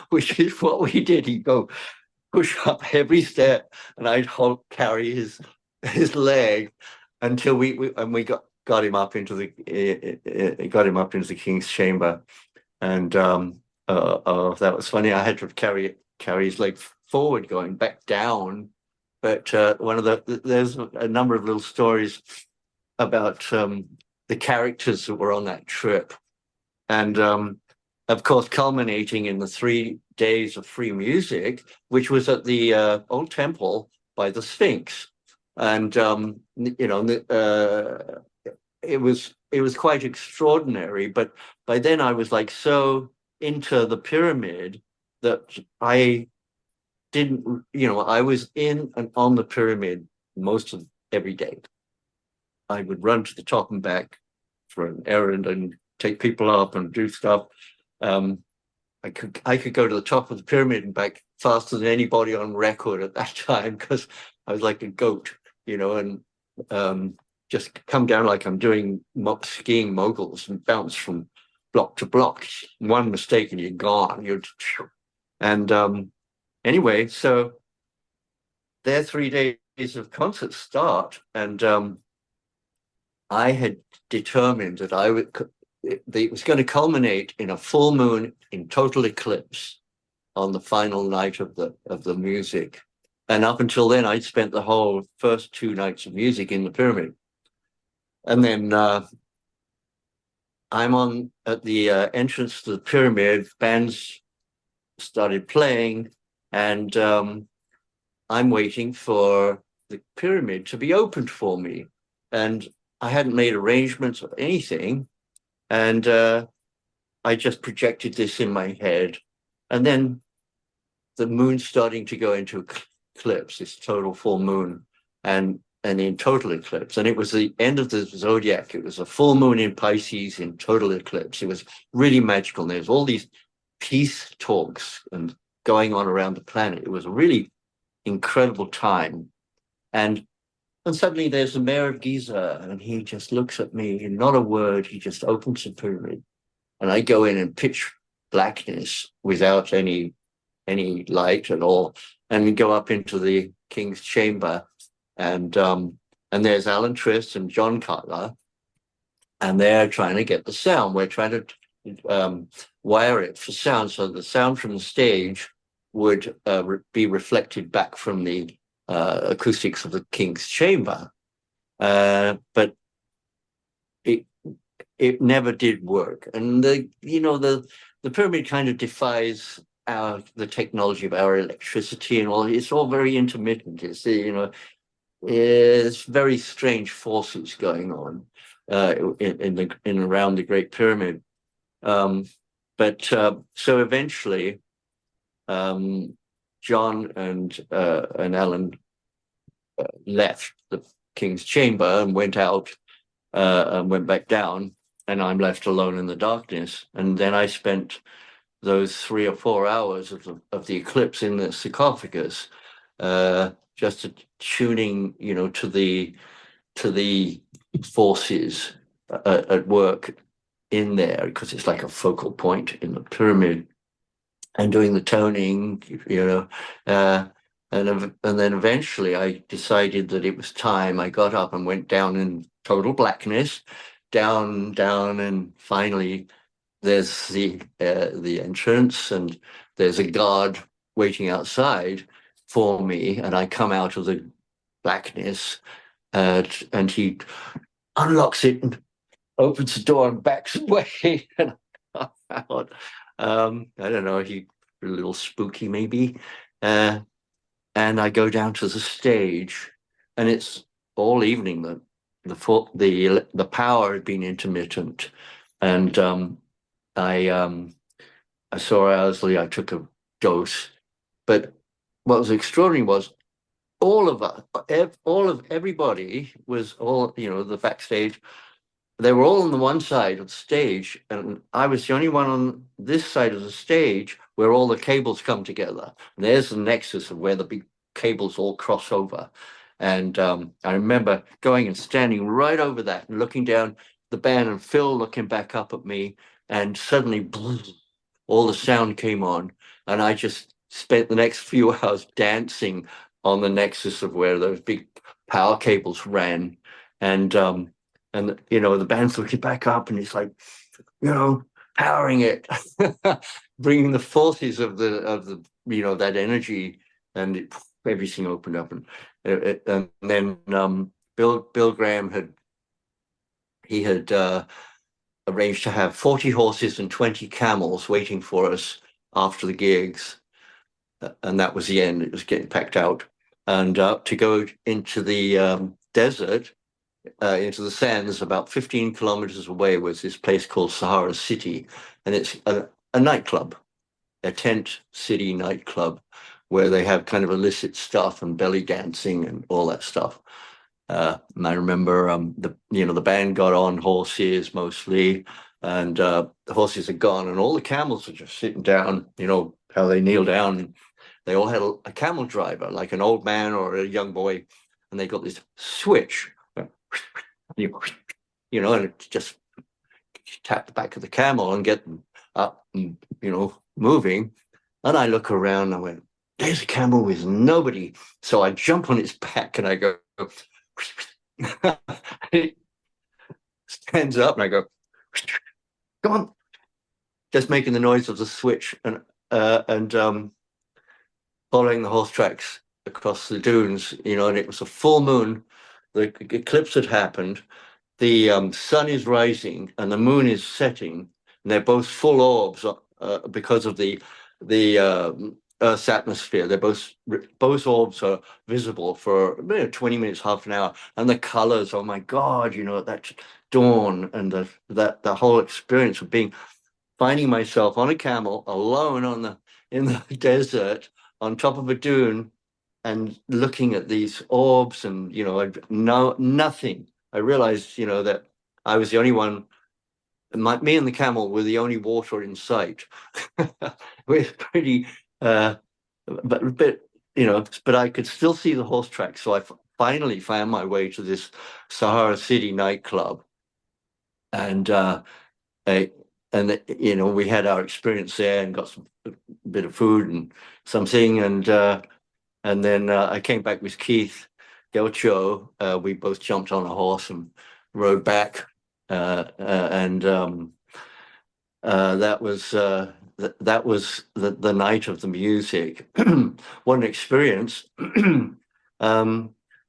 which is what we did. He'd go push up every step, and I'd carry his leg until we got him up into the King's Chamber. And that was funny. I had to carry his leg forward, going back down. But there's a number of little stories about the characters that were on that trip. And of course, culminating in the 3 days of free music, which was at the old temple by the Sphinx. And it was quite extraordinary. But by then I was like so into the pyramid that I didn't, I was in and on the pyramid most of every day. I would run to the top and back for an errand and take people up and do stuff. I could go to the top of the pyramid and back faster than anybody on record at that time, because I was like a goat, and just come down like I'm doing skiing moguls and bounce from block to block. One mistake and you're gone. And anyway, so their 3 days of concerts start, and I had determined that it was going to culminate in a full moon in total eclipse on the final night of the music. And up until then, I'd spent the whole first 2 nights of music in the pyramid. And then I'm on at the entrance to the pyramid, bands started playing, and I'm waiting for the pyramid to be opened for me. And I hadn't made arrangements or anything. And I just projected this in my head. And then the moon's starting to go into eclipse, this total full moon, and in total eclipse. And it was the end of the zodiac. It was a full moon in Pisces in total eclipse. It was really magical. And there's all these peace talks and going on around the planet. It was a really incredible time. And suddenly there's the mayor of Giza, and he just looks at me, and not a word. He just opens the pyramid, and I go in and pitch blackness without any light at all, and we go up into the king's chamber, and there's Alan Triss and John Cutler, and they're trying to get the sound. We're trying to wire it for sound, so the sound from the stage would be reflected back from the acoustics of the king's chamber, but it never did work. And the pyramid kind of defies the technology of our electricity and all. It's all very intermittent. It's it's very strange forces going on in around the Great Pyramid. But so eventually, John and Alan left the king's chamber and went out and went back down, and I'm left alone in the darkness. And then I spent those 3 or 4 hours of the eclipse in the sarcophagus, just tuning, to the forces at work in there, because it's like a focal point in the pyramid, and doing the toning, and then eventually I decided that it was time. I got up and went down in total blackness, down, and finally there's the entrance, and there's a guard waiting outside for me, and I come out of the blackness, and he unlocks it and opens the door and backs away, and I out. I don't know, he a little spooky maybe. And I go down to the stage, and it's all evening that the power had been intermittent, and I saw Owsley. I took a dose, but what was extraordinary was all of everybody was all, the backstage. They were all on the one side of the stage, and I was the only one on this side of the stage where all the cables come together. And there's the nexus of where the big cables all cross over. And I remember going and standing right over that and looking down the band, and Phil looking back up at me, and suddenly all the sound came on, and I just spent the next few hours dancing on the nexus of where those big power cables ran. And the band's looking back up, and it's like, powering it, bringing the forces of the that energy, and everything opened up, and then Bill Graham had arranged to have 40 horses and 20 camels waiting for us after the gigs. And that was the end. It was getting packed out. And to go into the desert, into the sands, about 15 kilometers away was this place called Sahara City. And it's a nightclub, a tent city nightclub, where they have kind of illicit stuff and belly dancing and all that stuff. And I remember the band got on horses mostly, and the horses are gone, and all the camels are just sitting down, how they kneel down. They all had a camel driver, like an old man or a young boy, and they got this switch, and it just tap the back of the camel and get them up and, moving. And I look around and I went, there's a camel with nobody. So I jump on its back and I go, it stands up and I go, come on, just making the noise of the switch and following the horse tracks across the dunes, and it was a full moon. The eclipse had happened. The sun is rising and the moon is setting, and they're both full orbs because of the Earth's atmosphere. They're both orbs are visible for 20 minutes, half an hour, and the colors. Oh my God! That dawn and the whole experience of finding myself on a camel alone in the desert on top of a dune and looking at these orbs, and I know nothing. I realized that I was the only one. Me and the camel were the only water in sight. We're pretty, but I could still see the horse tracks. So I finally found my way to this Sahara City nightclub, and we had our experience there and got a bit of food and something, and then I came back with Keith Gelcho. We both jumped on a horse and rode back. And that was the night of the music. What an experience!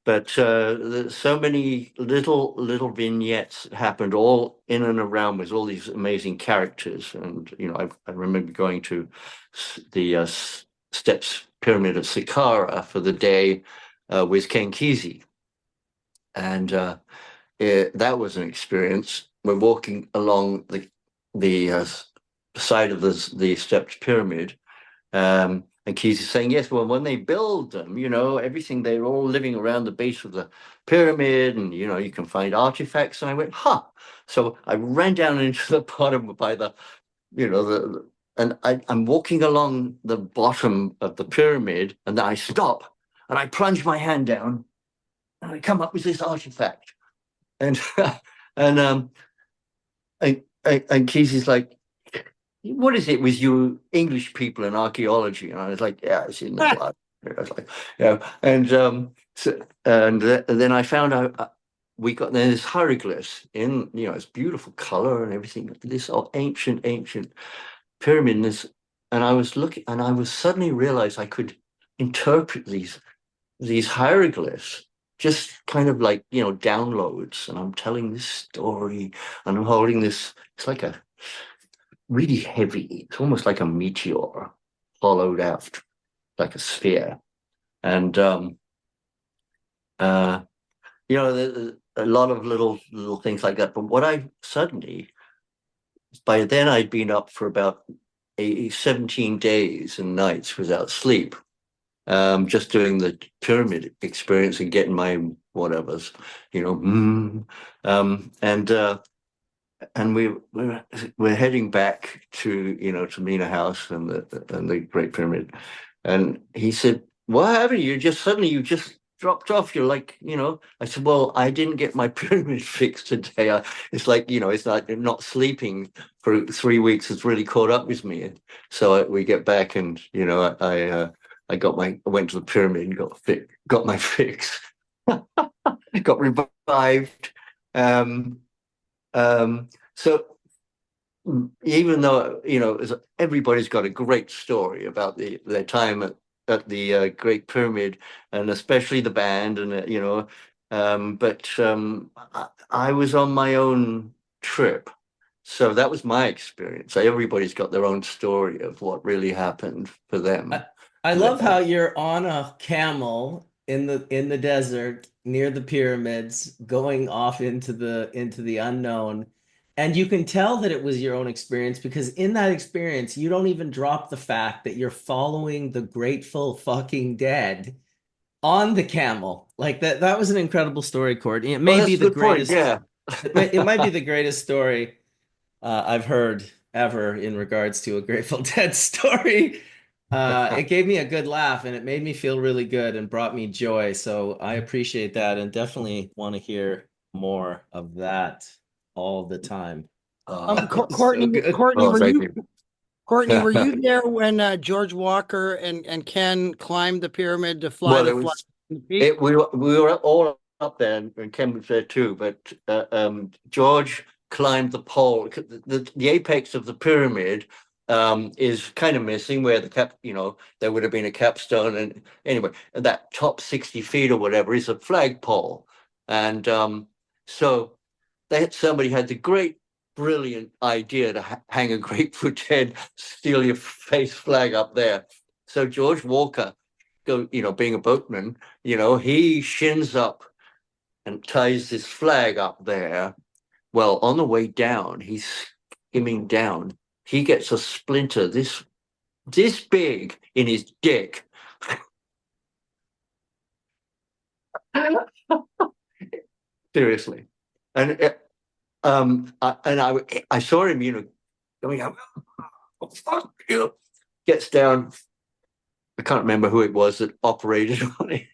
But so many little vignettes happened all in and around with all these amazing characters. And I remember going to the Steps Pyramid of Saqqara for the day with Ken Kesey, and that was an experience. We're walking along the side of the stepped pyramid, and Kesey's saying, yes, well, when they build them, everything, they're all living around the base of the pyramid, and you can find artifacts. And I went, huh. So I ran down into the bottom by and I'm walking along the bottom of the pyramid, and then I stop and I plunge my hand down and I come up with this artifact. And and Kesey's like, what is it with you English people and archaeology? And I was like, yeah, it's in the blood. I was like, then I found out we got this hieroglyphs in, it's beautiful color and everything. This ancient pyramid, and I was looking, and I was suddenly realized I could interpret these hieroglyphs just kind of like, downloads. And I'm telling this story, and I'm holding this. It's like a really heavy. It's almost like a meteor, hollowed out like a sphere. And a lot of little things like that. But what I suddenly, by then I'd been up for about 17 days and nights without sleep, just doing the pyramid experience and getting my whatevers, and we're heading back to to Mina House and the Great Pyramid, and he said, "What happened? You just dropped off. You're like, I said, well, I didn't get my pyramid fixed today. It's like, it's like not sleeping for 3 weeks has really caught up with me. So we get back, and I went to the pyramid and got my fix, got revived. So even though everybody's got a great story about their time at the Great Pyramid, and especially the band, and but I was on my own trip, So that was my experience. So everybody's got their own story of what really happened for them. I love there. how you're on a camel in the desert near the pyramids, going off into the unknown. And you can tell that it was your own experience because in that experience, you don't even drop the fact that you're following the Grateful fucking Dead on the camel. Like that was an incredible story, Courtney. It Well, may that's be a the good point. greatest, Yeah. it might be the greatest story I've heard ever in regards to a Grateful Dead story. It gave me a good laugh and it made me feel really good and brought me joy. So I appreciate that and definitely want to hear more of that all the time. Co- It's so Courtney, good. Courtney, Oh, were thank you you. Courtney, were you there when George Walker and Ken climbed the pyramid to fly Well, the it flag was from the peak? we were all up there, and Ken was there too. But George climbed the pole. The apex of the pyramid is kind of missing, where the cap, there would have been a capstone, and anyway, that top 60 feet or whatever is a flagpole, and so somebody had the great, brilliant idea to hang a Grateful Dead steal your face flag up there. So George Walker, being a boatman, he shins up and ties this flag up there. Well, on the way down, he's skimming down. He gets a splinter this big in his dick. Seriously. And I saw him, going out, oh, fuck you. Gets down. I can't remember who it was that operated on it.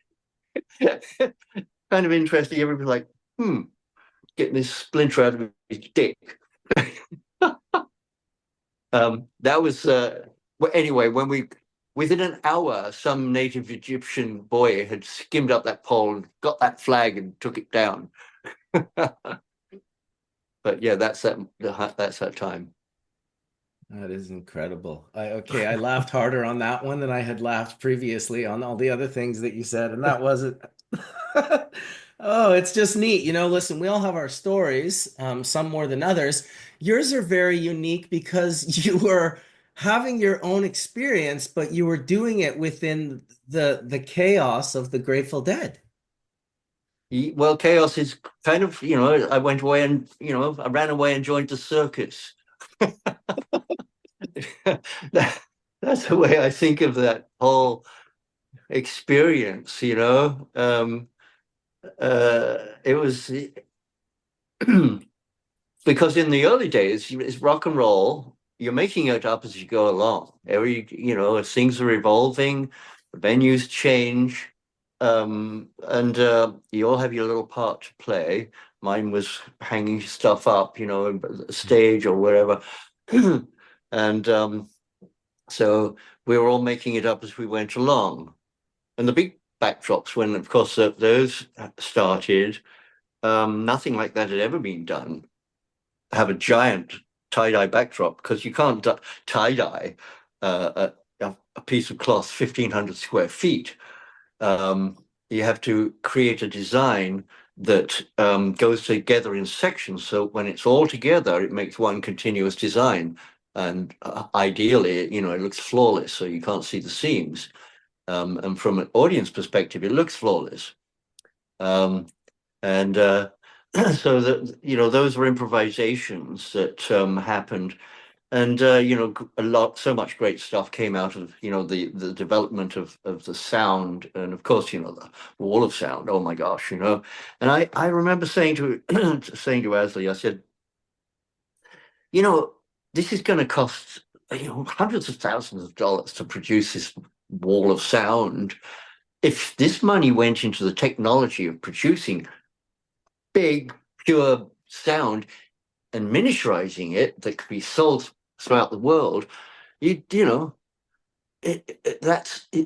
Kind of interesting. Everybody's like, getting this splinter out of his dick. That was well, anyway, within an hour, some native Egyptian boy had skimmed up that pole and got that flag and took it down. But yeah, that's that time. That is incredible. I laughed harder on that one than I had laughed previously on all the other things that you said, and that wasn't. Oh, it's just neat. Listen, we all have our stories, some more than others. Yours are very unique because you were having your own experience, but you were doing it within the chaos of the Grateful Dead. Well, chaos is kind of, I went away and, I ran away and joined the circus. That's the way I think of that whole experience, it was because in the early days, it's rock and roll. You're making it up as you go along. As things are evolving, the venues change, and you all have your little part to play. Mine was hanging stuff up, stage or wherever, and so we were all making it up as we went along. And the big backdrops, when of course those started, nothing like that had ever been done. Have a giant tie-dye backdrop because you can't tie-dye a piece of cloth 1,500 square feet. You have to create a design that goes together in sections. So when it's all together, it makes one continuous design. And ideally, it looks flawless, so you can't see the seams. And from an audience perspective, it looks flawless. And so that those were improvisations that happened, and so much great stuff came out of the development of the sound, and of course the wall of sound. Oh my gosh, and I remember saying to saying to Asley, I said, this is going to cost hundreds of thousands of dollars to produce this wall of sound. If this money went into the technology of producing big, pure sound and miniaturizing it that could be sold throughout the world, it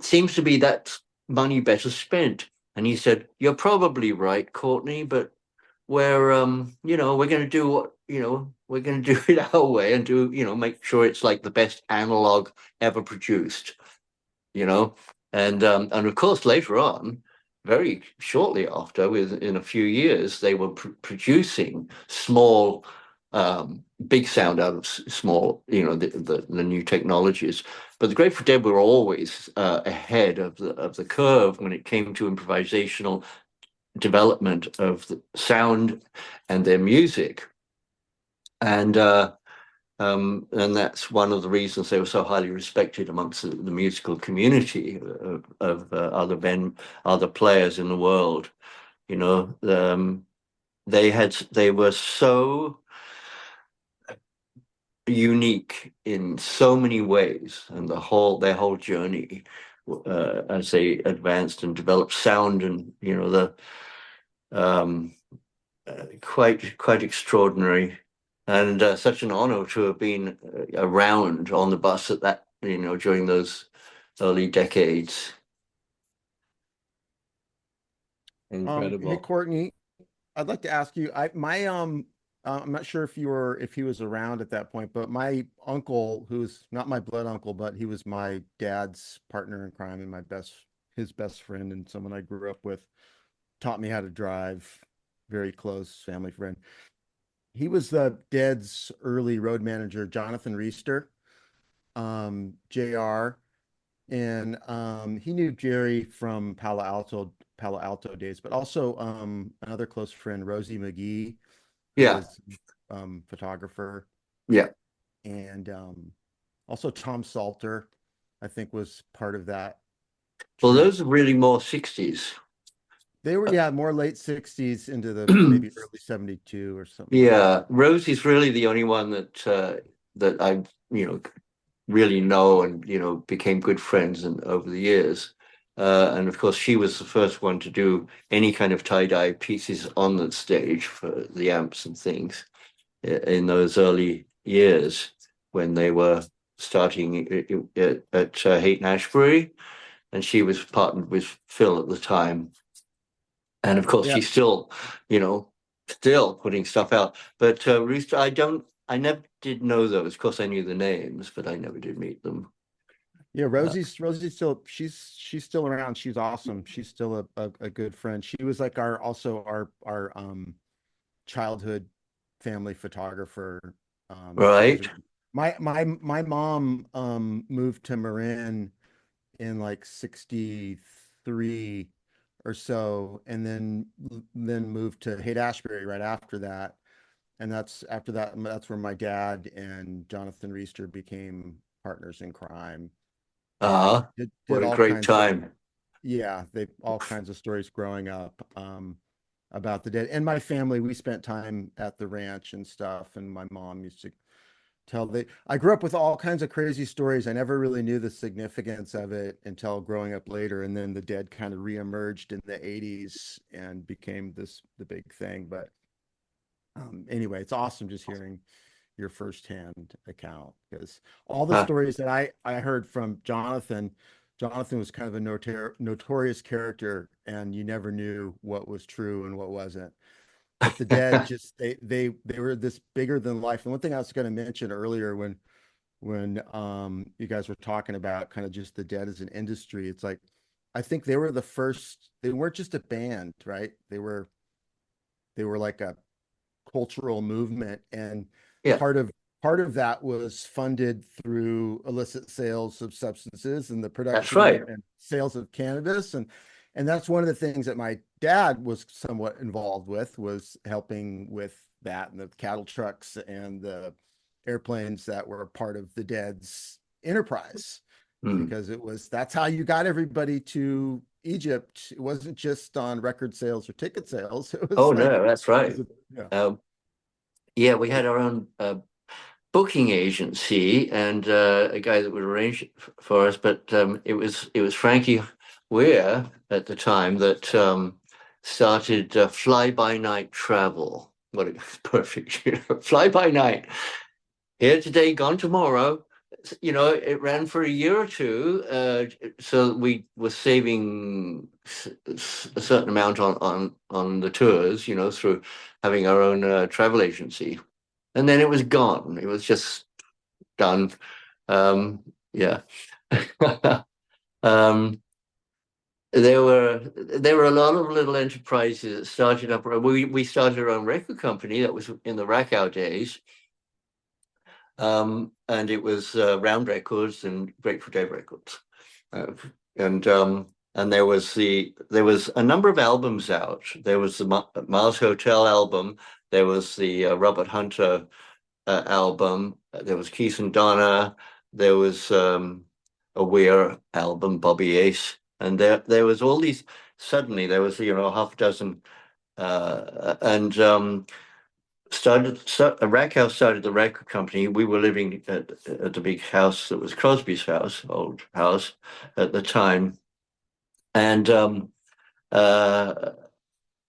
seems to be that money better spent. And he said, "You're probably right, Courtney, but we're we're going to do what we're going to do it our way and do make sure it's like the best analog ever produced, and of course later on, very shortly after, within a few years, they were producing small big sound out of small, the new technologies. But the Grateful Dead were always ahead of the curve when it came to improvisational development of the sound and their music. And that's one of the reasons they were so highly respected amongst the musical community of other players in the world. They were so unique in so many ways, and their whole journey as they advanced and developed sound, and quite extraordinary, and such an honor to have been around on the bus at that during those early decades. Incredible. Hey, Courtney, I'd like to ask you, I'm not sure if he was around at that point, but my uncle, who's not my blood uncle, but he was my dad's partner in crime and his best friend and someone I grew up with, taught me how to drive, very close family friend. He was the Dead's early road manager, Jonathan Reister, JR, and he knew Jerry from Palo Alto days, but also another close friend, Rosie McGee, who Yeah. was photographer. Yeah. And also Tom Salter, I think, was part of that. Well, troupe. those are really more 60s. They were, more late 60s into the maybe early 72 or something. Yeah, Rosie's really the only one that I really know and became good friends over the years. And of course, she was the first one to do any kind of tie-dye pieces on the stage for the amps and things in those early years when they were starting at Haight Ashbury, and she was partnered with Phil at the time. And of course, Yeah. she's still putting stuff out. But Rooster, I never did know those. Of course, I knew the names, but I never did meet them. Yeah, Rosie's still she's still around. She's awesome. She's still a good friend. She was like our childhood family photographer. Right. My mom moved to Marin in like 63 or so, and then moved to Haight-Ashbury right after that. And that's where my dad and Jonathan Reister became partners in crime. Did What a all great kinds of, time. they all kinds of stories growing up about the Dead. And my family, we spent time at the ranch and stuff, and my mom used to I grew up with all kinds of crazy stories. I never really knew the significance of it until growing up later, and then the Dead kind of reemerged in the 80s and became the big thing. But anyway, it's awesome just hearing your firsthand account, because all the stories that I heard from Jonathan was kind of a notorious character, and you never knew what was true and what wasn't. But the Dead just they were this bigger than life. And one thing I was going to mention earlier when you guys were talking about kind of just the Dead as an industry, it's like I think they were the first. They weren't just a band, right? They were like a cultural movement, and Yeah. part of that was funded through illicit sales of substances and the production right. and sales of cannabis, and that's one of the things that my dad was somewhat involved with, was helping with that, and the cattle trucks and the airplanes that were part of the Dead's enterprise, because that's how you got everybody to Egypt. It wasn't just on record sales or ticket sales. It was No, that's right. Yeah. We had our own booking agency and a guy that would arrange it for us, but it was Frankie Weir at the time that started Fly By Night Travel. What a perfect, fly by night, here today, gone tomorrow. It ran for a year or two, so we were saving a certain amount on the tours, through having our own travel agency. And then it was gone. It was just done. Yeah. there were a lot of little enterprises that started up. We started our own record company that was in the Rakow days, and it was Round Records and Grateful Dead Records, uh, and there was a number of albums out. There was the Mars Hotel album. There was the Robert Hunter album. There was Keith and Donna. There was a Weir album, Bobby Ace, and there was all these. Suddenly, there was half a dozen, and Rakow started the record company. We were living at the big house that was Crosby's house, old house at the time, and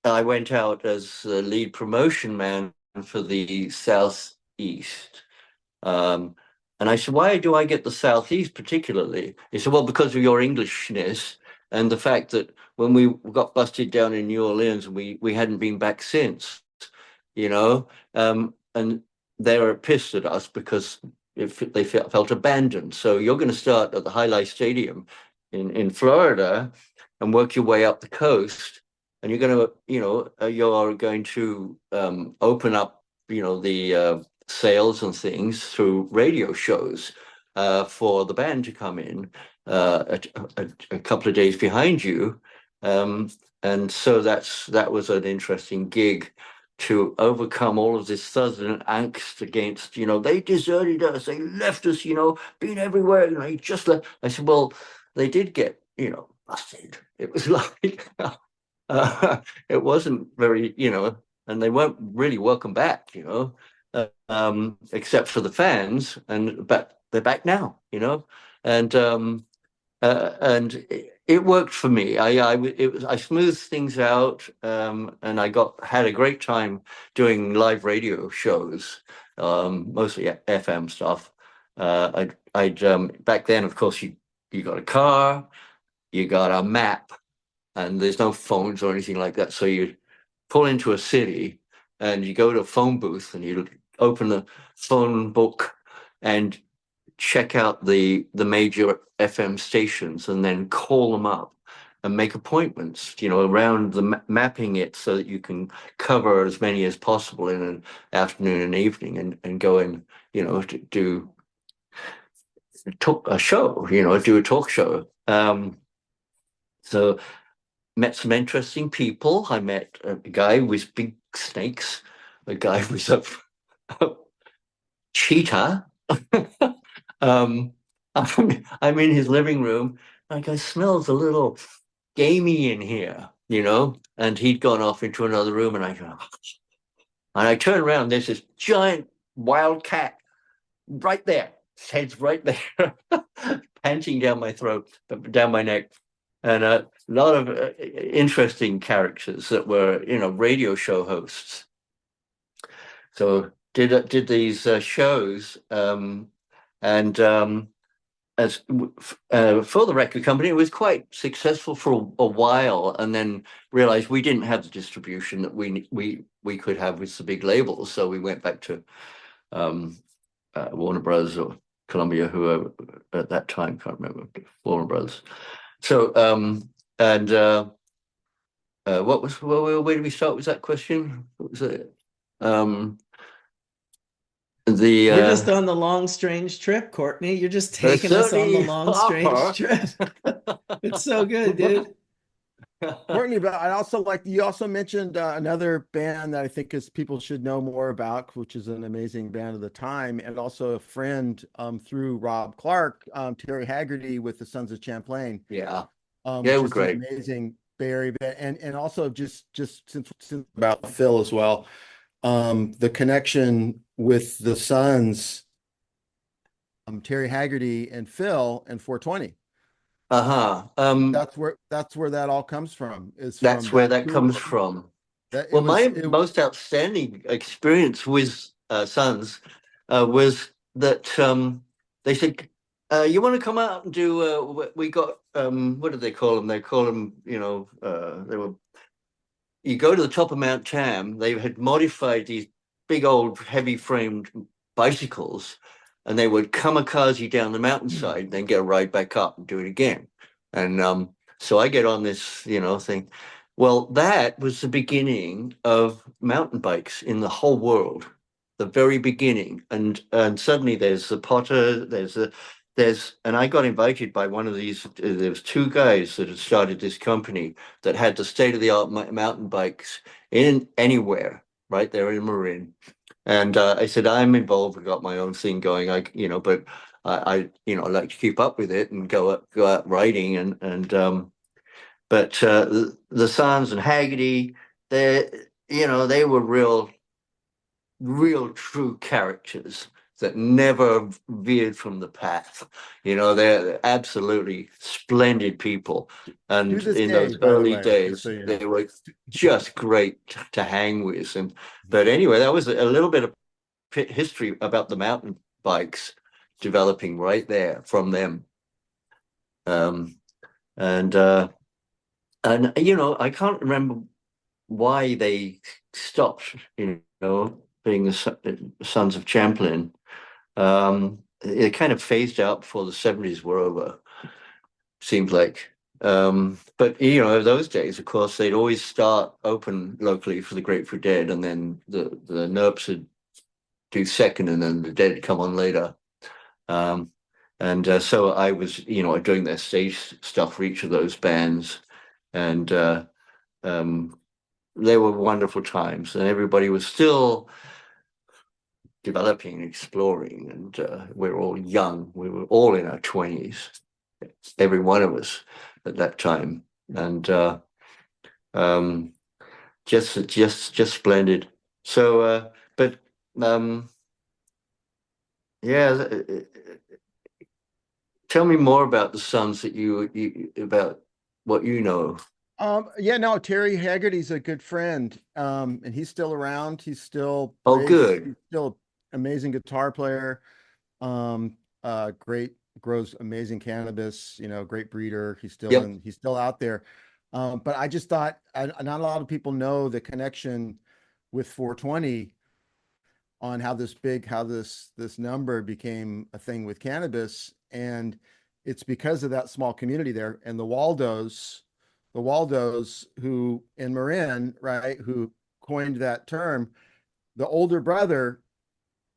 I went out as the lead promotion man for the Southeast. And I said, why do I get the Southeast particularly? He said, well, because of your Englishness and the fact that when we got busted down in New Orleans, we hadn't been back since, and they were pissed at us because they felt abandoned. So you're going to start at the Highlight Stadium in Florida and work your way up the coast. And you're going to, you're going to open up, the sales and things through radio shows for the band to come in a couple of days behind you. And so that was an interesting gig to overcome all of this southern angst against, they deserted us, they left us, being everywhere, he just left. I said, well, they did get, busted. It was like, it wasn't very, and they weren't really welcome back, except for the fans, but they're back now, and it worked for me. I smoothed things out, and I had a great time doing live radio shows, mostly FM stuff. I'd back then, of course, you got a car, you got a map, and there's no phones or anything like that. So you pull into a city and you go to a phone booth and you open the phone book and check out the major FM stations and then call them up and make appointments, around the mapping it so that you can cover as many as possible in an afternoon and evening and go and, to do a show, do a talk show. So met some interesting people. I met a guy with big snakes, a guy with a cheetah. I'm in his living room. And I go, smells a little gamey in here, and he'd gone off into another room, and I turn around, there's this giant wild cat right there. His head's right there, panting down my throat, down my neck. And a lot of interesting characters that were, radio show hosts. So did these shows, and as for the record company, it was quite successful for a while, and then realized we didn't have the distribution that we could have with the big labels. So we went back to Warner Brothers or Columbia, whoever at that time, can't remember, Warner Brothers. So where did we start with that question? What was it? We're just on the long, strange trip, Courtney. You're just taking us on the long, strange trip. It's so good, dude. Courtney, but you also mentioned another band that I think people should know more about, which is an amazing band of the time, and also a friend through Rob Clark, Terry Haggerty with the Sons of Champlain. Yeah, it was great. An amazing Barry band, and also just since about Phil as well, the connection with the Sons, Terry Haggerty and Phil and 420. That's where that all comes from. That's where that comes from. My most outstanding experience with Sons was that they said, you want to come out and do we got what did they call them? They call them, you go to the top of Mount Tam. They had modified these big old heavy framed bicycles, and they would kamikaze down the mountainside, then get a ride back up and do it again. And So I get on this, thing. Well, that was the beginning of mountain bikes in the whole world, the very beginning. And suddenly there's the Potter, and I got invited by one of these. There was two guys that had started this company that had the state of the art mountain bikes in anywhere, right there in Marin. And I said, I'm involved. I got my own thing going. But I like to keep up with it and go out riding but the Sons and Haggerty, they were real true characters that never veered from the path. They're absolutely splendid people. And To this in day, those by the early way, just days, so you they know. were just great to hang with. But anyway, that was a little bit of history about the mountain bikes developing right there from them. Um, and I can't remember why they stopped, being the Sons of Champlain. It kind of phased out before the 70s were over, seems like. But those days, of course, they'd always start open locally for the Grateful Dead, and then the Nerps would do second, and then the Dead come on later. And so I was, doing their stage stuff for each of those bands, and they were wonderful times, and everybody was still developing, exploring, and we were all young. We were all in our 20s, every one of us at that time, and just splendid. So, but yeah. Tell me more about the Sons that you about what you know. Yeah, no, Terry Haggerty's a good friend. And he's still around. He's still Oh, plays. good. He's still amazing guitar player. Great, grows amazing cannabis, great breeder. He's still out there. But I just thought not a lot of people know the connection with 420 on how this number became a thing with cannabis. And it's because of that small community there and the Waldos who in Marin, right, who coined that term. The older brother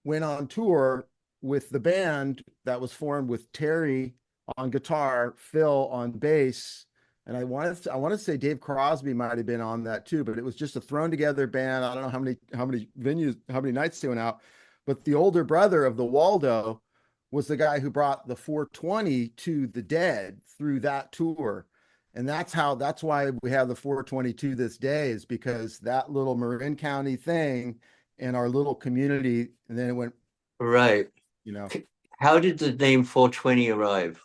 went on tour with the band that was formed with Terry on guitar, Phil on bass, and I want to say Dave Crosby might have been on that too, but it was just a thrown together band. I don't know how many venues, how many nights they went out, but the older brother of the Waldo was the guy who brought the 420 to the Dead through that tour. And that's why we have the 422 this day, is because that little Marin County thing in our little community. And then it went, Right. How did the name 420 arrive?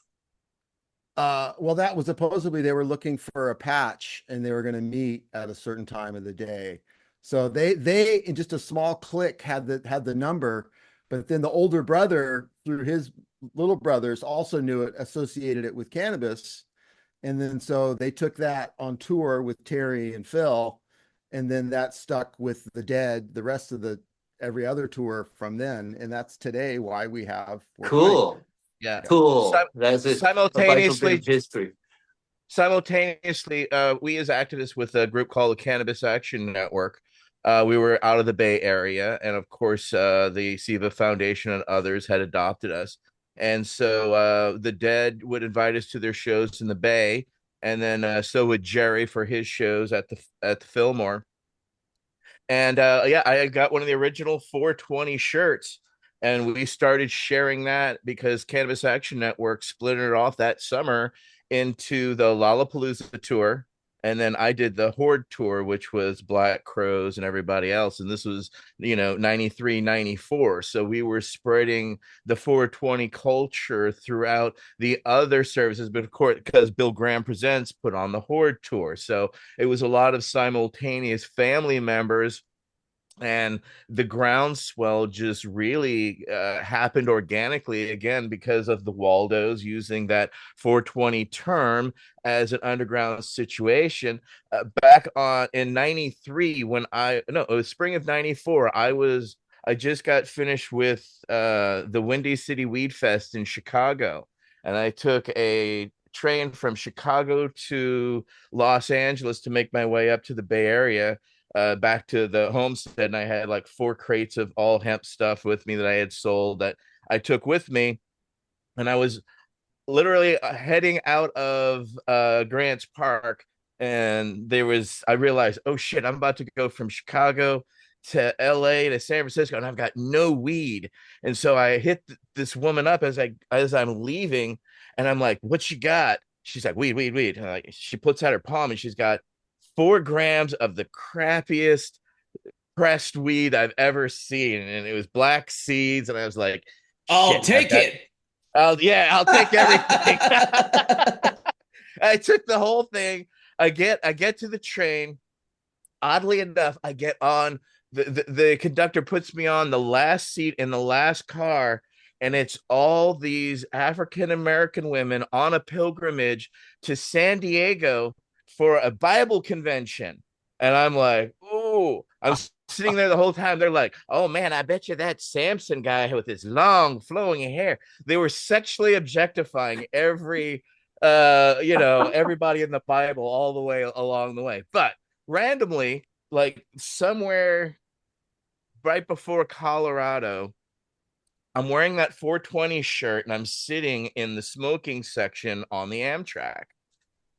Well, that was supposedly they were looking for a patch and they were going to meet at a certain time of the day. So they in just a small clique had the number, but then the older brother through his little brothers also knew it, associated it with cannabis. And then so they took that on tour with Terry and Phil, and then that stuck with the Dead, the rest of every other tour from then. And that's today why we have 420. Cool. Yeah. Cool. That's a vital bit of history. Simultaneously, we as activists with a group called the Cannabis Action Network, we were out of the Bay Area, and of course, the SIVA Foundation and others had adopted us. And so the Dead would invite us to their shows in the Bay, and then so would Jerry for his shows at the Fillmore. And yeah, I got one of the original 420 shirts, and we started sharing that because Cannabis Action Network split it off that summer into the Lollapalooza tour. And then I did the Horde tour, which was Black Crows and everybody else. And this was, 93, 94. So we were spreading the 420 culture throughout the other services, but of course, because Bill Graham Presents put on the Horde tour. So it was a lot of simultaneous family members, and the groundswell just really happened organically, again because of the Waldos using that 420 term as an underground situation. Back in 93, when it was spring of 94, I just got finished with the Windy City Weed Fest in Chicago, and I took a train from Chicago to Los Angeles to make my way up to the Bay Area, back to the homestead. And I had like 4 crates of all hemp stuff with me that I had sold that I took with me. And I was literally heading out of Grants Park, and I realized, oh shit, I'm about to go from Chicago to LA to San Francisco, and I've got no weed. And so I hit this woman up as I'm leaving, and I'm like, what you got? She's like, weed. And she puts out her palm, and she's got 4 grams of the crappiest pressed weed I've ever seen, and it was black seeds. And I was like, I'll take it. I'll take everything. I took the whole thing. I get to the train. Oddly enough, I get on. The conductor puts me on the last seat in the last car, and it's all these African American women on a pilgrimage to San Diego for a Bible convention. And I'm like, ooh, I'm sitting there the whole time. They're like, oh man, I bet you that Samson guy with his long flowing hair. They were sexually objectifying everybody in the Bible all the way along the way. But randomly, like somewhere right before Colorado, I'm wearing that 420 shirt, and I'm sitting in the smoking section on the Amtrak.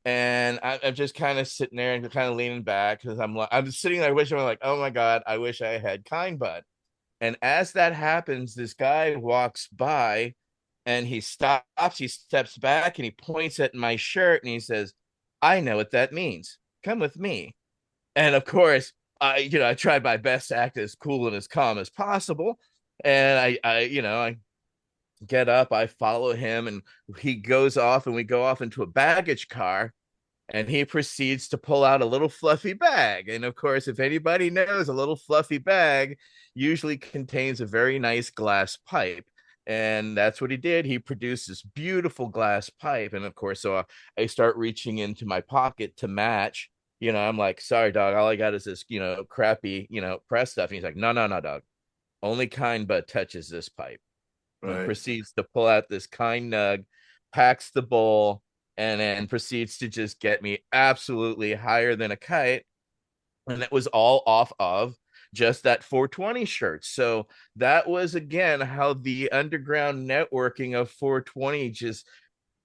And I'm just kind of sitting there and kind of leaning back, because I'm sitting there wishing, I'm like, oh my God, I wish I had Kind Bud. And as that happens, this guy walks by, and he stops, he steps back, and he points at my shirt, and he says, I know what that means. Come with me. And of course, I tried my best to act as cool and as calm as possible. And I get up, I follow him, and he goes off, and we go off into a baggage car, and he proceeds to pull out a little fluffy bag. And of course, if anybody knows, a little fluffy bag usually contains a very nice glass pipe. And that's what he did. He produced this beautiful glass pipe. And of course, so I start reaching into my pocket to match. I'm like, sorry, dog, all I got is this, crappy, press stuff. And he's like, no, dog. Only Kind Bud touches this pipe. Right. And proceeds to pull out this Kind Nug, packs the bowl, and then proceeds to just get me absolutely higher than a kite. And it was all off of just that 420 shirt. So that was, again, how the underground networking of 420 just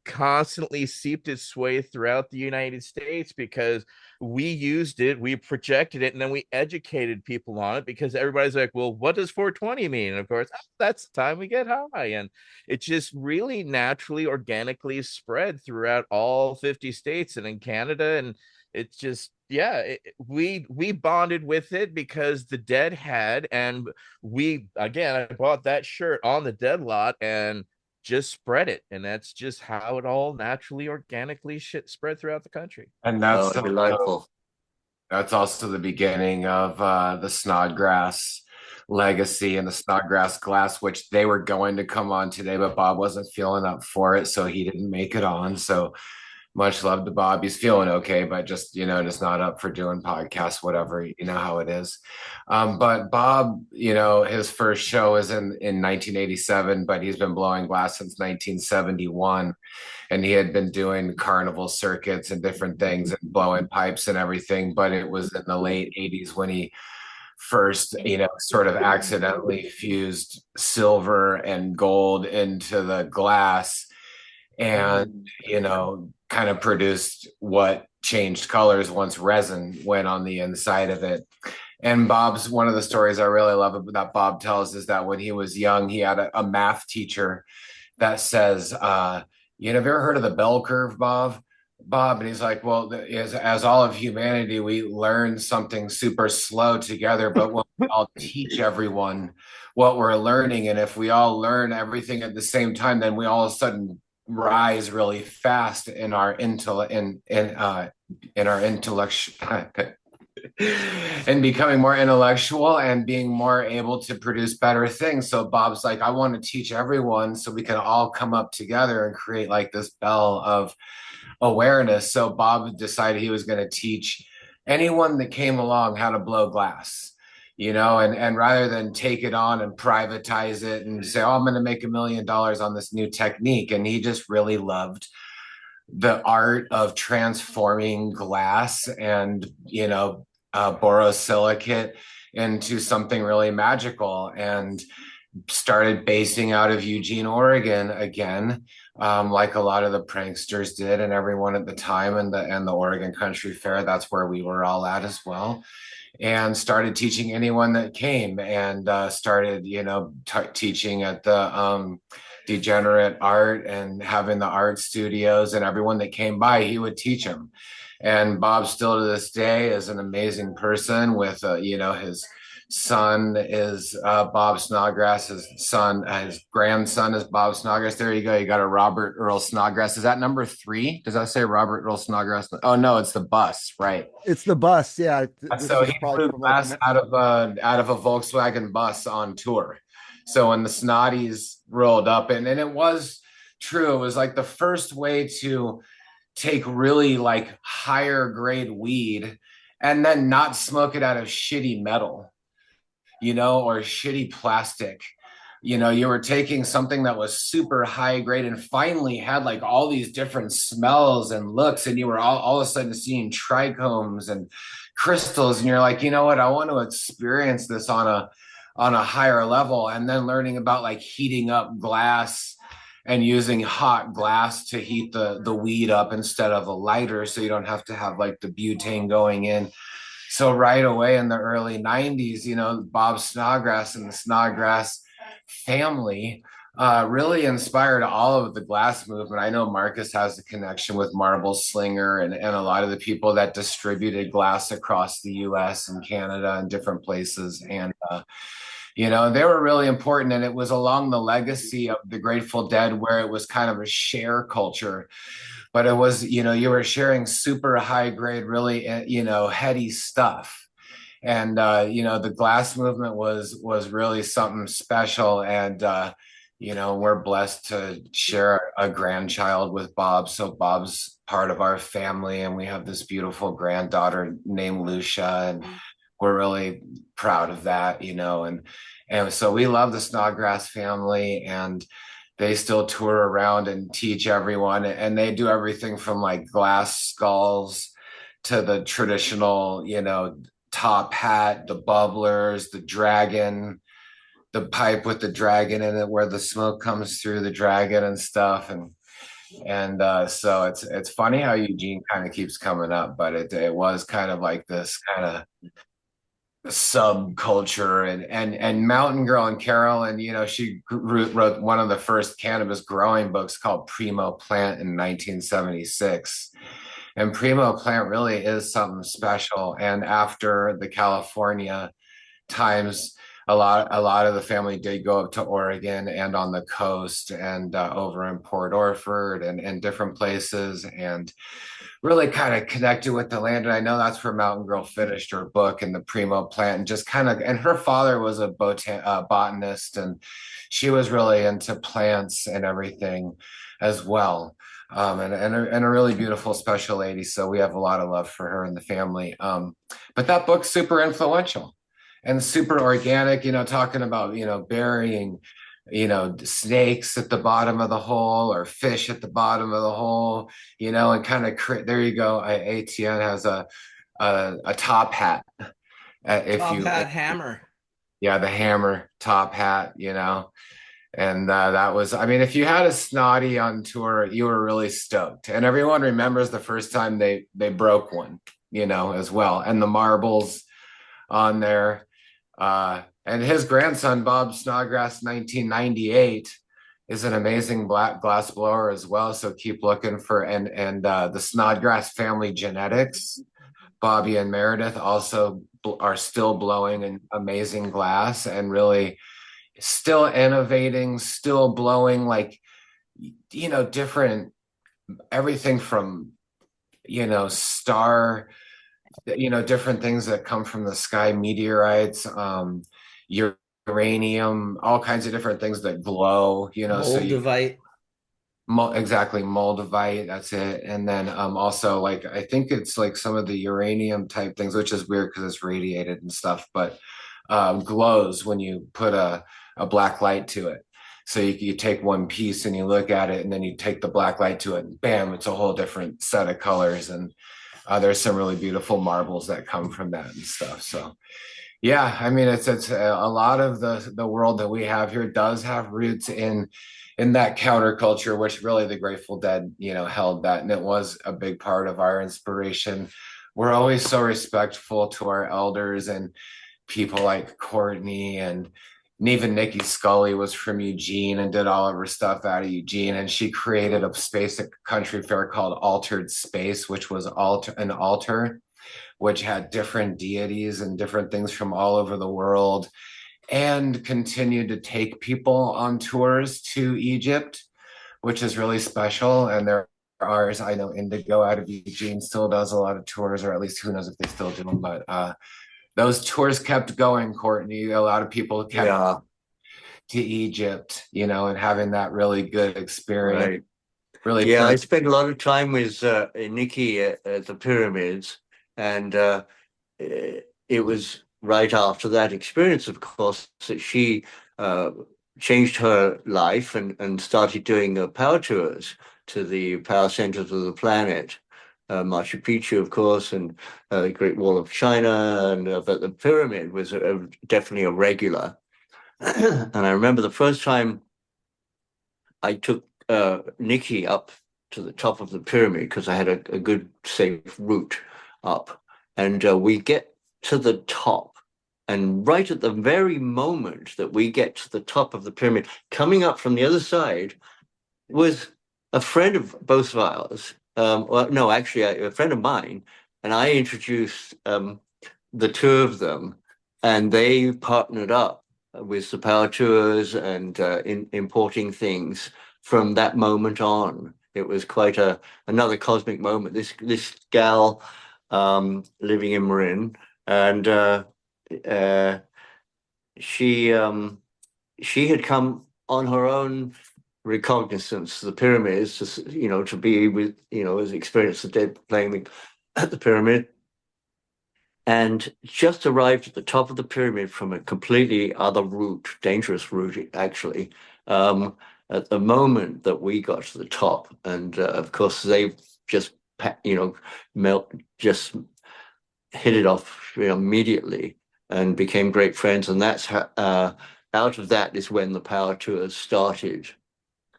constantly seeped its way throughout the United States, because we used it, we projected it, and then we educated people on it, because everybody's like, well, what does 420 mean? And of course, that's the time we get high. And it just really naturally, organically spread throughout all 50 states and in Canada. And it's just, we bonded with it because the Dead had, and I bought that shirt on the Dead lot and just spread it. And that's just how it all naturally, organically spread throughout the country. And that's delightful. That's also the beginning of the Snodgrass legacy and the Snodgrass glass, which they were going to come on today, but Bob wasn't feeling up for it, so he didn't make it on. So much love to Bob. He's feeling okay, but just not up for doing podcasts, whatever, how it is. But Bob, his first show is in 1987, but he's been blowing glass since 1971. And he had been doing carnival circuits and different things and blowing pipes and everything. But it was in the late 80s when he first, sort of accidentally fused silver and gold into the glass, and kind of produced what changed colors once resin went on the inside of it. And one of the stories I really love that Bob tells is that when he was young, he had a math teacher that says, have you ever heard of the bell curve, Bob? And he's like, well, as all of humanity, we learn something super slow together, but when we all teach everyone what we're learning, and if we all learn everything at the same time, then we all of a sudden rise really fast in our intellect and becoming more intellectual and being more able to produce better things. So Bob's like, I want to teach everyone so we can all come up together and create like this bell of awareness. So Bob decided he was going to teach anyone that came along how to blow glass. And rather than take it on and privatize it and say, oh, I'm going to make $1 million on this new technique. And he just really loved the art of transforming glass and, borosilicate into something really magical, and started basing out of Eugene, Oregon again, like a lot of the pranksters did, and everyone at the time, and the Oregon Country Fair. That's where we were all at as well, and started teaching anyone that came, and started, teaching at the Degenerate Art, and having the art studios, and everyone that came by, he would teach them. And Bob still to this day is an amazing person with, his son is Bob Snodgrass. His grandson is Bob Snodgrass. There you go. You got a Robert Earl Snodgrass. Is that number 3? Does that say Robert Earl Snodgrass? Oh no, it's the bus, right? It's the bus. Yeah. So he flew glass out of a Volkswagen bus on tour. So when the Snotties rolled up, and it was true, it was like the first way to take really like higher grade weed and then not smoke it out of shitty metal, or shitty plastic. You were taking something that was super high grade and finally had like all these different smells and looks, and you were all of a sudden seeing trichomes and crystals, and you're like, you know what, I want to experience this on a higher level. And then learning about like heating up glass and using hot glass to heat the weed up instead of a lighter, so you don't have to have like the butane going in. So right away in the early 90s, Bob Snodgrass and the Snodgrass family really inspired all of the glass movement. I know Marcus has a connection with Marble Slinger and a lot of the people that distributed glass across the US and Canada and different places. And, they were really important. And it was along the legacy of the Grateful Dead, where it was kind of a share culture. But it was, you were sharing super high grade, really, heady stuff. And, the glass movement was really something special. And, we're blessed to share a grandchild with Bob. So Bob's part of our family, and we have this beautiful granddaughter named Lucia, and we're really proud of that, and so we love the Snodgrass family, and they still tour around and teach everyone, and they do everything from like glass skulls to the traditional, top hat, the bubblers, the dragon, the pipe with the dragon in it, where the smoke comes through the dragon and stuff. And so it's funny how Eugene kind of keeps coming up, but it was kind of like this kind of subculture, and Mountain Girl and Carolyn, she wrote one of the first cannabis growing books called Primo Plant in 1976. And Primo Plant really is something special. And after the California times, a lot of the family did go up to Oregon and on the coast, and over in Port Orford and different places, and really kind of connected with the land. And I know that's where Mountain Girl finished her book in the Primo Plant, and just kind of, and her father was a botanist, and she was really into plants and everything as well. And a really beautiful, special lady. So we have a lot of love for her and the family. But that book's super influential and super organic, talking about, burying, snakes at the bottom of the hole, or fish at the bottom of the hole, and kind of there you go. ATN has a top hat. Hammer. Yeah, the hammer top hat, and that was, I mean, if you had a Snotty on tour, you were really stoked. And everyone remembers the first time they broke one, as well. And the marbles on there. And his grandson, Bob Snodgrass, 1998, is an amazing black glass blower as well. So keep looking for, and the Snodgrass family genetics, Bobby and Meredith, also are still blowing an amazing glass, and really still innovating, still blowing, like, different, everything from, star, different things that come from the sky, meteorites, uranium, all kinds of different things that glow, Moldavite. Exactly, moldavite, that's it. And then also, like, I think it's like some of the uranium type things, which is weird because it's radiated and stuff, but glows when you put a black light to it. So you take one piece and you look at it, and then you take the black light to it, and bam, it's a whole different set of colors. And there's some really beautiful marbles that come from that and stuff. So yeah, I mean, it's a lot of the world that we have here does have roots in that counterculture, which really the Grateful Dead, held that, and it was a big part of our inspiration. We're always so respectful to our elders and people like Courtney, and even Nikki Scully was from Eugene and did all of her stuff out of Eugene, and she created a space at Country Fair called Altered Space, which was an altar which had different deities and different things from all over the world, and continued to take people on tours to Egypt, which is really special. And I know Indigo out of Eugene still does a lot of tours, or at least who knows if they still do them, but those tours kept going, Courtney. A lot of people kept to Egypt, and having that really good experience. Right. Really, Yeah, I spent a lot of time with Nikki at the pyramids, and it was right after that experience, of course, that she changed her life and started doing power tours to the power centers of the planet. Machu Picchu, of course, and the Great Wall of China, and but the pyramid was definitely a regular. And I remember the first time I took Nikki up to the top of the pyramid, because I had a good, safe route up. And we get to the top. And right at the very moment that we get to the top of the pyramid, coming up from the other side was a friend of both of ours. Well, no, actually, a friend of mine. And I introduced the two of them, and they partnered up with the power tours and in importing things from that moment on. It was quite another cosmic moment. This gal living in Marin, and she had come on her own recognizance to the pyramids, to be with, as experience the dead playing at the pyramid, and just arrived at the top of the pyramid from a completely other route, dangerous route, actually, at the moment that we got to the top. And of course, they just, just hit it off immediately and became great friends. And that's how, out of that is when the power tours started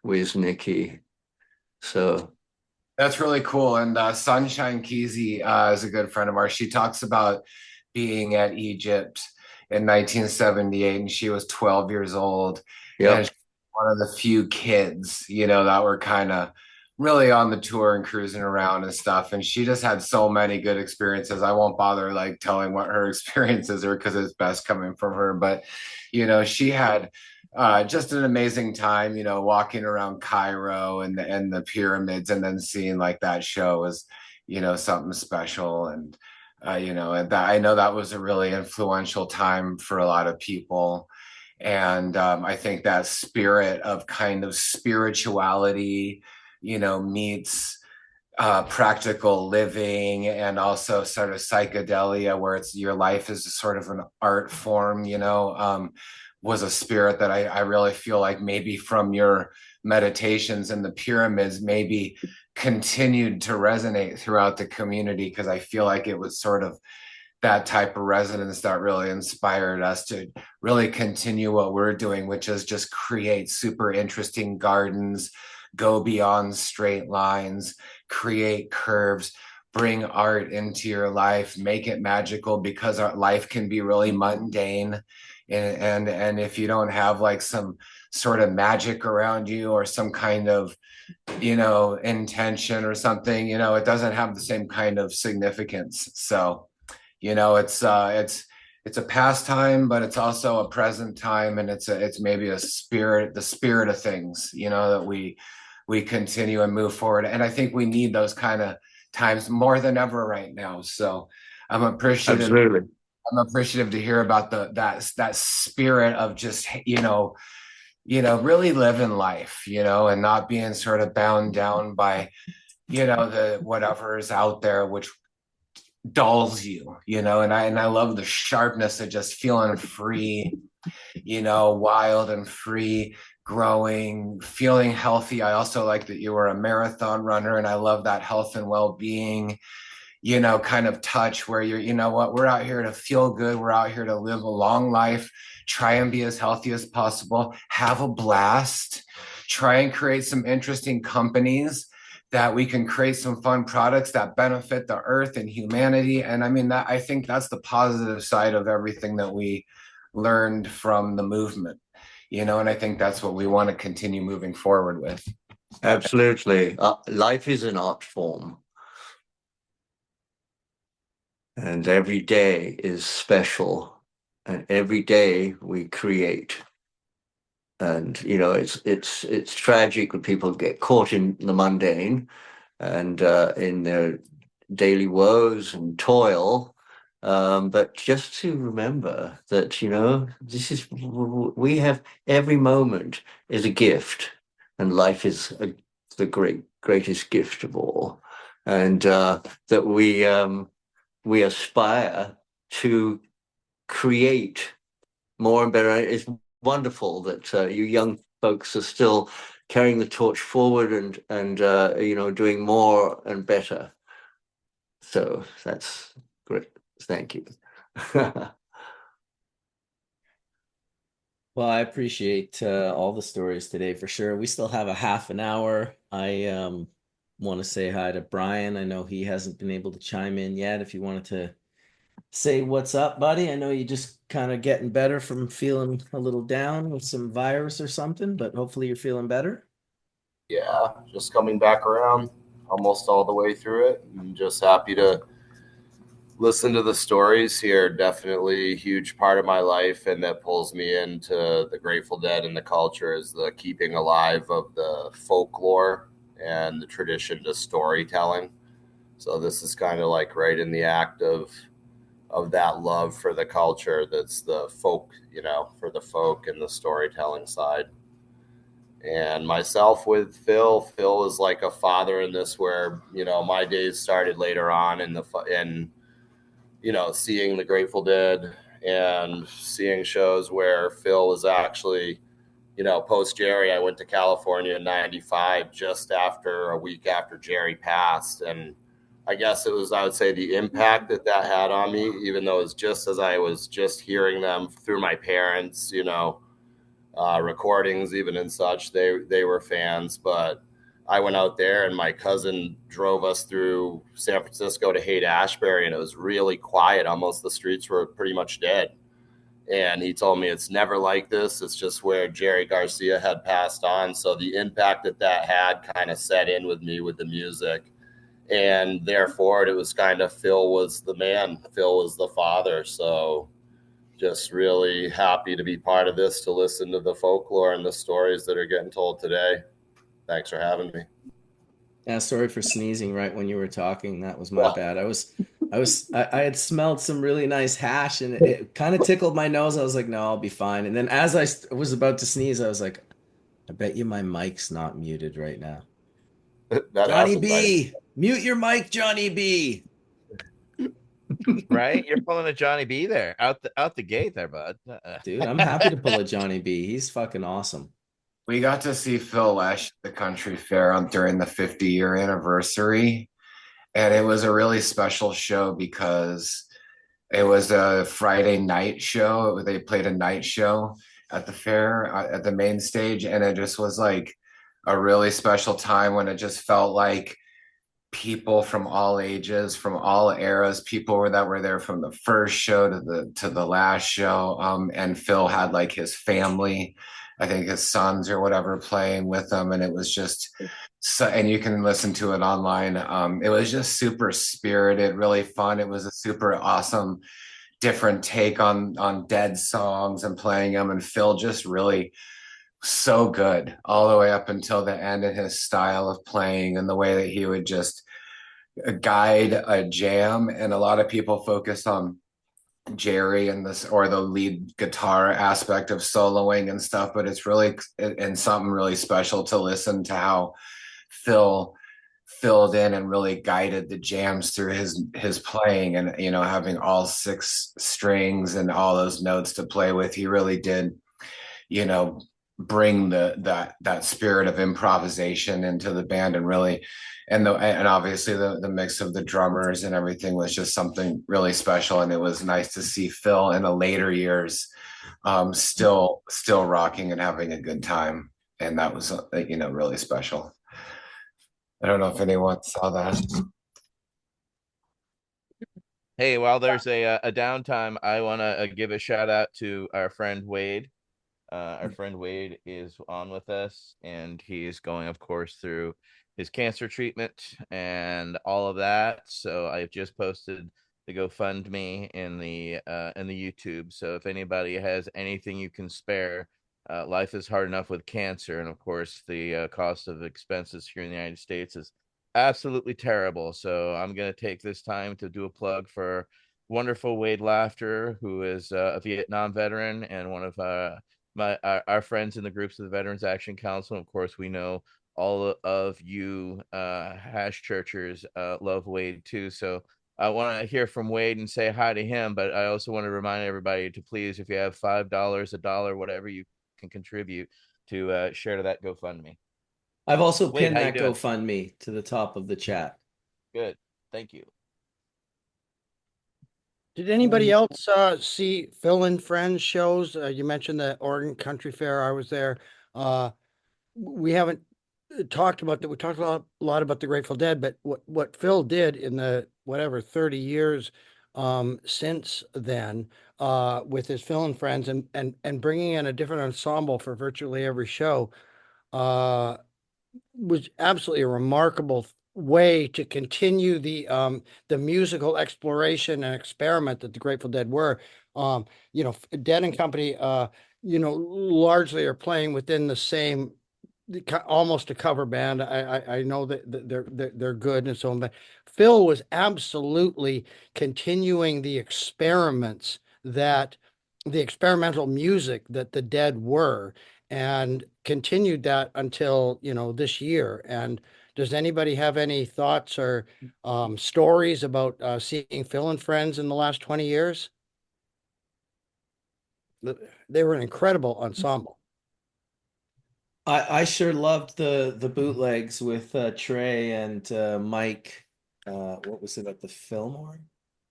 with Nikki. So that's really cool. And Sunshine Kesey is a good friend of ours. She talks about being at Egypt in 1978, and she was 12 years old. Yeah. And she was one of the few kids, that were kind of really on the tour and cruising around and stuff. And she just had so many good experiences. I won't bother telling what her experiences are, because it's best coming from her. But, she had just an amazing time, walking around Cairo and the pyramids, and then seeing that show was, something special. And, and that, I know that was a really influential time for a lot of people. And I think that spirit of kind of spirituality, meets practical living, and also sort of psychedelia, where it's your life is sort of an art form, was a spirit that I really feel like maybe from your meditations in the pyramids maybe continued to resonate throughout the community, because I feel like it was sort of that type of resonance that really inspired us to really continue what we're doing, which is just create super interesting gardens, go beyond straight lines, create curves, bring art into your life, make it magical, because our life can be really mundane. And if you don't have some sort of magic around you, or some kind of, intention or something, it doesn't have the same kind of significance. So, it's a pastime, but it's also a present time, and it's maybe the spirit of things, that we continue and move forward. And I think we need those kind of times more than ever right now. So I'm appreciative. Absolutely. I'm appreciative to hear about that spirit of just, really living life, and not being sort of bound down by, the whatever is out there, which dulls you, and I love the sharpness of just feeling free, wild and free, growing, feeling healthy. I also like that you were a marathon runner, and I love that health and well-being, you know, kind of touch where you're, you know what, we're out here to feel good. We're out here to live a long life, try and be as healthy as possible, have a blast, try and create some interesting companies that we can create some fun products that benefit the earth and humanity. And I mean, that, I think that's the positive side of everything that we learned from the movement, you know, and I think that's what we want to continue moving forward with. Absolutely. Life is an art form. And every day is special. And every day we create. And, you know, it's tragic when people get caught in the mundane and in their daily woes and toil. But just to remember that, you know, we have every moment is a gift, and life is the greatest gift of all. And that we aspire to create more and better. It's wonderful that you young folks are still carrying the torch forward and you know, doing more and better. So that's great. Thank you. Well, I appreciate all the stories today for sure. We still have a half an hour. I want to say hi to Brian. I know he hasn't been able to chime in yet. If you wanted to say what's up, buddy. I know you just kind of getting better from feeling a little down with some virus or something, but hopefully you're feeling better. Yeah, just coming back around almost all the way through it. I'm just happy to listen to the stories here. Definitely a huge part of my life, and that pulls me into the Grateful Dead and the culture is the keeping alive of the folklore and the tradition to storytelling. So this is kind of like right in the act of that love for the culture. That's the folk, you know, for the folk and the storytelling side. And myself with Phil is like a father in this, where, you know, my days started later on in you know, seeing the Grateful Dead and seeing shows where Phil was actually, you know, post Jerry. I went to California in '95, just after a week after Jerry passed. And I guess it was, I would say, the impact that had on me, even though it was just as I was just hearing them through my parents, you know, recordings even and such. They were fans, but I went out there and my cousin drove us through San Francisco to Haight-Ashbury, and it was really quiet. Almost the streets were pretty much dead. And he told me it's never like this. It's just where Jerry Garcia had passed on. So the impact that had kind of set in with me with the music. And therefore, it was kind of Phil was the man. Phil was the father. So just really happy to be part of this, to listen to the folklore and the stories that are getting told today. Thanks for having me. Yeah, sorry for sneezing right when you were talking. That was my bad. I had smelled some really nice hash, and it kind of tickled my nose. I was like, no, I'll be fine. And then as I was about to sneeze, I was like, I bet you my mic's not muted right now. Johnny B, mute your mic, Johnny B. Right? You're pulling a Johnny B there out the gate there, bud. Dude, I'm happy to pull a Johnny B. He's fucking awesome. We got to see Phil Lesh at the country fair during the 50-year anniversary. And it was a really special show because it was a Friday night show. They played a night show at the fair at the main stage. And it just was like a really special time when it just felt like people from all ages, from all eras, people that were there from the first show to the last show. And Phil had like his family, I think his sons or whatever, playing with them, and it was just so. And you can listen to it online. It was just super spirited, really fun. It was a super awesome, different take on Dead songs and playing them. And Phil just really so good all the way up until the end, in his style of playing and the way that he would just guide a jam. And a lot of people focus on Jerry and this, or the lead guitar aspect of soloing and stuff, but it's really and something really special to listen to how Phil filled in and really guided the jams through his playing. And, you know, having all 6 strings and all those notes to play with, he really did, you know, bring that spirit of improvisation into the band, and really, and obviously the mix of the drummers and everything was just something really special. And it was nice to see Phil in the later years still rocking and having a good time, and that was really special. I don't know if anyone saw that. Hey, while there's a downtime, I want to give a shout out to our friend Wade. Our friend Wade is on with us, and he's going, of course, through his cancer treatment and all of that. So I've just posted the GoFundMe in the YouTube. So if anybody has anything you can spare, life is hard enough with cancer, and of course the cost of expenses here in the United States is absolutely terrible. So I'm going to take this time to do a plug for wonderful Wade Laughter, who is a Vietnam veteran and one of our friends in the groups of the Veterans Action Council. Of course, we know all of you hash churchers love Wade too. So I want to hear from Wade and say hi to him, but I also want to remind everybody to please, if you have $5, a dollar, whatever you can contribute, to share to that GoFundMe. I've also Wade, pinned how you that doing? GoFundMe to the top of the chat. Good. Thank you. Did anybody else see Phil and Friends shows? You mentioned the Oregon Country Fair. I was there. We haven't talked about that. We talked a lot about the Grateful Dead, but what Phil did in the 30 years since then with his Phil and Friends and bringing in a different ensemble for virtually every show was absolutely a remarkable way to continue the musical exploration and experiment that the Grateful Dead were. Dead and Company, largely are playing within the same, almost a cover band. I know that they're good and so on, but Phil was absolutely continuing the experiments that the experimental music that the Dead were, and continued that until this year. And does anybody have any thoughts or stories about seeing Phil and Friends in the last 20 years? They were an incredible ensemble. I sure loved the bootlegs with Trey and Mike. What was it at the Fillmore?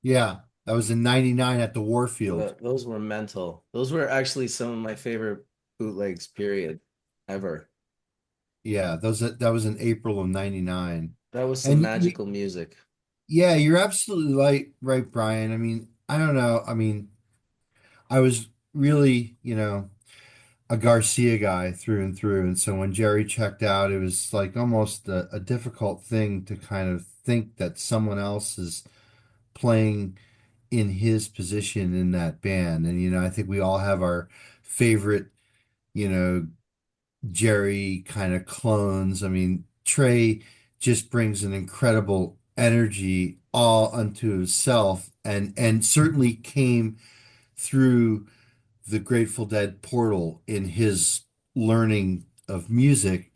Yeah, that was in '99 at the Warfield. Those were mental. Those were actually some of my favorite bootlegs, period, ever. Yeah, that was in April of '99. That was some And magical music. yeah, you're absolutely right, Brian. I mean, I don't know. I mean, I was really, a Garcia guy through and through. And so when Jerry checked out, it was like almost a difficult thing to kind of think that someone else is playing in his position in that band. And, I think we all have our favorite, you know, Jerry kind of clones. I mean, Trey just brings an incredible energy all unto himself, and certainly came through the Grateful Dead portal in his learning of music,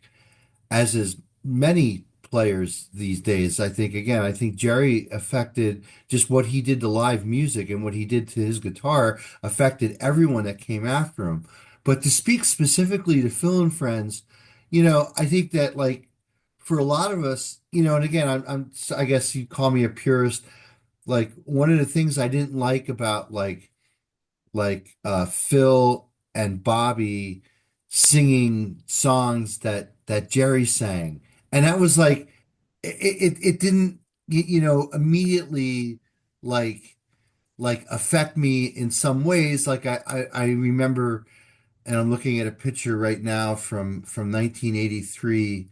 as is many players these days. I think Jerry affected just what he did to live music, and what he did to his guitar affected everyone that came after him. But to speak specifically to Phil and Friends, I think that, like, for a lot of us, and again, I guess you call me a purist. Like, one of the things I didn't like about, Phil and Bobby singing songs that Jerry sang, and that was like, it didn't, immediately, like affect me in some ways. Like, I remember, and I'm looking at a picture right now from 1983,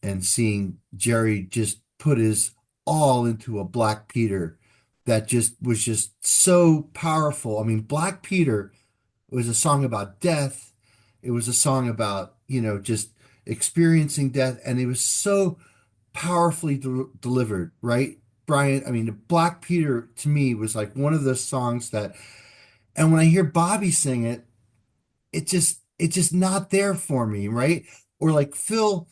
and seeing Jerry just put his all into a Black Peter that just was just so powerful. I mean, Black Peter was a song about death. It was a song about, just experiencing death. And it was so powerfully delivered, right, Brian? I mean, the Black Peter to me was like one of those songs that, and when I hear Bobby sing it, it's just not there for me, right? Or like Phil,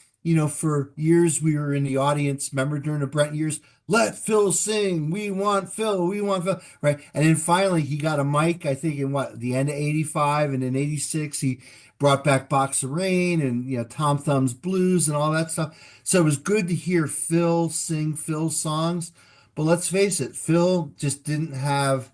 for years we were in the audience. Remember during the Brent years, let Phil sing. We want Phil. We want Phil. Right. And then finally he got a mic, I think in what, the end of 85, and in 86 he brought back Box of Rain and Tom Thumb's Blues and all that stuff. So it was good to hear Phil sing Phil's songs. But let's face it, Phil just didn't have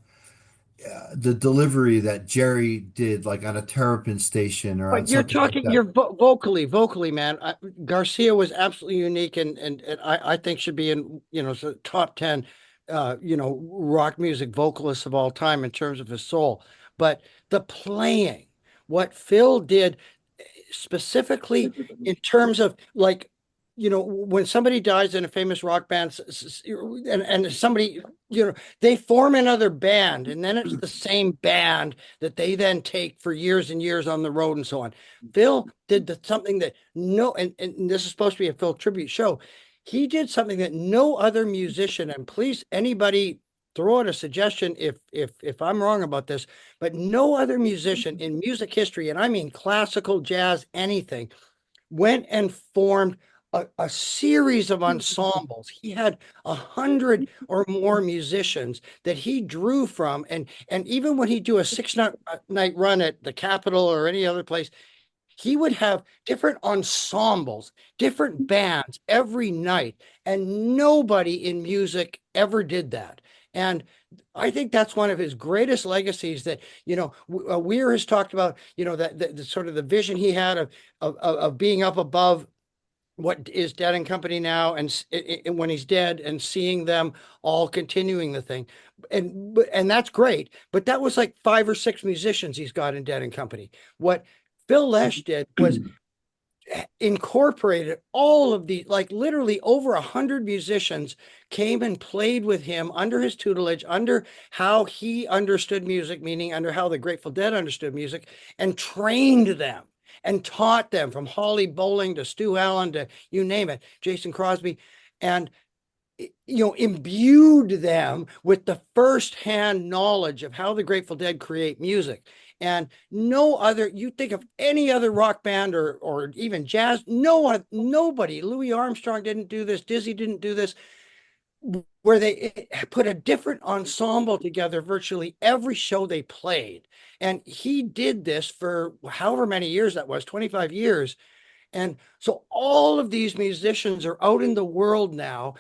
the delivery that Jerry did, like on a Terrapin station or on But you're something like talking, that. you're vocally, man. Garcia was absolutely unique, and I think should be in top 10, rock music vocalists of all time in terms of his soul. But the playing, what Phil did specifically in terms of like, when somebody dies in a famous rock band, and somebody, they form another band, and then it's the same band that they then take for years and years on the road and so on. Phil did something that and this is supposed to be a Phil tribute show. He did something that no other musician, and please, anybody throw out a suggestion if I'm wrong about this, but no other musician in music history, and I mean classical, jazz, anything, went and formed a series of ensembles. He had 100 or more musicians that he drew from, and even when he'd do a 6 night run at the Capitol or any other place, he would have different ensembles, different bands every night, and nobody in music ever did that. And I think that's one of his greatest legacies. That Weir has talked about, that the sort of the vision he had of being up above what is Dead and Company now, and when he's dead, and seeing them all continuing the thing, and that's great. But that was like 5 or 6 musicians he's got in Dead and Company. What Phil Lesh did was incorporated all of the, like, literally over 100 musicians came and played with him under his tutelage, under how he understood music, meaning under how the Grateful Dead understood music, and trained them and taught them, from Holly Bowling to Stu Allen to you name it, Jason Crosby, and imbued them with the firsthand knowledge of how the Grateful Dead create music. And no other, you think of any other rock band or even jazz, nobody, Louis Armstrong didn't do this, Dizzy didn't do this, where they put a different ensemble together virtually every show they played. And he did this for however many years that was, 25 years. And so all of these musicians are out in the world now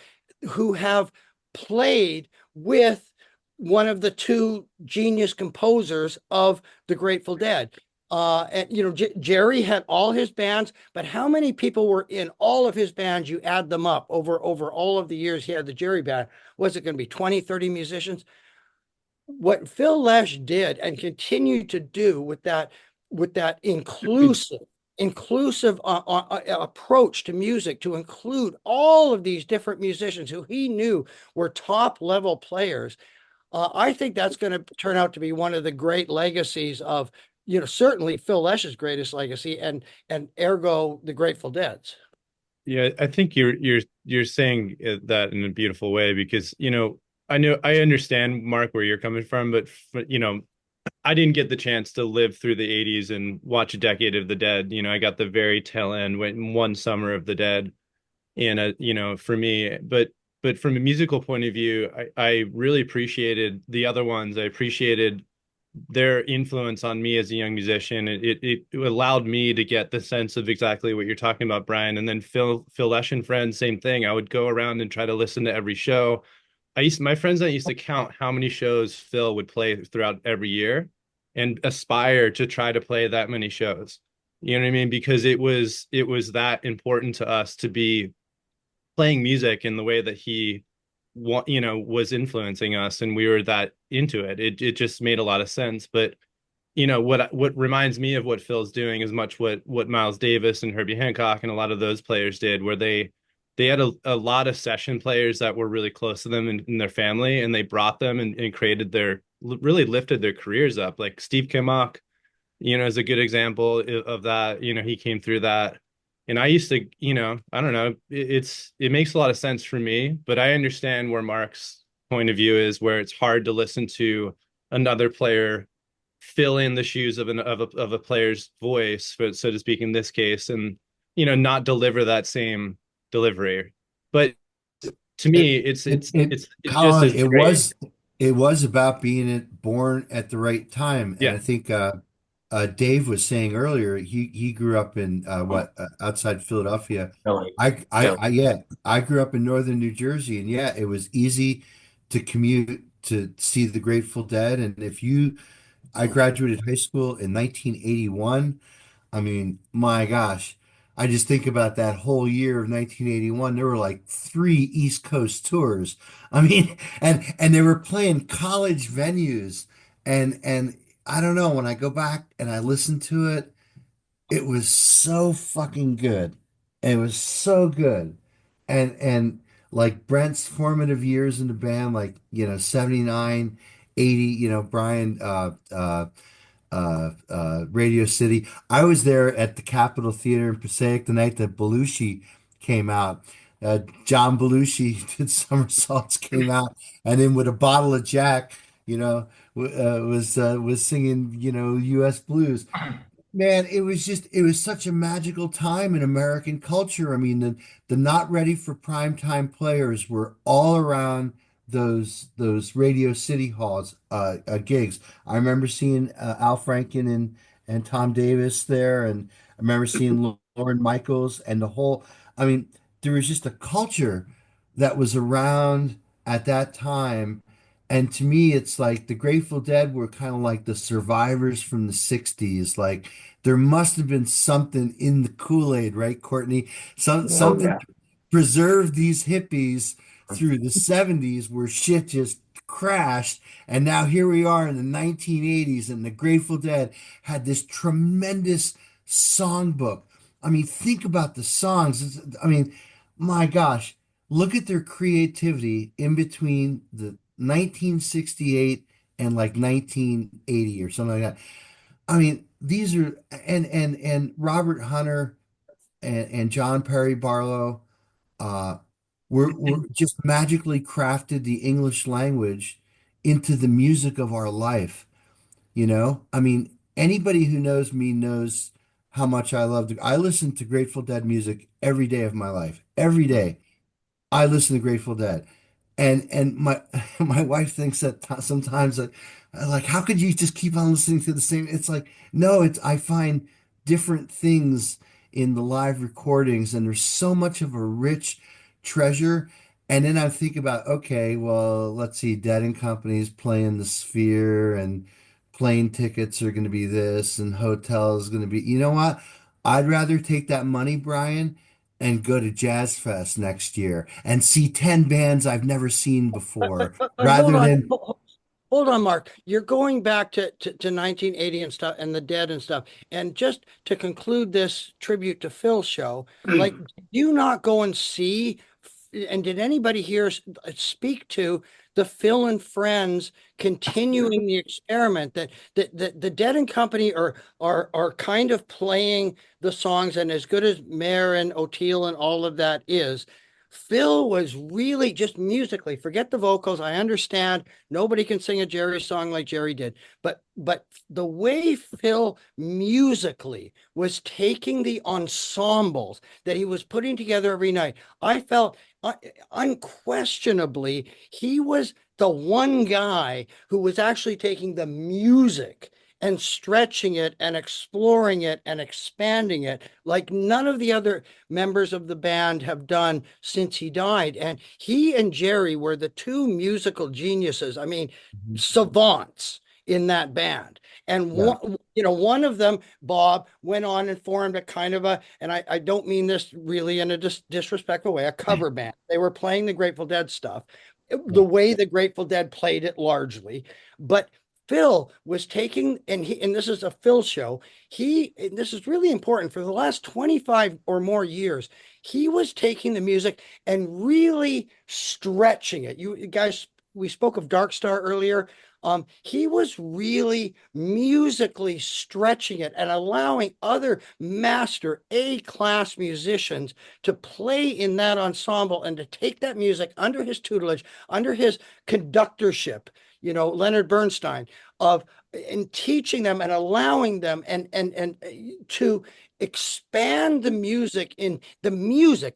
who have played with one of the 2 genius composers of the Grateful Dead. And Jerry had all his bands, but how many people were in all of his bands? You add them up over all of the years he had the Jerry band. Was it going to be 20, 30 musicians? What Phil Lesh did and continued to do with that inclusive approach to music, to include all of these different musicians who he knew were top level players, I think that's going to turn out to be one of the great legacies of, certainly Phil Lesh's greatest legacy, and ergo the Grateful Dead's. Yeah, I think you're saying that in a beautiful way, because I understand, Mark, where you're coming from, but I didn't get the chance to live through the 80s and watch a decade of the Dead. I got the very tail end, went in one summer of the Dead, and for me, but from a musical point of view, I really appreciated the other ones. I appreciated their influence on me as a young musician. It allowed me to get the sense of exactly what you're talking about, Brian. And then Phil Lesh and friends, same thing. I would go around and try to listen to every show. My friends and I used to count how many shows Phil would play throughout every year, and aspire to try to play that many shows. You know what I mean? Because it was that important to us to be playing music in the way that he was influencing us, and we were that into it. It just made a lot of sense. But what reminds me of what Phil's doing is much what Miles Davis and Herbie Hancock and a lot of those players did, where they had a lot of session players that were really close to them in their family, and they brought them and created really lifted their careers up. Like Steve Kimmock, is a good example of that. He came through that. And I used to, I don't know, it makes a lot of sense for me, but I understand where Mark's point of view is, where it's hard to listen to another player fill in the shoes of a player's voice, so to speak, in this case, and not deliver that same delivery. But to me, it's just Colin, as great. it was about born at the right time. And Yeah. I think Dave was saying earlier, he grew up in outside Philadelphia. Kelly. Kelly. Yeah, I grew up in northern New Jersey, and yeah, it was easy to commute to see the Grateful Dead. And I graduated high school in 1981. I mean, my gosh, I just think about that whole year of 1981. There were like three East Coast tours. I mean, and they were playing college venues, and I don't know, when I go back and I listen to it, it was so fucking good. It was so good. And like Brent's formative years in the band, like, 79, 80, Brian Radio City. I was there at the Capitol Theater in Passaic the night that Belushi came out. John Belushi did somersaults, came out, and then with a bottle of Jack, was singing, U.S. blues. Man, it was such a magical time in American culture. I mean, the not ready for primetime players were all around those Radio City Halls gigs. I remember seeing Al Franken and Tom Davis there, and I remember seeing Lorne Michaels and the whole. I mean, there was just a culture that was around at that time. And to me, it's like the Grateful Dead were kind of like the survivors from the 60s. Like there must have been something in the Kool-Aid, right, Courtney? Oh Something yeah. preserved these hippies through the 70s where shit just crashed. And now here we are in the 1980s, and the Grateful Dead had this tremendous songbook. I mean, think about the songs. I mean, my gosh, look at their creativity in between the 1968 and like 1980 or something like that. I mean, these are and Robert Hunter and John Perry Barlow uh were just magically crafted the English language into the music of our life, I mean, anybody who knows me knows how much I listen to Grateful Dead music every day of my life. Every day. I listen to Grateful Dead, and my my wife thinks that sometimes like how could you just keep on listening to the same? It's like no, it's I find different things in the live recordings, and there's so much of a rich treasure. And then I think about okay, well, let's see, Dead and Company's playing the Sphere, and plane tickets are going to be this, and hotels going to be. You know what? I'd rather take that money, Brian, and go to Jazz Fest next year and see 10 bands I've never seen before But rather than hold on, Mark. You're going back to 1980 and stuff and the Dead and stuff. And just to conclude this tribute to Phil show, like, did you not go and see, and did anybody here speak to the Phil and Friends continuing the experiment that the Dead and Company are kind of playing the songs, and as good as Mayer and O'Teal and all of that is, Phil was really just musically, forget the vocals. I understand nobody can sing a Jerry song like Jerry did, but the way Phil musically was taking the ensembles that he was putting together every night, I felt unquestionably he was the one guy who was actually taking the music and stretching it and exploring it and expanding it like none of the other members of the band have done since he died. And he and Jerry were the two musical geniuses. I mean, savants in that band. And yeah. one of them, Bob, went on and formed a kind of and I don't mean this really in a disrespectful way, a cover band. They were playing the Grateful Dead stuff, the way the Grateful Dead played it largely. But Phil was taking, and this is a Phil show. And this is really important, for the last 25 or more years, he was taking the music and really stretching it. You guys, we spoke of Dark Star earlier. He was really musically stretching it and allowing other master A-class musicians to play in that ensemble and to take that music under his tutelage, under his conductorship, Leonard Bernstein, of and teaching them and allowing them and to expand the music,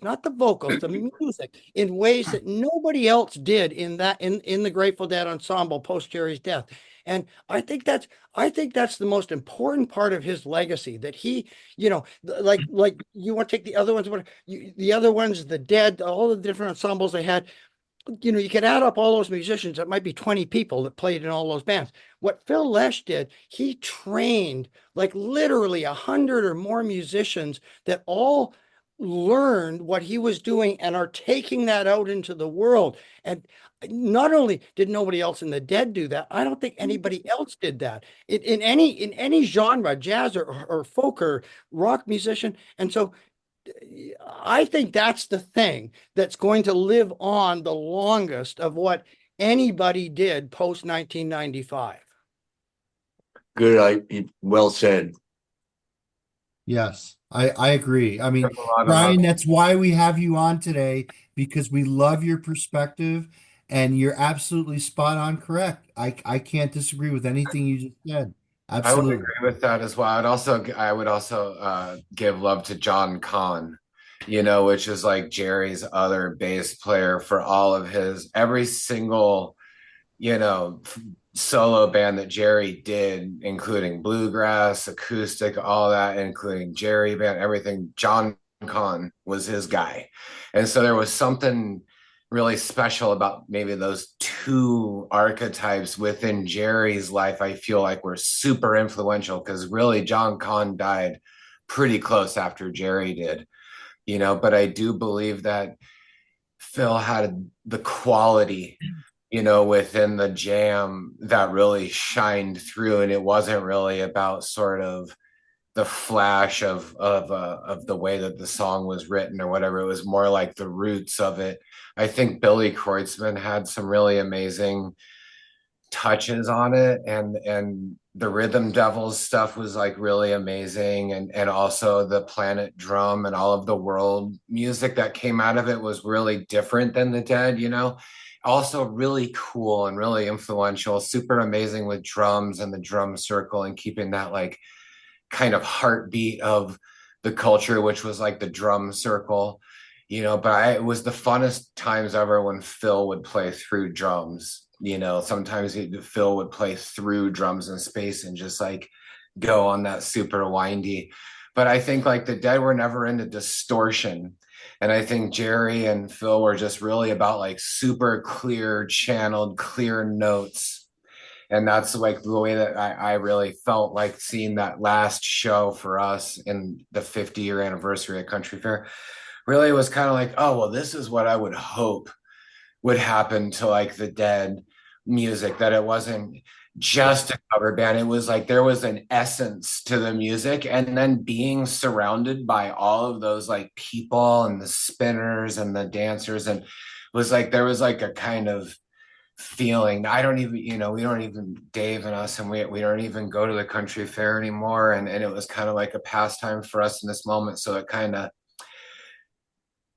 not the vocals, the music, in ways that nobody else did in the Grateful Dead ensemble post Jerry's death. And I think that's the most important part of his legacy, that he, like you want to take the other ones, the other ones, the Dead, all the different ensembles they had, you could add up all those musicians. It might be 20 people that played in all those bands. What Phil Lesh did, he trained like literally 100 or more musicians that all learned what he was doing and are taking that out into the world. And not only did nobody else in the Dead do that, I don't think anybody else did that in any genre, jazz or folk or rock musician. And so I think that's the thing that's going to live on the longest of what anybody did post 1995. Good. Well said. Yes, I agree. I mean, There's a lot of Brian, love. that's why we have you on today, because we love your perspective and you're absolutely spot on correct. I can't disagree with anything you just said. I would Absolutely. agree with that as well. I would also give love to John Conn, which is like Jerry's other bass player for all of his every single, solo band that Jerry did, including bluegrass, acoustic, all that, including Jerry band, everything. John Conn was his guy. And so there was something really special about maybe those two archetypes within Jerry's life. I feel like were super influential because really John Conn died pretty close after Jerry did, but I do believe that Phil had the quality, within the jam that really shined through, and it wasn't really about sort of the flash of the way that the song was written or whatever. It was more like the roots of it. I think Billy Kreutzmann had some really amazing touches on it, and the Rhythm Devils stuff was like really amazing, and also the Planet Drum and all of the world music that came out of it was really different than the Dead, also really cool and really influential, super amazing with drums and the drum circle and keeping that like kind of heartbeat of the culture, which was like the drum circle, but it was the funnest times ever when Phil would play through drums. Sometimes Phil would play through drums in space and just like go on that super windy. But I think like the Dead were never into distortion. And I think Jerry and Phil were just really about like super clear channeled, clear notes. And that's like the way that I really felt like seeing that last show for us in the 50-year anniversary of Country Fair. Really was kind of like, oh, well, this is what I would hope would happen to like the Dead music, that it wasn't just a cover band. It was like there was an essence to the music, and then being surrounded by all of those like people and the spinners and the dancers, and was like there was like a kind of feeling. I don't even, we don't even, Dave and us, and we don't even go to the Country Fair anymore, and it was kind of like a pastime for us in this moment. So it kind of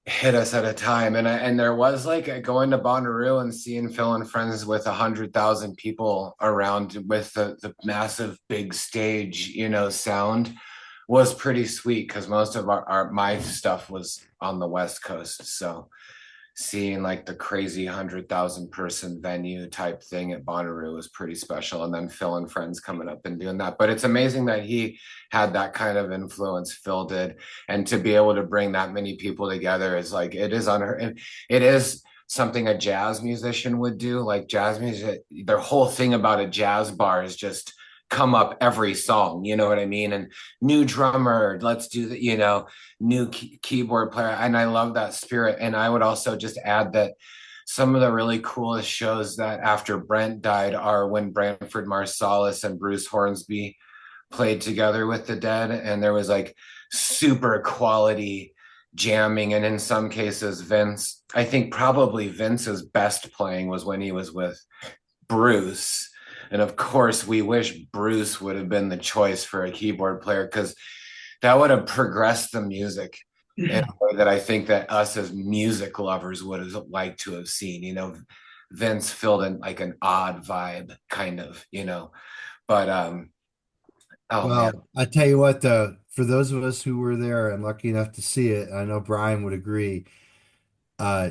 hit us at a time, and there was like going to Bonnaroo and seeing Phil and Friends with 100,000 people around with the massive big stage, sound was pretty sweet, because most of my stuff was on the West Coast. So seeing like the crazy 100,000 person venue type thing at Bonnaroo was pretty special. And then Phil and Friends coming up and doing that. But it's amazing that he had that kind of influence, Phil did. And to be able to bring that many people together is like, it is something a jazz musician would do. Like jazz music, their whole thing about a jazz bar is just come up every song, you know what I mean? And new drummer, let's do the, new keyboard player. And I love that spirit. And I would also just add that some of the really coolest shows that after Brent died are when Branford Marsalis and Bruce Hornsby played together with the Dead. And there was like super quality jamming. And in some cases, I think probably Vince's best playing was when he was with Bruce. And of course, we wish Bruce would have been the choice for a keyboard player, because that would have progressed the music in a way that I think that us as music lovers would have liked to have seen. Vince filled in like an odd vibe, kind of, But oh man. Well, I tell you what, though, for those of us who were there and lucky enough to see it, I know Brian would agree. Uh,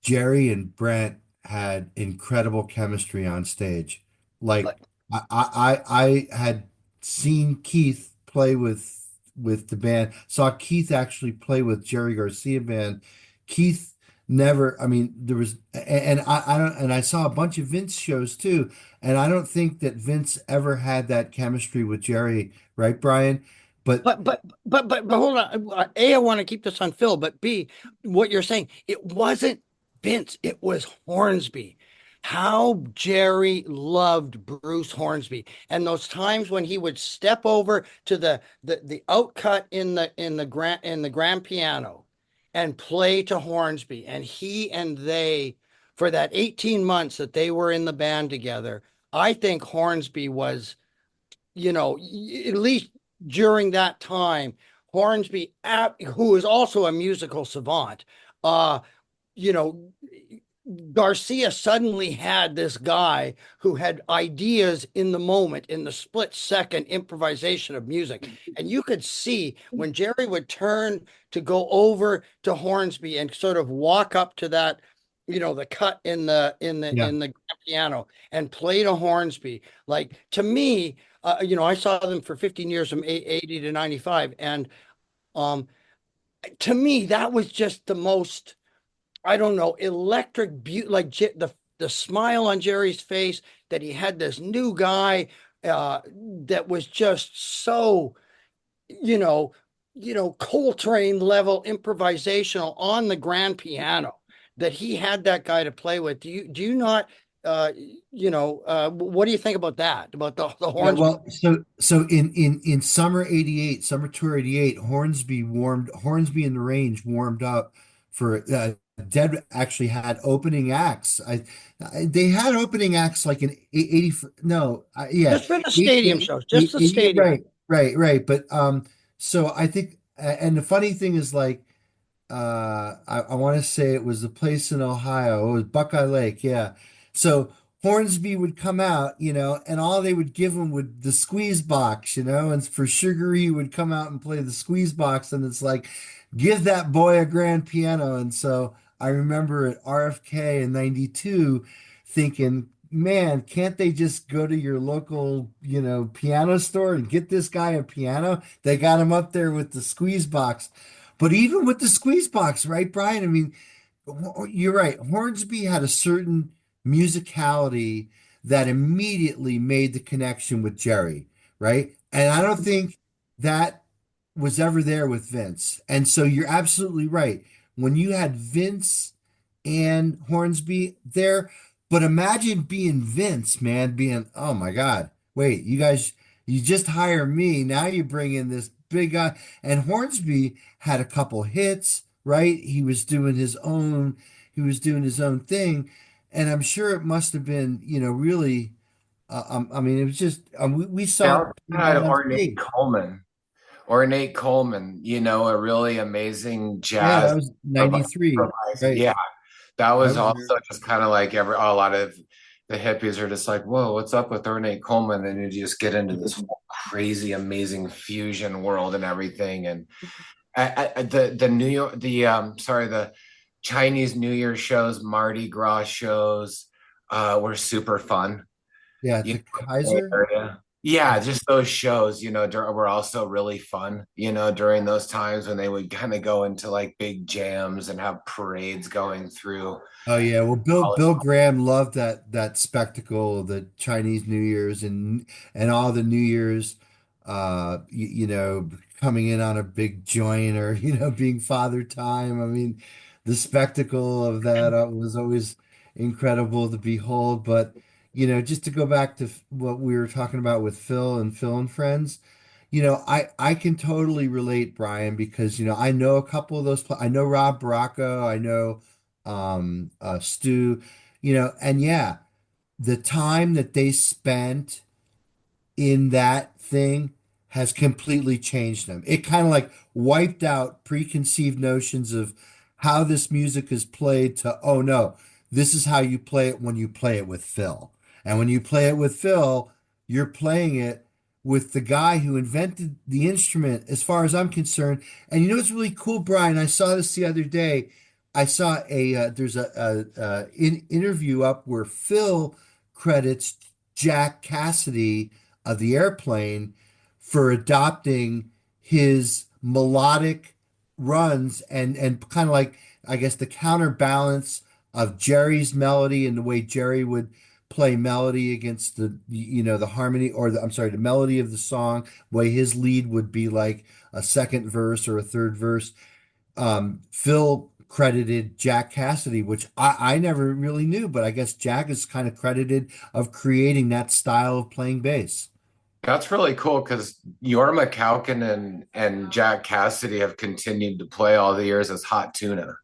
Jerry and Brent had incredible chemistry on stage. Like Like, I had seen Keith play with the band, saw Keith actually play with Jerry Garcia band. Keith never, I mean, there was, and I don't, and I saw a bunch of Vince shows too, and I don't think that Vince ever had that chemistry with Jerry, right, Brian? But but hold on. A, I want to keep this on Phil, but B, what you're saying, it wasn't Vince, it was Hornsby. How Jerry loved Bruce Hornsby, and those times when he would step over to the outcut in the grand piano and play to Hornsby, and he and they, for that 18 months that they were in the band together, I think Hornsby was, at least during that time, Hornsby, who is also a musical savant, uh, you know, Garcia suddenly had this guy who had ideas in the moment, in the split second improvisation of music. And you could see when Jerry would turn to go over to Hornsby and sort of walk up to that, the cut yeah, in the piano and play to Hornsby. Like, to me, I saw them for 15 years from 80 to 95. And um, to me, that was just the most, I don't know, electric beauty, like the smile on Jerry's face, that he had this new guy that was just so, you know, Coltrane level improvisational on the grand piano, that he had that guy to play with. Do you not, what do you think about that? About the yeah. horns? Well, so in summer '88, summer tour '88, Hornsby and the Range warmed up for Dead actually had opening acts. They had opening acts like in 80, no, yeah, Just for the stadium shows, just the stadium. right. But so I think, and the funny thing is, like, I want to say it was the place in Ohio. It was Buckeye Lake, yeah. So Hornsby would come out, and all they would give him would the squeeze box, and for Sugar he would come out and play the squeeze box, and it's like, give that boy a grand piano. And so I remember at RFK in '92 thinking, man, can't they just go to your local, piano store and get this guy a piano? They got him up there with the squeeze box. But even with the squeeze box, right, Brian? I mean, you're right. Hornsby had a certain musicality that immediately made the connection with Jerry, right? And I don't think that was ever there with Vince. And so you're absolutely right. When you had Vince and Hornsby there, but imagine being Vince, man, being, oh my God, wait, you guys, you just hire me. Now you bring in this big guy. And Hornsby had a couple hits, right? He was doing his own thing. And I'm sure it must have been, really, I mean, it was just, we saw Now it had on Ornate stage. Coleman. Ornate Coleman, a really amazing Yeah, that jazz was '93, improviser. right? Yeah, that I was was there. also just kind of like a lot of the hippies are just like, whoa, what's up with Ornate Coleman? And you just get into this whole crazy, amazing fusion world and everything. And the New York, the Chinese New Year shows, Mardi Gras shows, were super fun. Yeah, You the know, Bay Kaiser. Area. Yeah, just those shows, were also really fun, during those times when they would kind of go into like big jams and have parades going through. Oh yeah, well, Bill Graham loved that spectacle of the Chinese New Year's and all the New Year's, coming in on a big joint or being Father Time. I mean, the spectacle of that was always incredible to behold. But just to go back to what we were talking about with Phil and Friends. I can totally relate, Brian, because I know a couple of those. I know Rob Baracco. I know Stu. And yeah, the time that they spent in that thing has completely changed them. It kind of like wiped out preconceived notions of how this music is played to, oh no, this is how you play it when you play it with Phil. And when you play it with Phil, you're playing it with the guy who invented the instrument, as far as I'm concerned. And you know what's really cool, Brian? I saw this the other day. I saw there's a interview up where Phil credits Jack Cassidy of the Airplane for adopting his melodic runs and kind of like, I guess, the counterbalance of Jerry's melody and the way Jerry would play melody against the harmony, or I'm sorry, the melody of the song, way his lead would be like a second verse or a third verse. Phil credited Jack Cassidy, which I never really knew, but I guess Jack is kind of credited of creating that style of playing bass. That's really cool because Jorma Kaukonen and Jack Cassidy have continued to play all the years as Hot Tuna.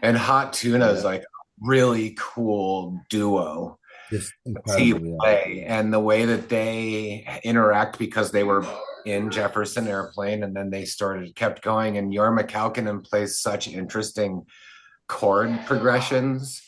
And Hot Tuna is like a really cool duo Just to see incredible, yeah. play. And the way that they interact, because they were in Jefferson Airplane and then they kept going. And Jorma Kaukonen plays such interesting chord progressions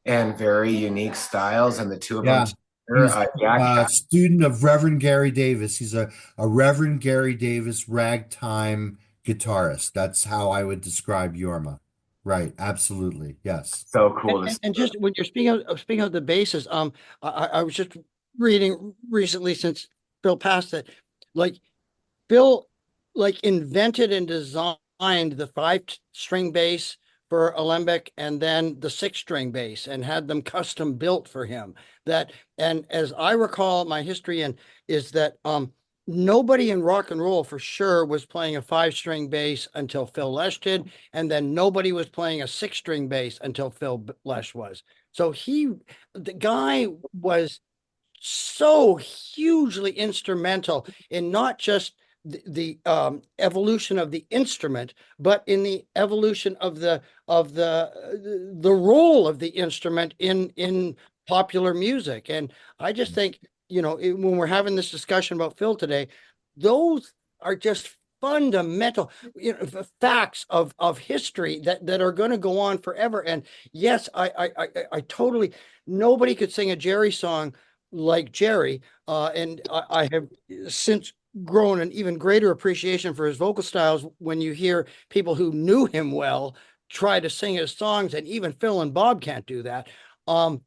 and very unique styles. And the two of Yeah. them together, He's Jack a student of Reverend Gary Davis. He's a Reverend Gary Davis ragtime guitarist. That's how I would describe Yorma. Right. Absolutely. Yes. so cool to And see. just when you're speaking of the basses, I was just reading recently, since Bill passed it, like Bill like invented and designed the five-string bass for Alembic and then the six-string bass and had them custom built for him. And as I recall, my history is that nobody in rock and roll for sure was playing a five-string bass until Phil Lesh did, and then nobody was playing a six-string bass until Phil Lesh was. So the guy was so hugely instrumental in not just the evolution of the instrument, but in the evolution of the role of the instrument in popular music. And I just think, when we're having this discussion about Phil today, those are just fundamental, facts of history that are going to go on forever. And yes, I totally, nobody could sing a Jerry song like Jerry. And I have since grown an even greater appreciation for his vocal styles when you hear people who knew him well try to sing his songs, and even Phil and Bob can't do that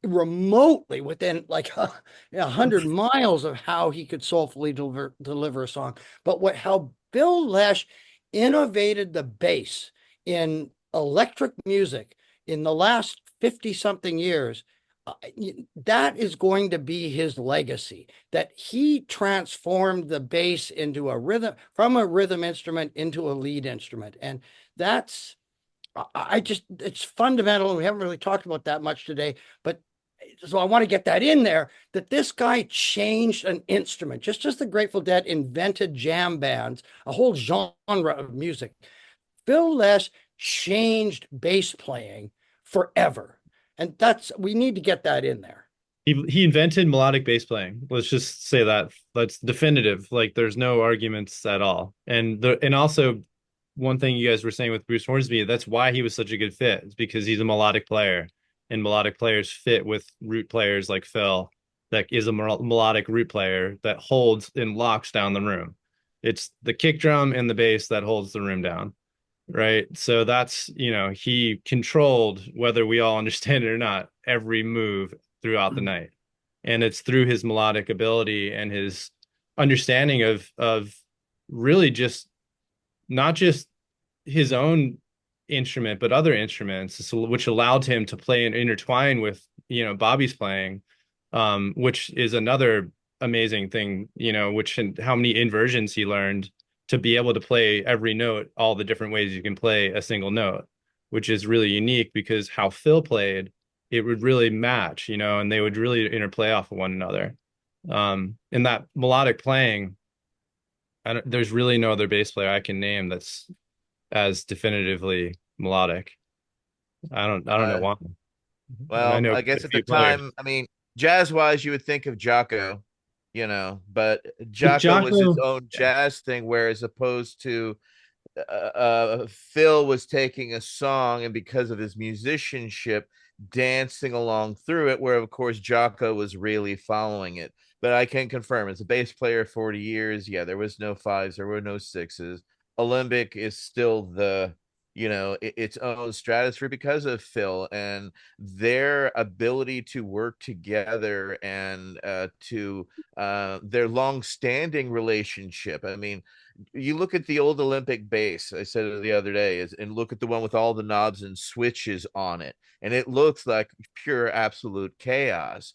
remotely within like 100 miles of how he could soulfully deliver a song. But how Bill Lesh innovated the bass in electric music in the last 50 something years, that is going to be his legacy, that he transformed the bass into from a rhythm instrument into a lead instrument. And it's fundamental. And we haven't really talked about that much today, but so I want to get that in there, that this guy changed an instrument, just as the Grateful Dead invented jam bands, a whole genre of music. Phil Lesh changed bass playing forever. And we need to get that in there. He invented melodic bass playing. Let's just say that. That's definitive. Like there's no arguments at all. And also one thing you guys were saying with Bruce Hornsby, that's why he was such a good fit. It's because he's a melodic player, and melodic players fit with root players like Phil, that is a melodic root player that holds and locks down the room. It's the kick drum and the bass that holds the room down. Right. So that's, he controlled, whether we all understand it or not, every move throughout the night. And it's through his melodic ability and his understanding of really just not just his own instrument, but other instruments, which allowed him to play and intertwine with, Bobby's playing, which is another amazing thing, how many inversions he learned to be able to play every note, all the different ways you can play a single note, which is really unique, because how Phil played, it would really match, and they would really interplay off of one another. In that melodic playing, there's really no other bass player I can name that's as definitively melodic. I don't know why. Well, I guess at the time, I mean, jazz wise, you would think of Jocko, but Jocko was his own jazz thing, whereas opposed to Phil was taking a song and, because of his musicianship, dancing along through it, where of course Jocko was really following it. but I can confirm as a bass player 40 years, yeah, there was no fives, there were no sixes. Alembic is still the, its own stratosphere because of Phil and their ability to work together and to their long-standing relationship. I mean, you look at the old Olympic bass, I said it the other day, and look at the one with all the knobs and switches on it, and it looks like pure absolute chaos.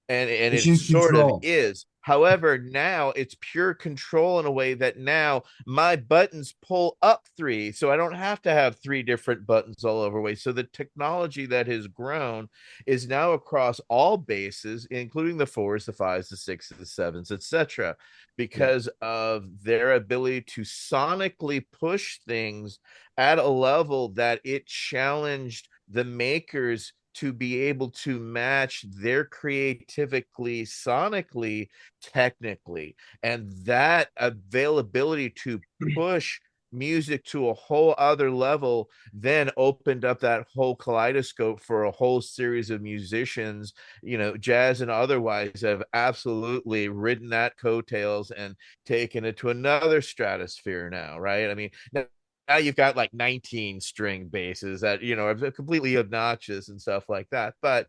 And it Mission sort of control. is. However, now it's pure control in a way that now my buttons pull up three, so I don't have to have three different buttons all over way. So the technology that has grown is now across all bases, including the fours, the fives, the sixes, the sevens, etc., because of their ability to sonically push things at a level that it challenged the makers to be able to match their creatively, sonically, technically. And that availability to push music to a whole other level then opened up that whole kaleidoscope for a whole series of musicians, jazz and otherwise, have absolutely ridden that coattails and taken it to another stratosphere now, right? I mean, now you've got like 19 string basses that are completely obnoxious and stuff like that, but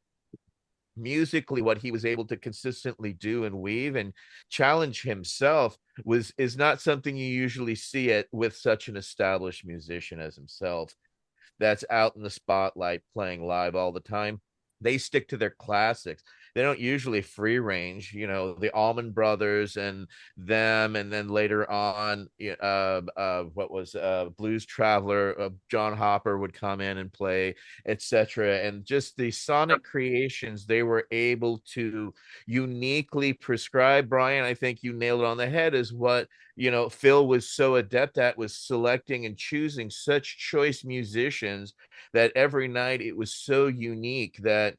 musically what he was able to consistently do and weave and challenge himself is not something you usually see it with such an established musician as himself that's out in the spotlight playing live all the time. They stick to their classics. They don't usually free range, the Allman Brothers and them, and then later on, what was Blues Traveler, John Hopper would come in and play, etc. And just the sonic creations they were able to uniquely prescribe. Brian, I think you nailed it on the head, is what Phil was so adept at, was selecting and choosing such choice musicians that every night it was so unique that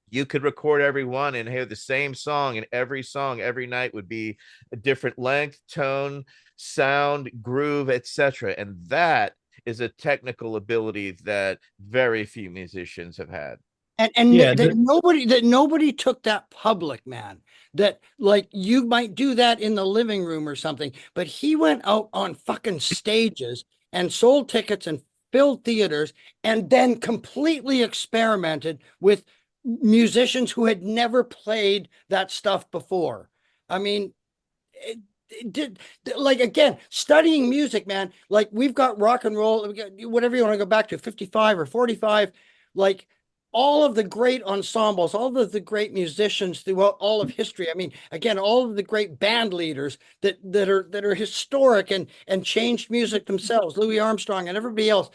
you could record every one and hear the same song, and every song every night would be a different length, tone, sound, groove, etc. And that is a technical ability that very few musicians have had. And Yeah, that nobody took that public, man. That, like, you might do that in the living room or something, but he went out on fucking stages and sold tickets and filled theaters, and then completely experimented with musicians who had never played that stuff before. I mean, it did, like, again, studying music, man. Like, we've got rock and roll, we got whatever you want to go back to, 55 or 45, like all of the great ensembles, all of the great musicians throughout all of history. I mean, again, all of the great band leaders that are historic and changed music themselves, Louis Armstrong and everybody else.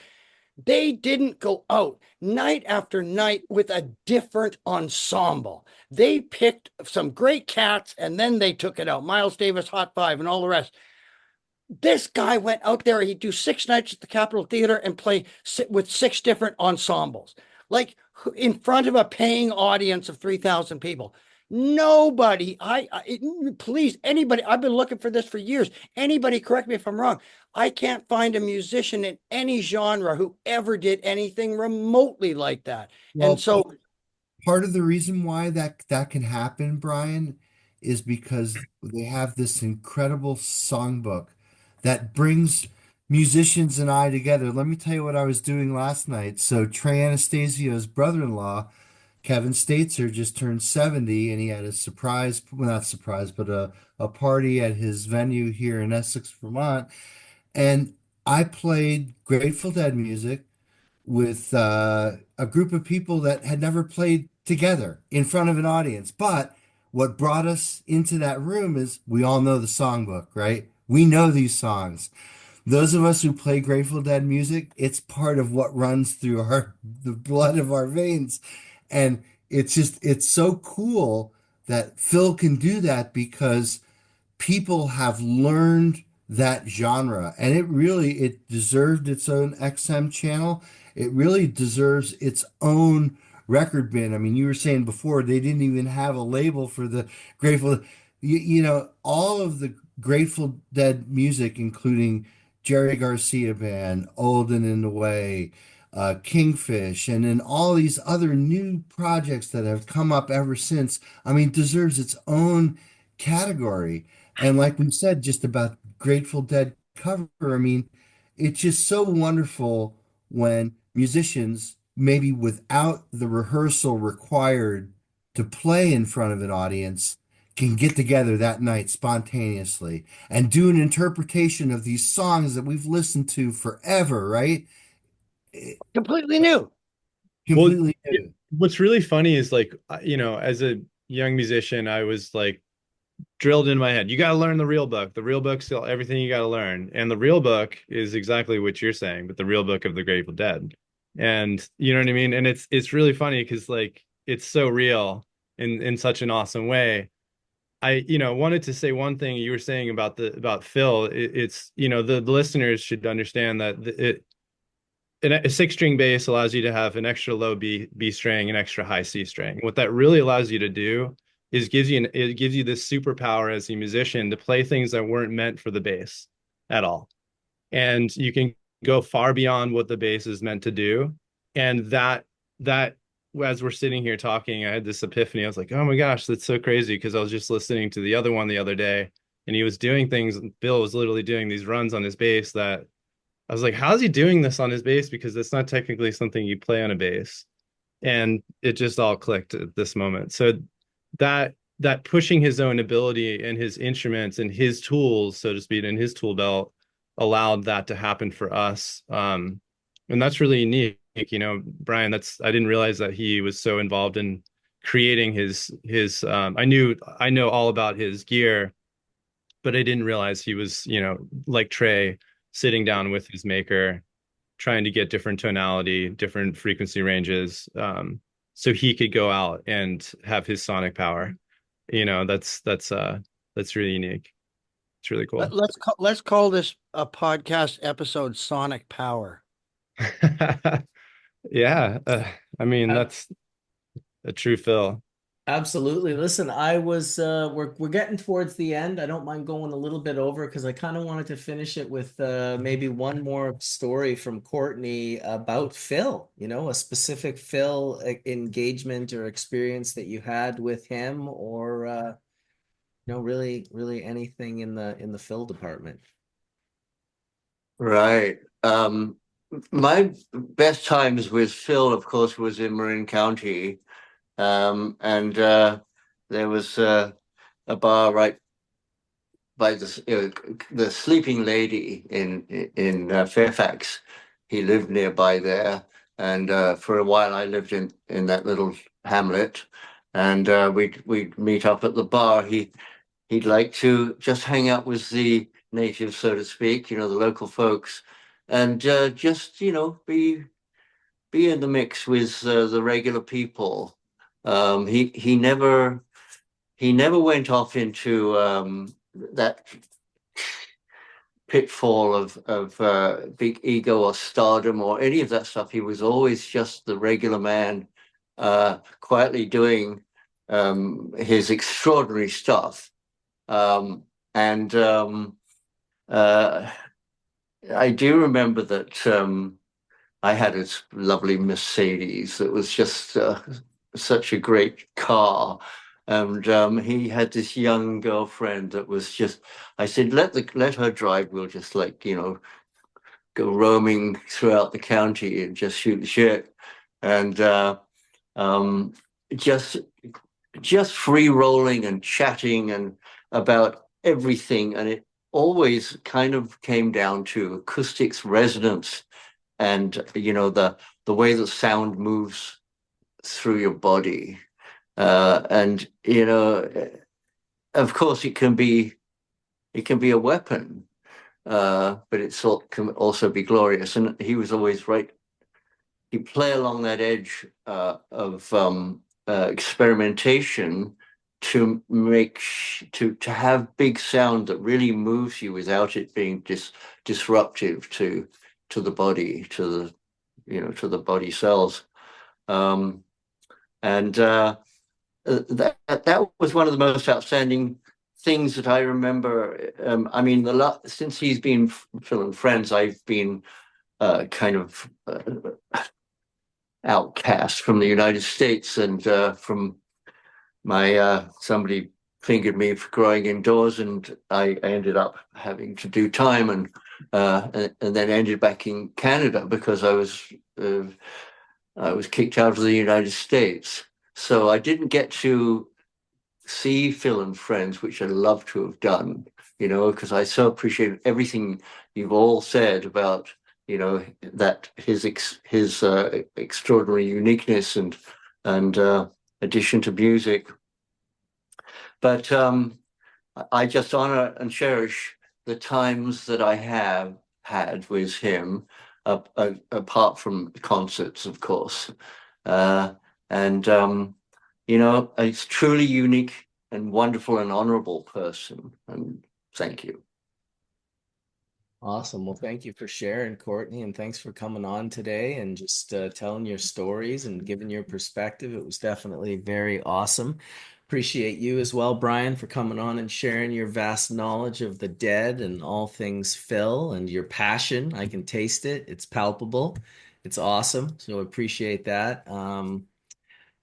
They didn't go out night after night with a different ensemble. They picked some great cats and then they took it out. Miles Davis, Hot Five, and all the rest. This guy went out there. He'd do 6 nights at the Capitol Theater and play with 6 different ensembles, like in front of a paying audience of 3,000 people. Nobody, please, anybody, I've been looking for this for years. Anybody correct me if I'm wrong. I can't find a musician in any genre who ever did anything remotely like that. Well, And so, part of the reason why that can happen, Brian, is because they have this incredible songbook that brings musicians and I together. Let me tell you what I was doing last night. So Trey Anastasio's brother-in-law, Kevin Staitzer, just turned 70, and he had a surprise, well, not surprise, but a party at his venue here in Essex, Vermont. And I played Grateful Dead music with a group of people that had never played together in front of an audience. But what brought us into that room is we all know the songbook, right? We know these songs. Those of us who play Grateful Dead music, it's part of what runs through the blood of our veins. And it's so cool that Phil can do that because people have learned that genre, and it deserved its own XM channel. It really deserves its own record bin. I mean, you were saying before they didn't even have a label for the Grateful. All of the Grateful Dead music, including Jerry Garcia Band, Old and in the Way, Kingfish, and then all these other new projects that have come up ever since. I mean, deserves its own category. And like we said, just about Grateful Dead cover, I mean, it's just so wonderful when musicians, maybe without the rehearsal required to play in front of an audience, can get together that night spontaneously and do an interpretation of these songs that we've listened to forever, right? Completely new. Well, Completely new. what's really funny is like, as a young musician, I was like drilled in my head, you got to learn the real book. The real book's still everything you got to learn. And the real book is exactly what you're saying, but the real book of the Grateful Dead. And you know what I mean? And it's really funny because like it's so real in such an awesome way. I, wanted to say one thing you were saying about Phil. It's, the listeners should understand that a six string bass allows you to have an extra low B string, an extra high C string. What that really allows you to do is it gives you this superpower as a musician to play things that weren't meant for the bass at all. And you can go far beyond what the bass is meant to do. And that as we're sitting here talking, I had this epiphany. I was like, oh my gosh, that's so crazy. Because I was just listening to the other one the other day, and he was doing things. Bill was literally doing these runs on his bass that I was like, how's he doing this on his bass? Because it's not technically something you play on a bass. And it just all clicked at this moment. So that pushing his own ability and his instruments and his tools, so to speak, and his tool belt allowed that to happen for us. And that's really unique. Brian, I didn't realize that he was so involved in creating his I know all about his gear, but I didn't realize he was, like Trey, sitting down with his maker, trying to get different tonality, different frequency ranges, so he could go out and have his sonic power. That's really unique. It's really cool. Let's call this a podcast episode Sonic Power. Yeah, I mean that's a true Phil. Absolutely. Listen, I was we're getting towards the end. I don't mind going a little bit over because I kind of wanted to finish it with maybe one more story from Courtney about Phil, a specific Phil engagement or experience that you had with him, or really anything in the Phil department. Right. My best times with Phil, of course, was in Marin County. And there was a bar right by the Sleeping Lady in Fairfax. He lived nearby there, and for a while I lived in that little hamlet, and we'd meet up at the bar. He'd like to just hang out with the natives, so to speak, the local folks, and just be in the mix with the regular people. He never went off into that pitfall of big ego or stardom or any of that stuff. He was always just the regular man, quietly doing his extraordinary stuff. And I do remember that I had a lovely Mercedes that was just such a great car. And he had this young girlfriend that was just, I said, let her drive. We'll just go roaming throughout the county and just shoot the shit. And just free rolling and chatting and about everything. And it always kind of came down to acoustics, resonance, and the way the sound moves through your body. And of course it can be a weapon, but can also be glorious. And he was always right. He'd play along that edge of experimentation to have big sound that really moves you without it being disruptive to the body, to the body cells. And that was one of the most outstanding things that I remember. I mean, since he's been Phil and Friends, I've been kind of outcast from the United States, and from my somebody fingered me for growing indoors, and I ended up having to do time, and then ended back in Canada because I was kicked out of the United States. So I didn't get to see Phil and Friends, which I'd love to have done, because I so appreciate everything you've all said about, that his extraordinary uniqueness and addition to music. But I just honor and cherish the times that I have had with him, apart from concerts, of course. And he's truly unique and wonderful and honorable person. And thank you. Awesome. Well, thank you for sharing, Courtney, and thanks for coming on today and just telling your stories and giving your perspective. It was definitely very awesome. Appreciate you as well, Brian, for coming on and sharing your vast knowledge of the Dead and all things Phil and your passion. I can taste it. It's palpable. It's awesome. So appreciate that.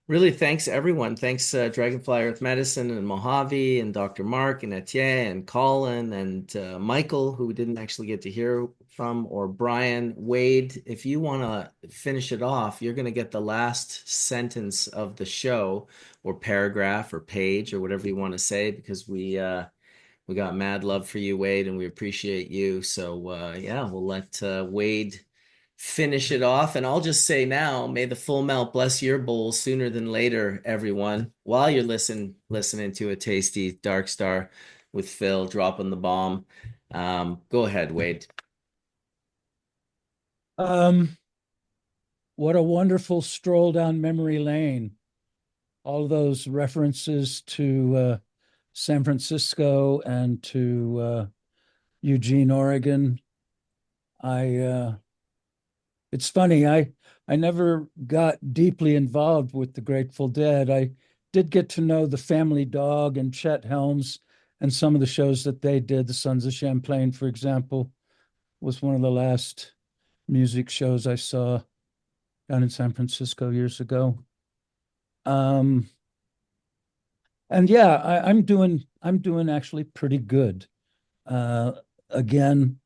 Really, thanks everyone. Thanks Dragonfly Earth Medicine and Mojave and Dr. Mark and Etienne and Colin and Michael, who we didn't actually get to hear from, or Brian. Wade, if you want to finish it off, you're going to get the last sentence of the show, or paragraph or page or whatever you want to say, because we got mad love for you, Wade, and we appreciate you. So yeah, we'll let Wade finish it off. And I'll just say now, may the full melt bless your bowl sooner than later, everyone, while you're listening to a tasty Dark Star with Phil dropping the bomb. Go ahead, Wade. What a wonderful stroll down memory lane. All those references to San Francisco and to Eugene, Oregon. It's funny, I never got deeply involved with the Grateful Dead. I did get to know the Family Dog and Chet Helms and some of the shows that they did. The Sons of Champlain, for example, was one of the last music shows I saw down in San Francisco years ago. And yeah, I'm doing actually pretty good. Again,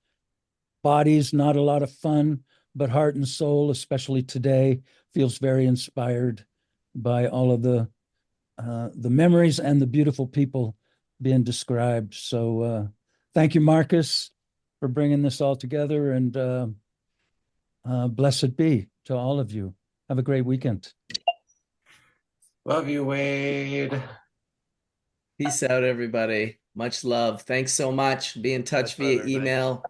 body's not a lot of fun, but heart and soul, especially today, feels very inspired by all of the memories and the beautiful people being described. So thank you, Marcus, for bringing this all together, and blessed be to all of you. Have a great weekend. Love you, Wade. Peace out, everybody. Much love. Thanks so much. Be in touch via email.